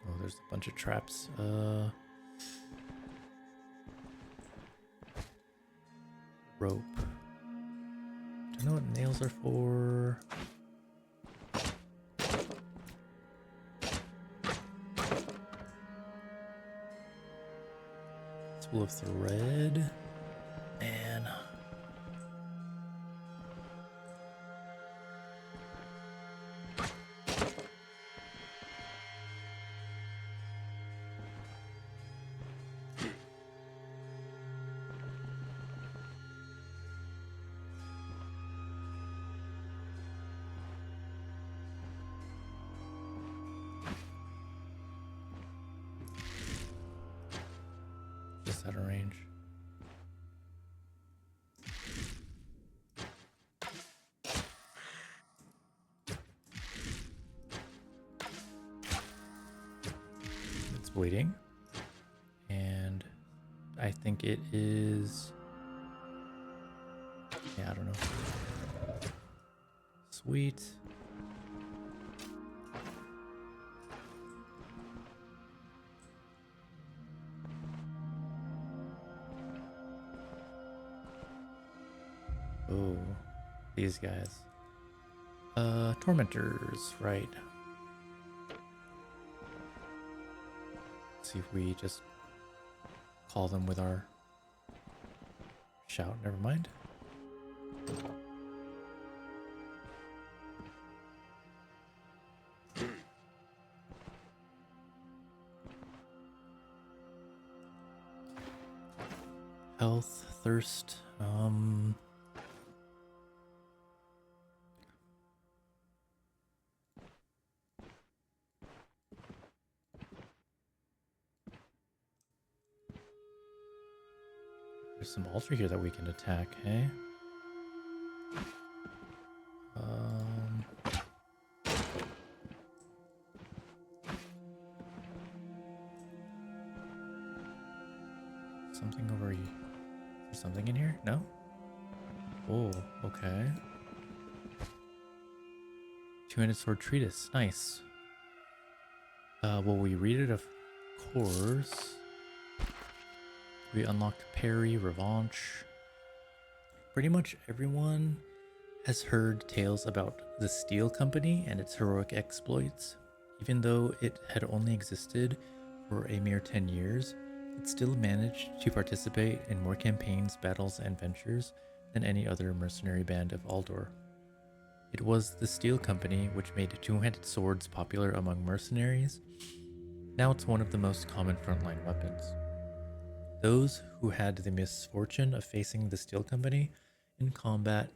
Oh, there's a bunch of traps. Rope. Do I know what nails are for? Spool of thread. Man. Just out of range. It's waiting. And I think it is... Yeah, I don't know. Sweet. Oh, these guys. Tormentors, right. Let's see if we just call them with our shout. Never mind. Health, thirst, there's some altar here that we can attack, hey? something in here? No? Oh, okay. Two-handed sword treatise. Nice. Well, we read it, of course. We unlocked parry, revanche. Pretty much everyone has heard tales about the Steel Company and its heroic exploits. Even though it had only existed for a mere 10 years, it still managed to participate in more campaigns, battles, and ventures than any other mercenary band of Aldor. It was the Steel Company which made two-handed swords popular among mercenaries. Now it's one of the most common frontline weapons. Those who had the misfortune of facing the Steel Company in combat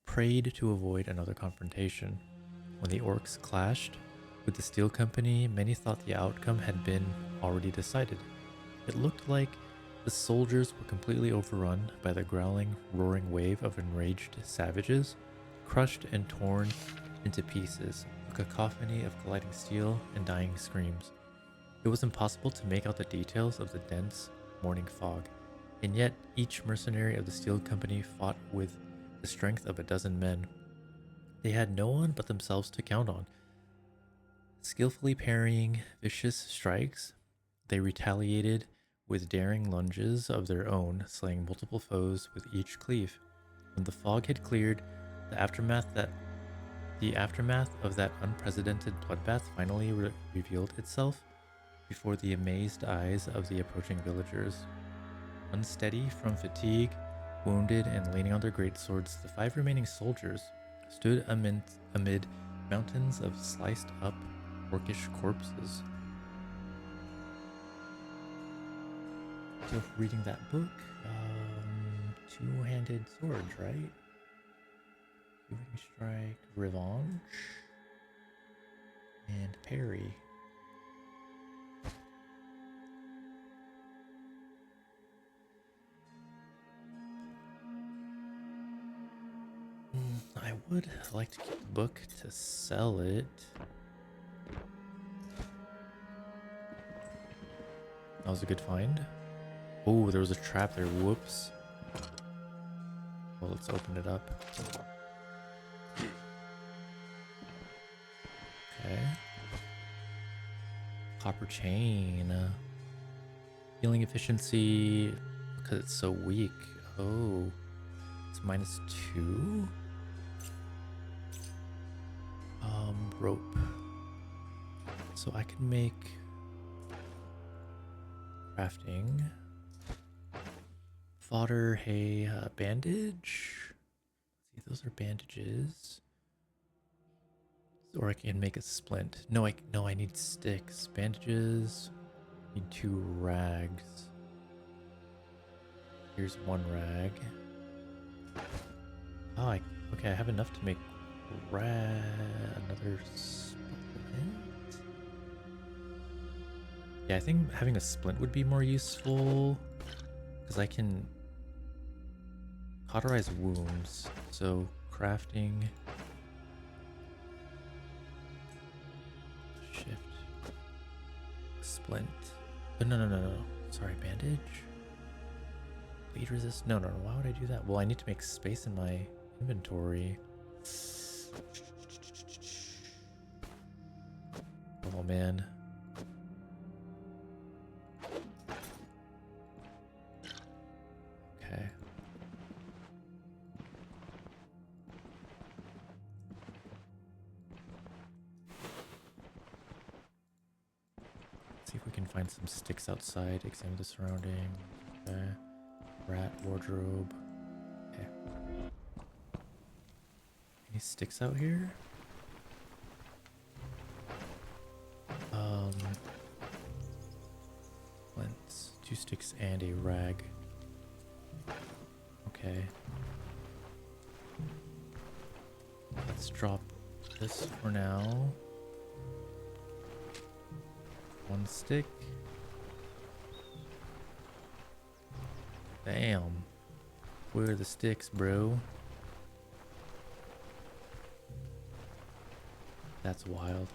prayed to avoid another confrontation. When the orcs clashed with the Steel Company, many thought the outcome had been already decided. It looked like the soldiers were completely overrun by the growling, roaring wave of enraged savages, crushed and torn into pieces, a cacophony of colliding steel and dying screams. It was impossible to make out the details of the dense morning fog, and yet each mercenary of the Steel Company fought with the strength of a dozen men. They had no one but themselves to count on. Skillfully parrying vicious strikes, they retaliated with daring lunges of their own, slaying multiple foes with each cleave. When the fog had cleared, the aftermath of that unprecedented bloodbath finally revealed itself before the amazed eyes of the approaching villagers. Unsteady from fatigue, wounded and leaning on their greatswords, the 5 remaining soldiers stood amid mountains of sliced up orcish corpses. So reading that book, two-handed swords, right? Shooting strike, revanche, and parry. I would like to keep the book to sell it. That was a good find. Oh, there was a trap there. Whoops. Well, let's open it up. Okay. Copper chain. Healing efficiency because it's so weak. Oh, it's -2. Rope. So I can make crafting. Fodder, hay, bandage. Let's see, those are bandages. Or I can make a splint. No, I need sticks. Bandages. Need 2 rags. Here's 1 rag. Oh, okay, I have enough to make another splint. Yeah, I think having a splint would be more useful because I can cauterize wounds. So crafting, shift, splint. Oh, no. Sorry, bandage. Bleed resist. No. Why would I do that? Well, I need to make space in my inventory. Oh man. Okay. Let's see if we can find some sticks outside. Examine the surroundings. Okay. Rat wardrobe. Okay. Any sticks out here? Splints, 2 sticks and a rag. Okay. Let's drop this for now. 1 stick. Damn. Where are the sticks, bro? That's wild.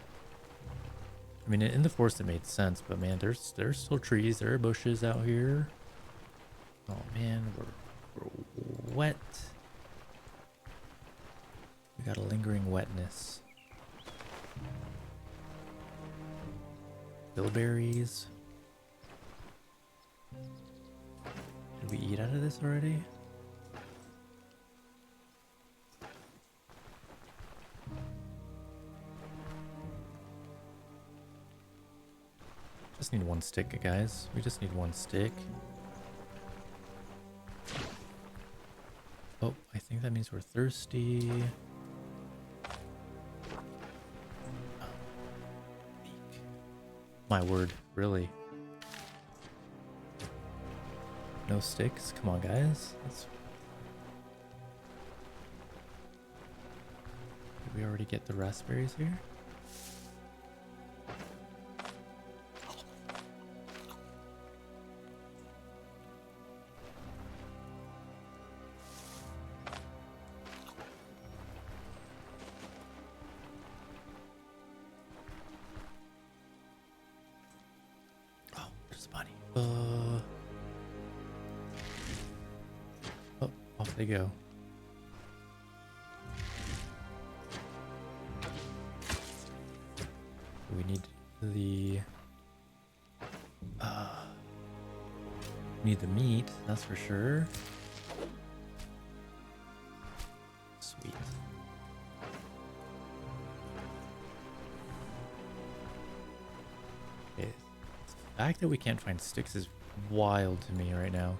I mean, in the forest it made sense, but man, there's still trees, there are bushes out here. Oh man, We're wet. We got a lingering wetness. Bilberries. Did we eat out of this already? Just need one stick, guys. We just need one stick. Oh, I think that means we're thirsty. Oh, eek. My word, really? No sticks? Come on, guys. Did we already get the raspberries here? Oh, there's a bunny. Oh, off they go. We need the meat, that's for sure. Sweet. Okay. The fact that we can't find sticks is wild to me right now.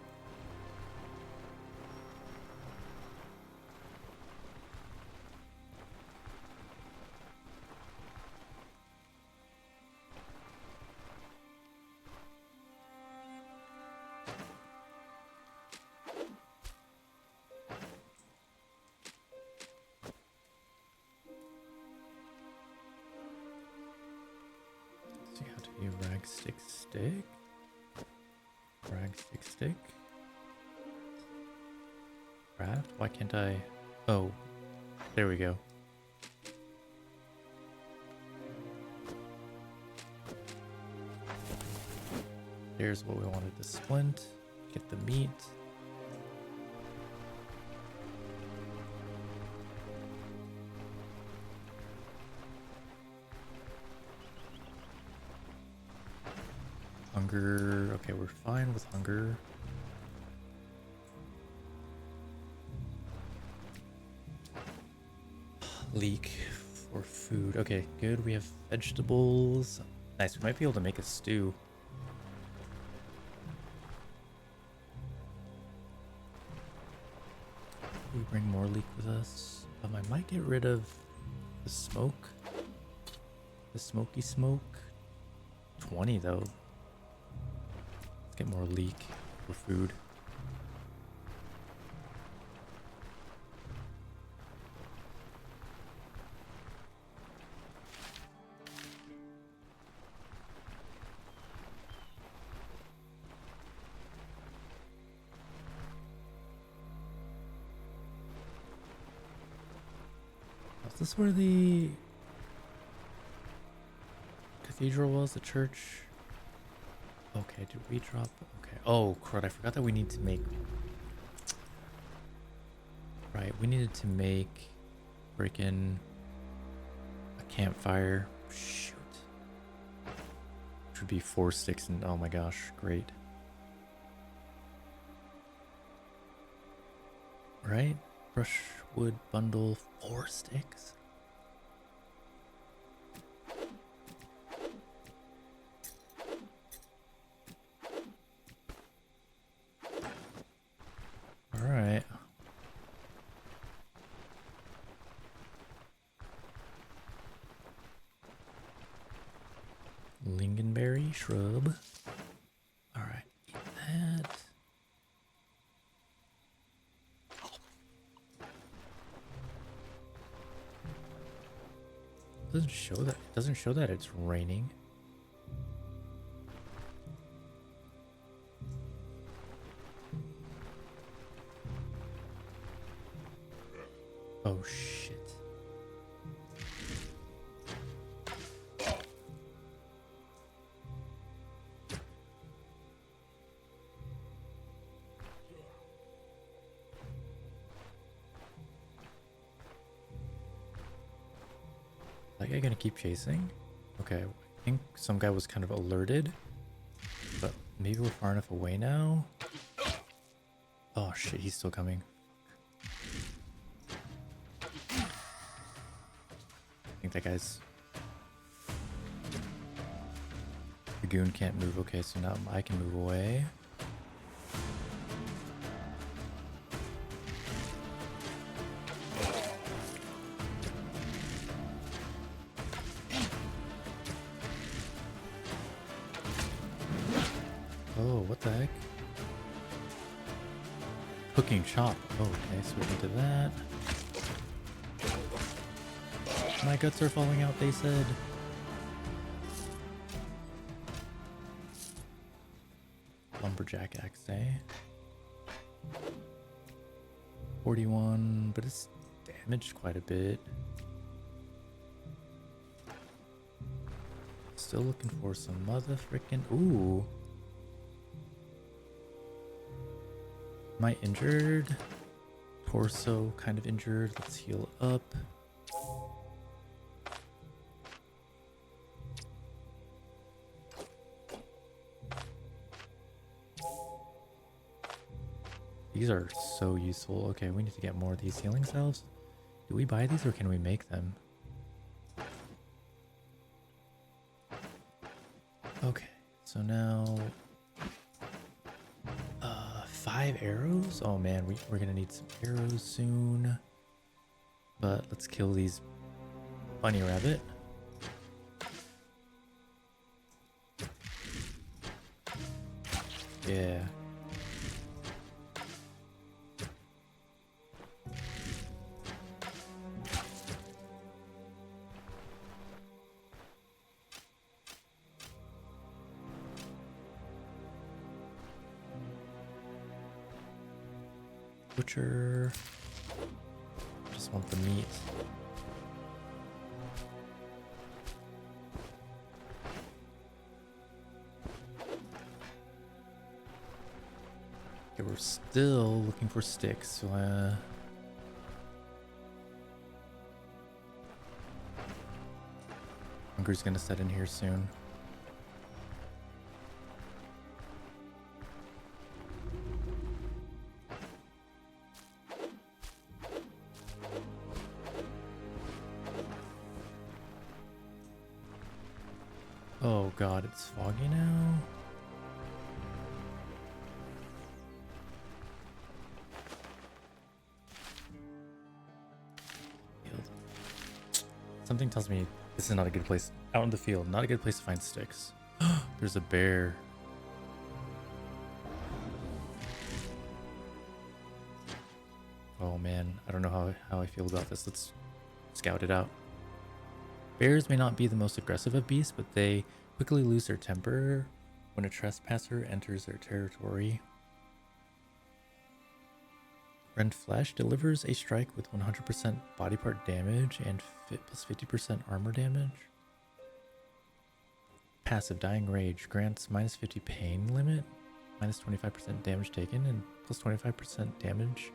So you have to be rag stick stick. Rag stick stick. Craft? Why can't I? Oh, there we go. There's what we wanted to splint. Get the meat. Hunger. Okay, we're fine with hunger. Leek for food. Okay, good. We have vegetables. Nice. We might be able to make a stew. We bring more leek with us. I might get rid of the smoke. The smoky smoke. 20 though. Let's get more leek for food. Is this where the cathedral was? The church? Okay, did we drop? Okay. Oh, crud. I forgot that we need to make... Right, we needed to make freaking a campfire. Shoot. Which would be 4 sticks and... Oh my gosh, great. Right? Brushwood bundle, 4 sticks. All right. Lingonberry shrub. All right, eat that. Doesn't show that. It doesn't show that it's raining. Oh shit. that guy gonna keep chasing? Okay, I think some guy was kind of alerted, but maybe we're far enough away now. Oh shit, he's still coming. I think that guy's... The goon can't move. Okay, so now I can move away. Oh, what the heck? Cooking chop. Oh, okay, switching to that. My guts are falling out, they said. Lumberjack axe, eh? 41, but it's damaged quite a bit. Still looking for some mother frickin'. Ooh. Am I injured? Torso kind of injured. Let's heal up. These are so useful. Okay, we need to get more of these healing salves. Do we buy these or can we make them? Okay, so now 5 arrows. Oh man, we're gonna need some arrows soon. But let's kill these bunny rabbit. Yeah. Butcher. Just want the meat. Okay, we're still looking for sticks, so hunger's gonna set in here soon. Oh god, it's foggy now. Something tells me this is not a good place. Out in the field, not a good place to find sticks. There's a bear. Oh man, I don't know how I feel about this. Let's scout it out. Bears may not be the most aggressive of beasts, but they quickly lose their temper when a trespasser enters their territory. Rend Flesh delivers a strike with 100% body part damage and plus 50% armor damage. Passive Dying Rage grants minus 50 pain limit, minus 25% damage taken, and plus 25% damage.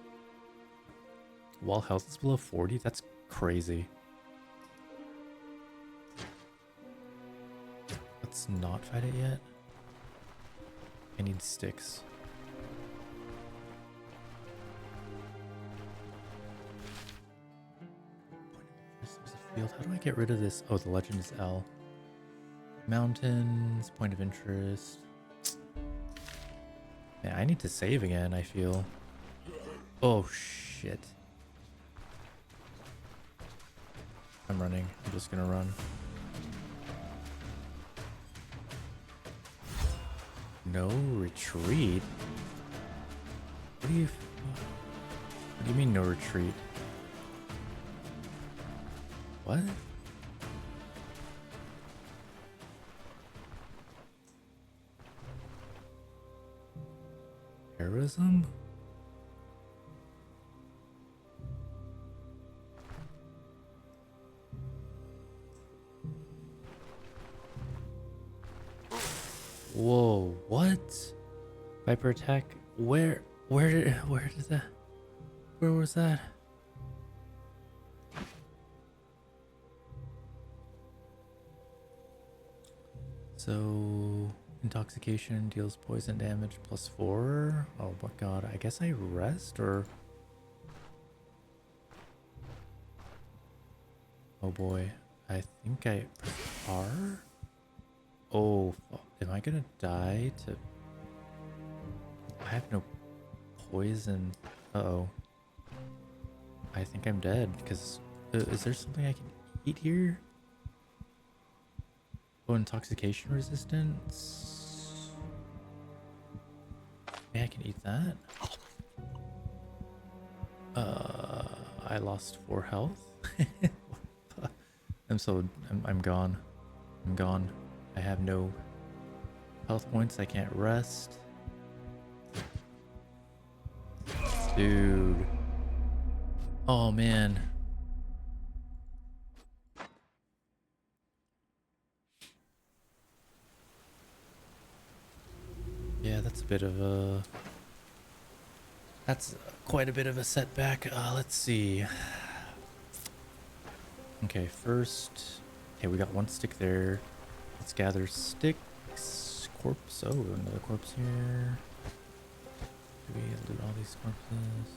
While health is below 40, that's crazy. Let's not fight it yet. I need sticks. Field. How do I get rid of this? Oh, the legend is L. Mountains, point of interest. Yeah, I need to save again, I feel. Oh, shit. I'm running. I'm just gonna run. No retreat? What do you mean no retreat? What? Terrorism? Whoa, what? Viper attack? Where was that? So intoxication deals poison damage +4. Oh my god, I guess I rest or... Oh boy, I think I press R? Oh, am I gonna die to... I have no poison. Uh-oh. I think I'm dead, because... is there something I can eat here? Oh, intoxication resistance? Yeah, I can eat that. I lost 4 health. I'm gone. I'm gone. I have no health points. I can't rest. Dude. Oh, man. Yeah, that's a bit of a... That's quite a bit of a setback. Let's see. Okay, first... Okay, we got 1 stick there. Let's gather sticks. Corpse. Oh, another corpse here. Do we loot all these corpses?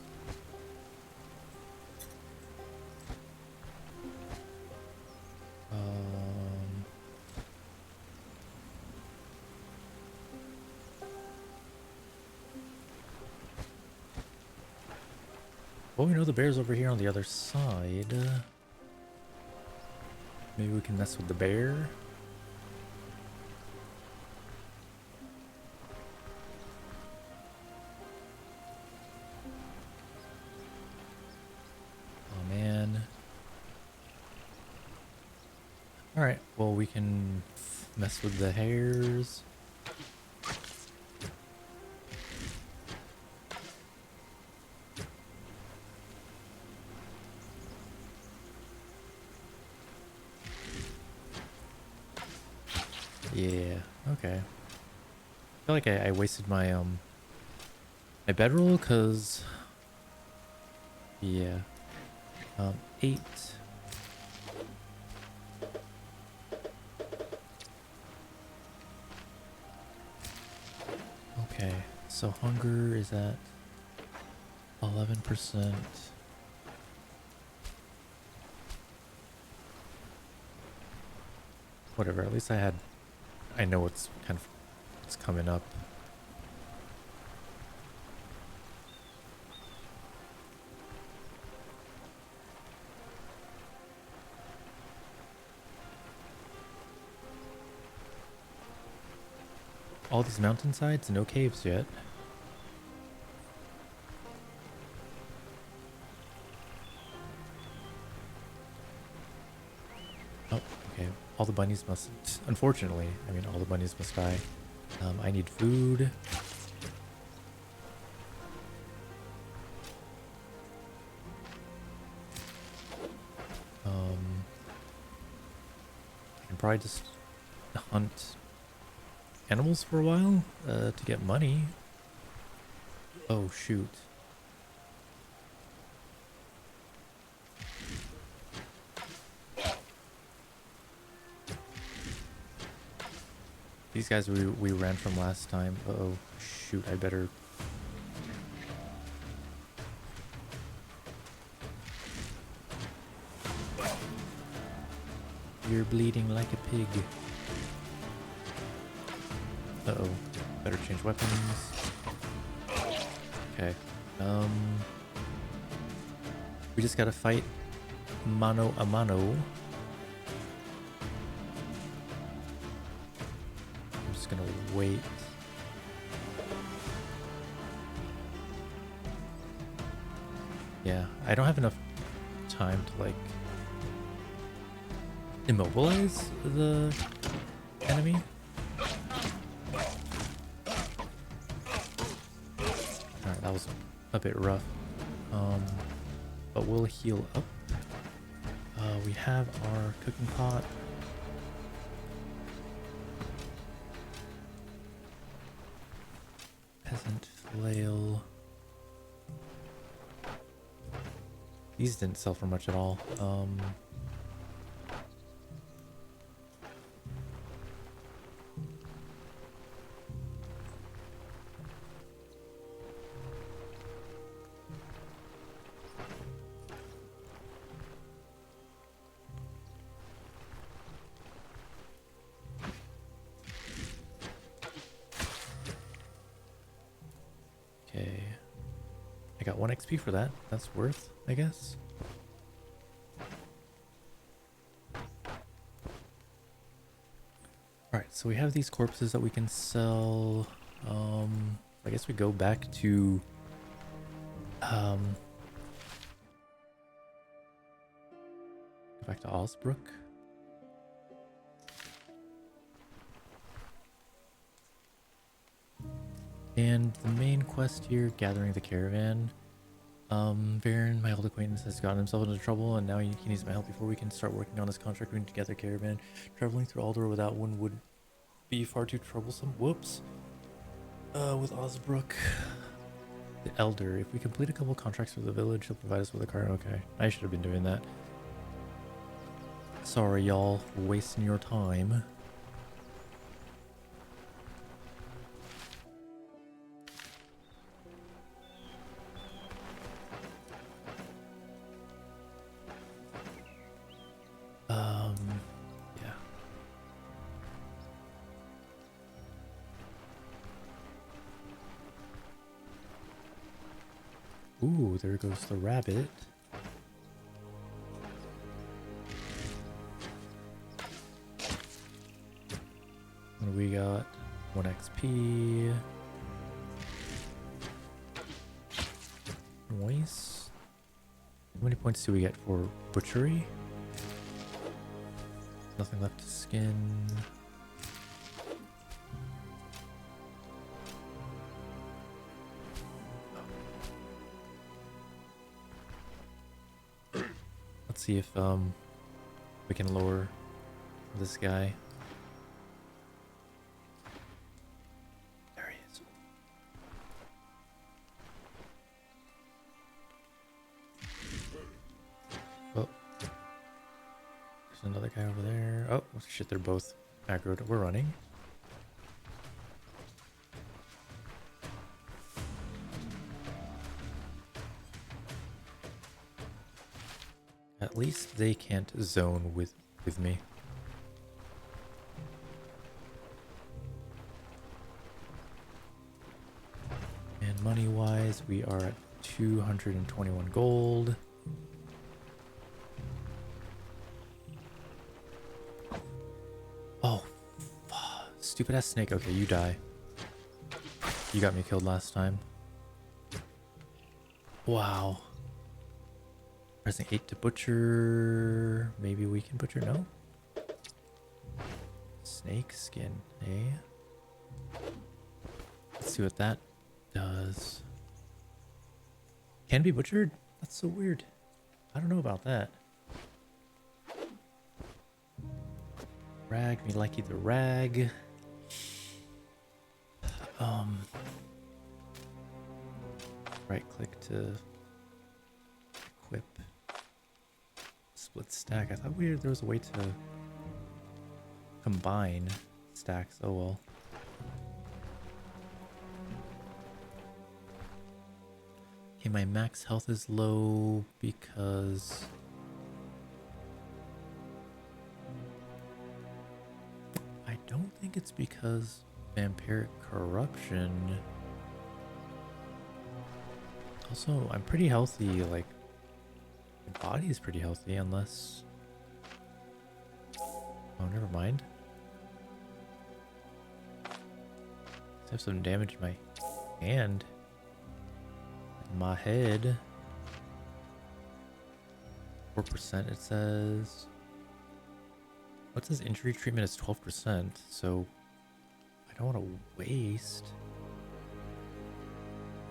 Well, we know the bear's over here on the other side. Maybe we can mess with the bear. Oh, man. Alright, well, we can mess with the hares. Yeah, okay. I feel like I wasted my my bedroll because yeah. 8. Okay, so hunger is at 11%. Whatever, at least I know what's coming up. All these mountainsides, no caves yet. Oh, okay. All the bunnies must, unfortunately, I mean, all the bunnies must die. I need food. I can probably just hunt animals for a while to get money. Oh, shoot. These guys we ran from last time. Uh-oh. Shoot, I better... You're bleeding like a pig. Uh-oh. Better change weapons. Okay. We just gotta fight mano a mano. I'm just gonna wait. Yeah, I don't have enough time to like immobilize the enemy. Alright, that was a bit rough. But we'll heal up. We have our cooking pot. Peasant flail. These didn't sell for much at all. I got 1 XP for that. That's worth, I guess. Alright, so we have these corpses that we can sell. I guess we go back to go back to Osbrook. And the main quest here, gathering the caravan. Baron, my old acquaintance, has gotten himself into trouble, and now he needs my help before we can start working on his contract to gather caravan. Traveling through Aldor without one would be far too troublesome. Whoops. With Osbrook, the Elder, if we complete a couple contracts for the village, he'll provide us with a car. Okay, I should have been doing that. Sorry, y'all, for wasting your time. Yeah. Ooh, there goes the rabbit. And we got 1 XP. Nice. How many points do we get for butchery? Nothing left to skin. Let's see if we can lower this guy. There he is. Oh. There's another guy over there. Oh, shit, they're both aggroed. We're running. At least they can't zone with me. And money-wise, we are at 221 gold. Oh, stupid ass snake. Okay, you die. You got me killed last time. Wow. Pressing 8 to butcher. Maybe we can butcher. No. Snake skin, eh? Let's see what that does. Can be butchered? That's so weird. I don't know about that. Rag, me likey the rag. Right click to equip. Split stack. I thought there was a way to combine stacks. Oh well. Okay, my max health is low because I don't think it's because vampiric corruption. Also, I'm pretty healthy, like my body is pretty healthy unless... Oh, never mind. I have some damage in my hand. In my head. 4% it says. What says injury treatment is 12%, so I don't want to waste.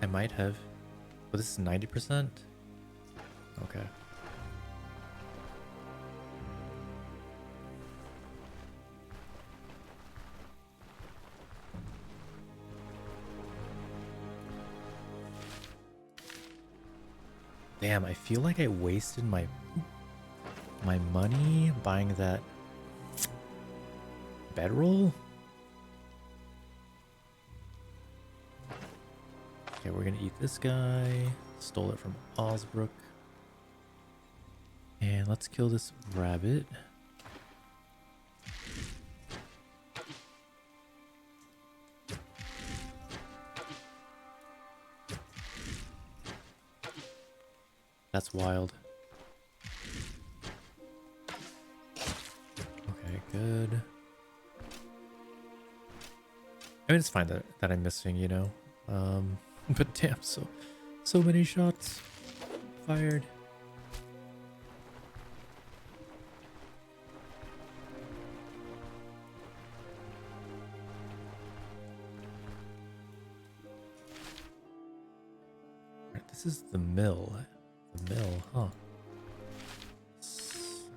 I might have. But this is 90%? Okay. Damn, I feel like I wasted my money buying that bedroll. Okay, we're gonna eat this guy. Stole it from Osbrook. And let's kill this rabbit. That's wild. Okay, good. I mean, it's fine that I'm missing, you know. But damn, so many shots fired. Right, this is the mill. The mill, huh?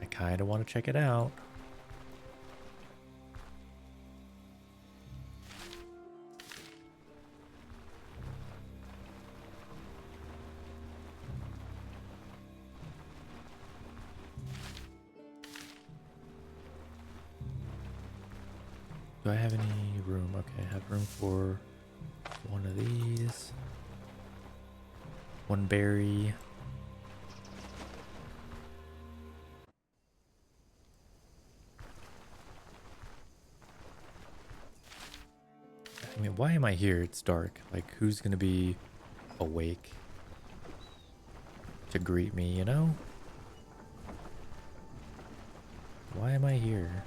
I kind of want to check it out. Do I have any room? Okay, I have room for one of these. One berry. I mean, why am I here? It's dark. Like, who's gonna be awake to greet me, you know? Why am I here?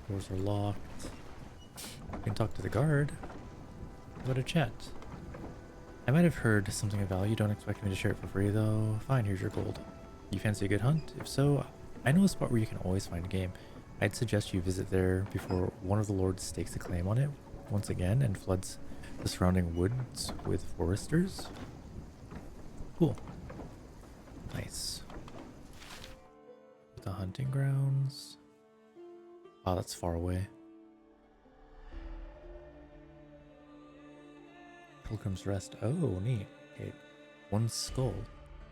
Doors are locked. I can talk to the guard. What a chat. I might have heard something of value. Don't expect me to share it for free, though. Fine, here's your gold. You fancy a good hunt? If so, I know a spot where you can always find game. I'd suggest you visit there before one of the lords stakes a claim on it once again and floods the surrounding woods with foresters. Cool. Nice. The hunting grounds. Oh, that's far away. Pilgrim's Rest. Oh, neat. Okay. One skull.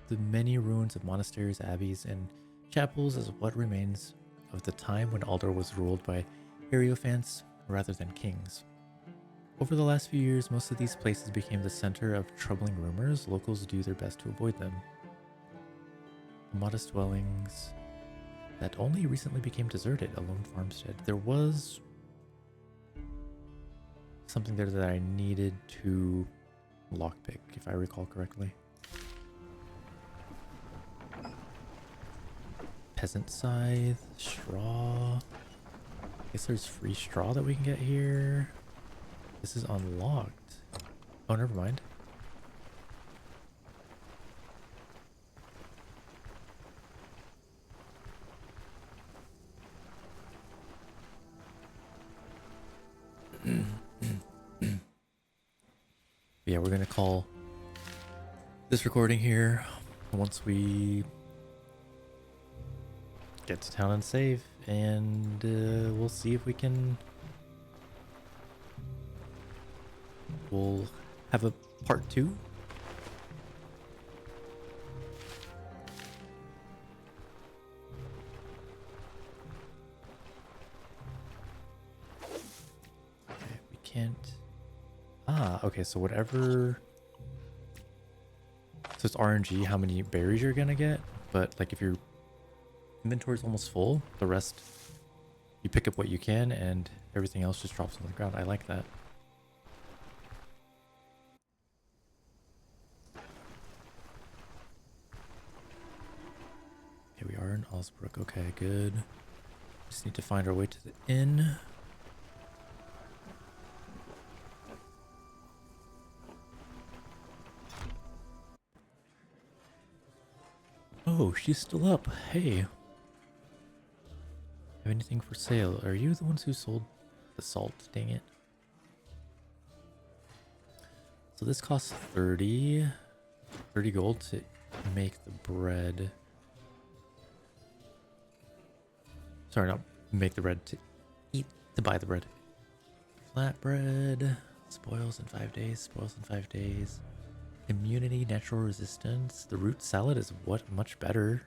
The many ruins of monasteries, abbeys, and chapels is what remains of the time when Aldor was ruled by Hierophants rather than kings. Over the last few years, most of these places became the center of troubling rumors. Locals do their best to avoid them. The modest dwellings that only recently became deserted, a lone farmstead. There was something there that I needed to lockpick, if I recall correctly. Peasant scythe, straw. I guess there's free straw that we can get here. This is unlocked. Oh, never mind. Yeah, we're gonna call this recording here once we get to town and save, and we'll see if we can. We'll have a part 2. Okay, we can't. Ah, okay, so whatever. So it's RNG how many berries you're gonna get, but like if your inventory's almost full, the rest you pick up what you can and everything else just drops on the ground. I like that. Okay, we are in Osbrook. Okay, good. Just need to find our way to the inn. Oh, she's still up. Hey. Have anything for sale? Are you the ones who sold the salt? Dang it. So this costs 30 gold to make the bread. Sorry, not make the bread, to buy the bread. Flatbread. Spoils in 5 days. Spoils in 5 days. Immunity, natural resistance. The root salad is what much better.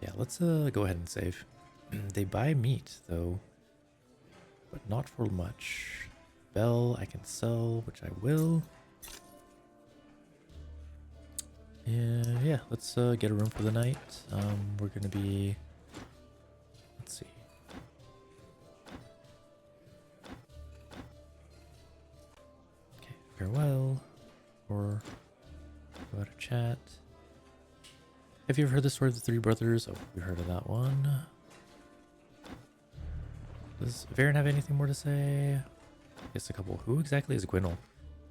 Yeah, let's go ahead and save. They buy meat though, but not for much. Bell I can sell, which I will. Yeah, let's get a room for the night. We're gonna be, let's see. Okay, farewell, or go out of chat. Have you ever heard the story of the three brothers? Oh, we heard of that one. Does Varen have anything more to say? Yes, a couple. Who exactly is Gwynel?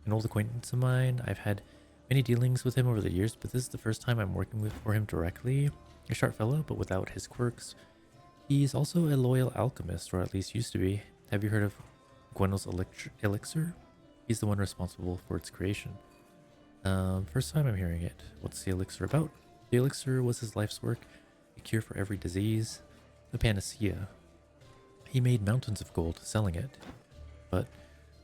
An old acquaintance of mine. I've had many dealings with him over the years, but this is the first time I'm working for him directly. A sharp fellow, but without his quirks. He's also a loyal alchemist, or at least used to be. Have you heard of Gwynel's elixir? He's the one responsible for its creation. First time I'm hearing it. What's the elixir about? The elixir was his life's work, a cure for every disease, a panacea. He made mountains of gold selling it, but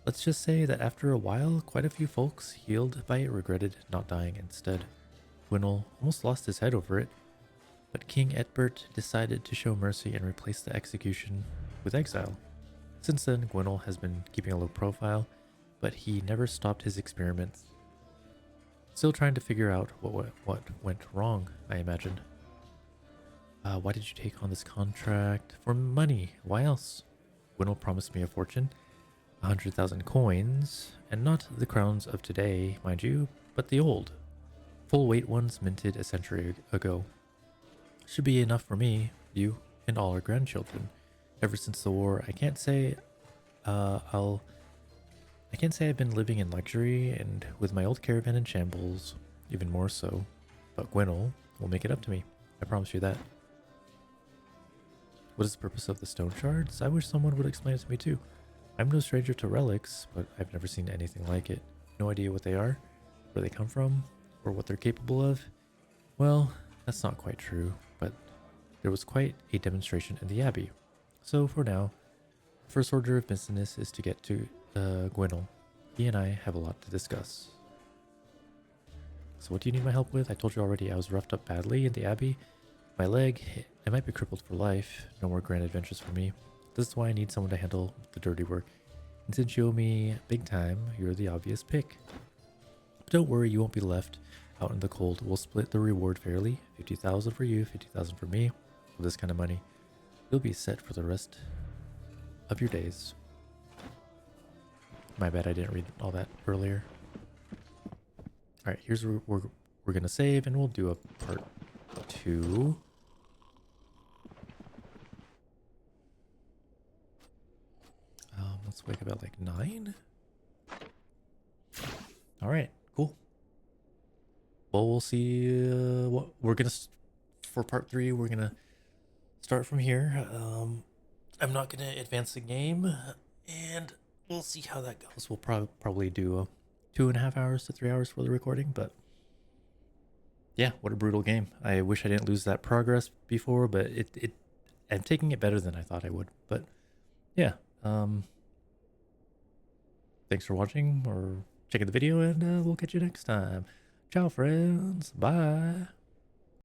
let's just say that after a while, quite a few folks healed by it regretted not dying instead. Gwynel almost lost his head over it, but King Etbert decided to show mercy and replace the execution with exile. Since then, Gwynel has been keeping a low profile, but he never stopped his experiments. Still trying to figure out what went wrong, I imagine. Why did you take on this contract? For money. Why else? Gwynel promised me a fortune. 100,000 coins, and not the crowns of today, mind you, but the old, full weight ones minted a century ago. Should be enough for me, you, and all our grandchildren. Ever since the war, I can't say I've been living in luxury and with my old caravan in shambles, even more so. But Gwynel will make it up to me. I promise you that. What is the purpose of the Stoneshards? I wish someone would explain it to me too. I'm no stranger to relics, but I've never seen anything like it. No idea what they are, where they come from, or what they're capable of. Well, that's not quite true, but there was quite a demonstration in the Abbey. So for now, the first order of business is to get to Gwynel. He and I have a lot to discuss. So what do you need my help with? I told you already I was roughed up badly in the Abbey. My leg, I might be crippled for life. No more grand adventures for me. This is why I need someone to handle the dirty work. And since you owe me big time, you're the obvious pick. But don't worry, you won't be left out in the cold. We'll split the reward fairly. 50,000 for you, 50,000 for me. With this kind of money, you'll be set for the rest of your days. My bad, I didn't read all that earlier. Alright, here's where we're gonna save, and we'll do a part 2. Let's wake up at like 9. Alright, cool. Well, we'll see what we're gonna for part 3. We're gonna start from here. I'm not gonna advance the game, and we'll see how that goes. We'll probably do a 2.5 hours to 3 hours for the recording, but yeah, what a brutal game. I wish I didn't lose that progress before, but I'm taking it better than I thought I would. But yeah, thanks for watching or checking the video, and we'll catch you next time. Ciao, friends. Bye.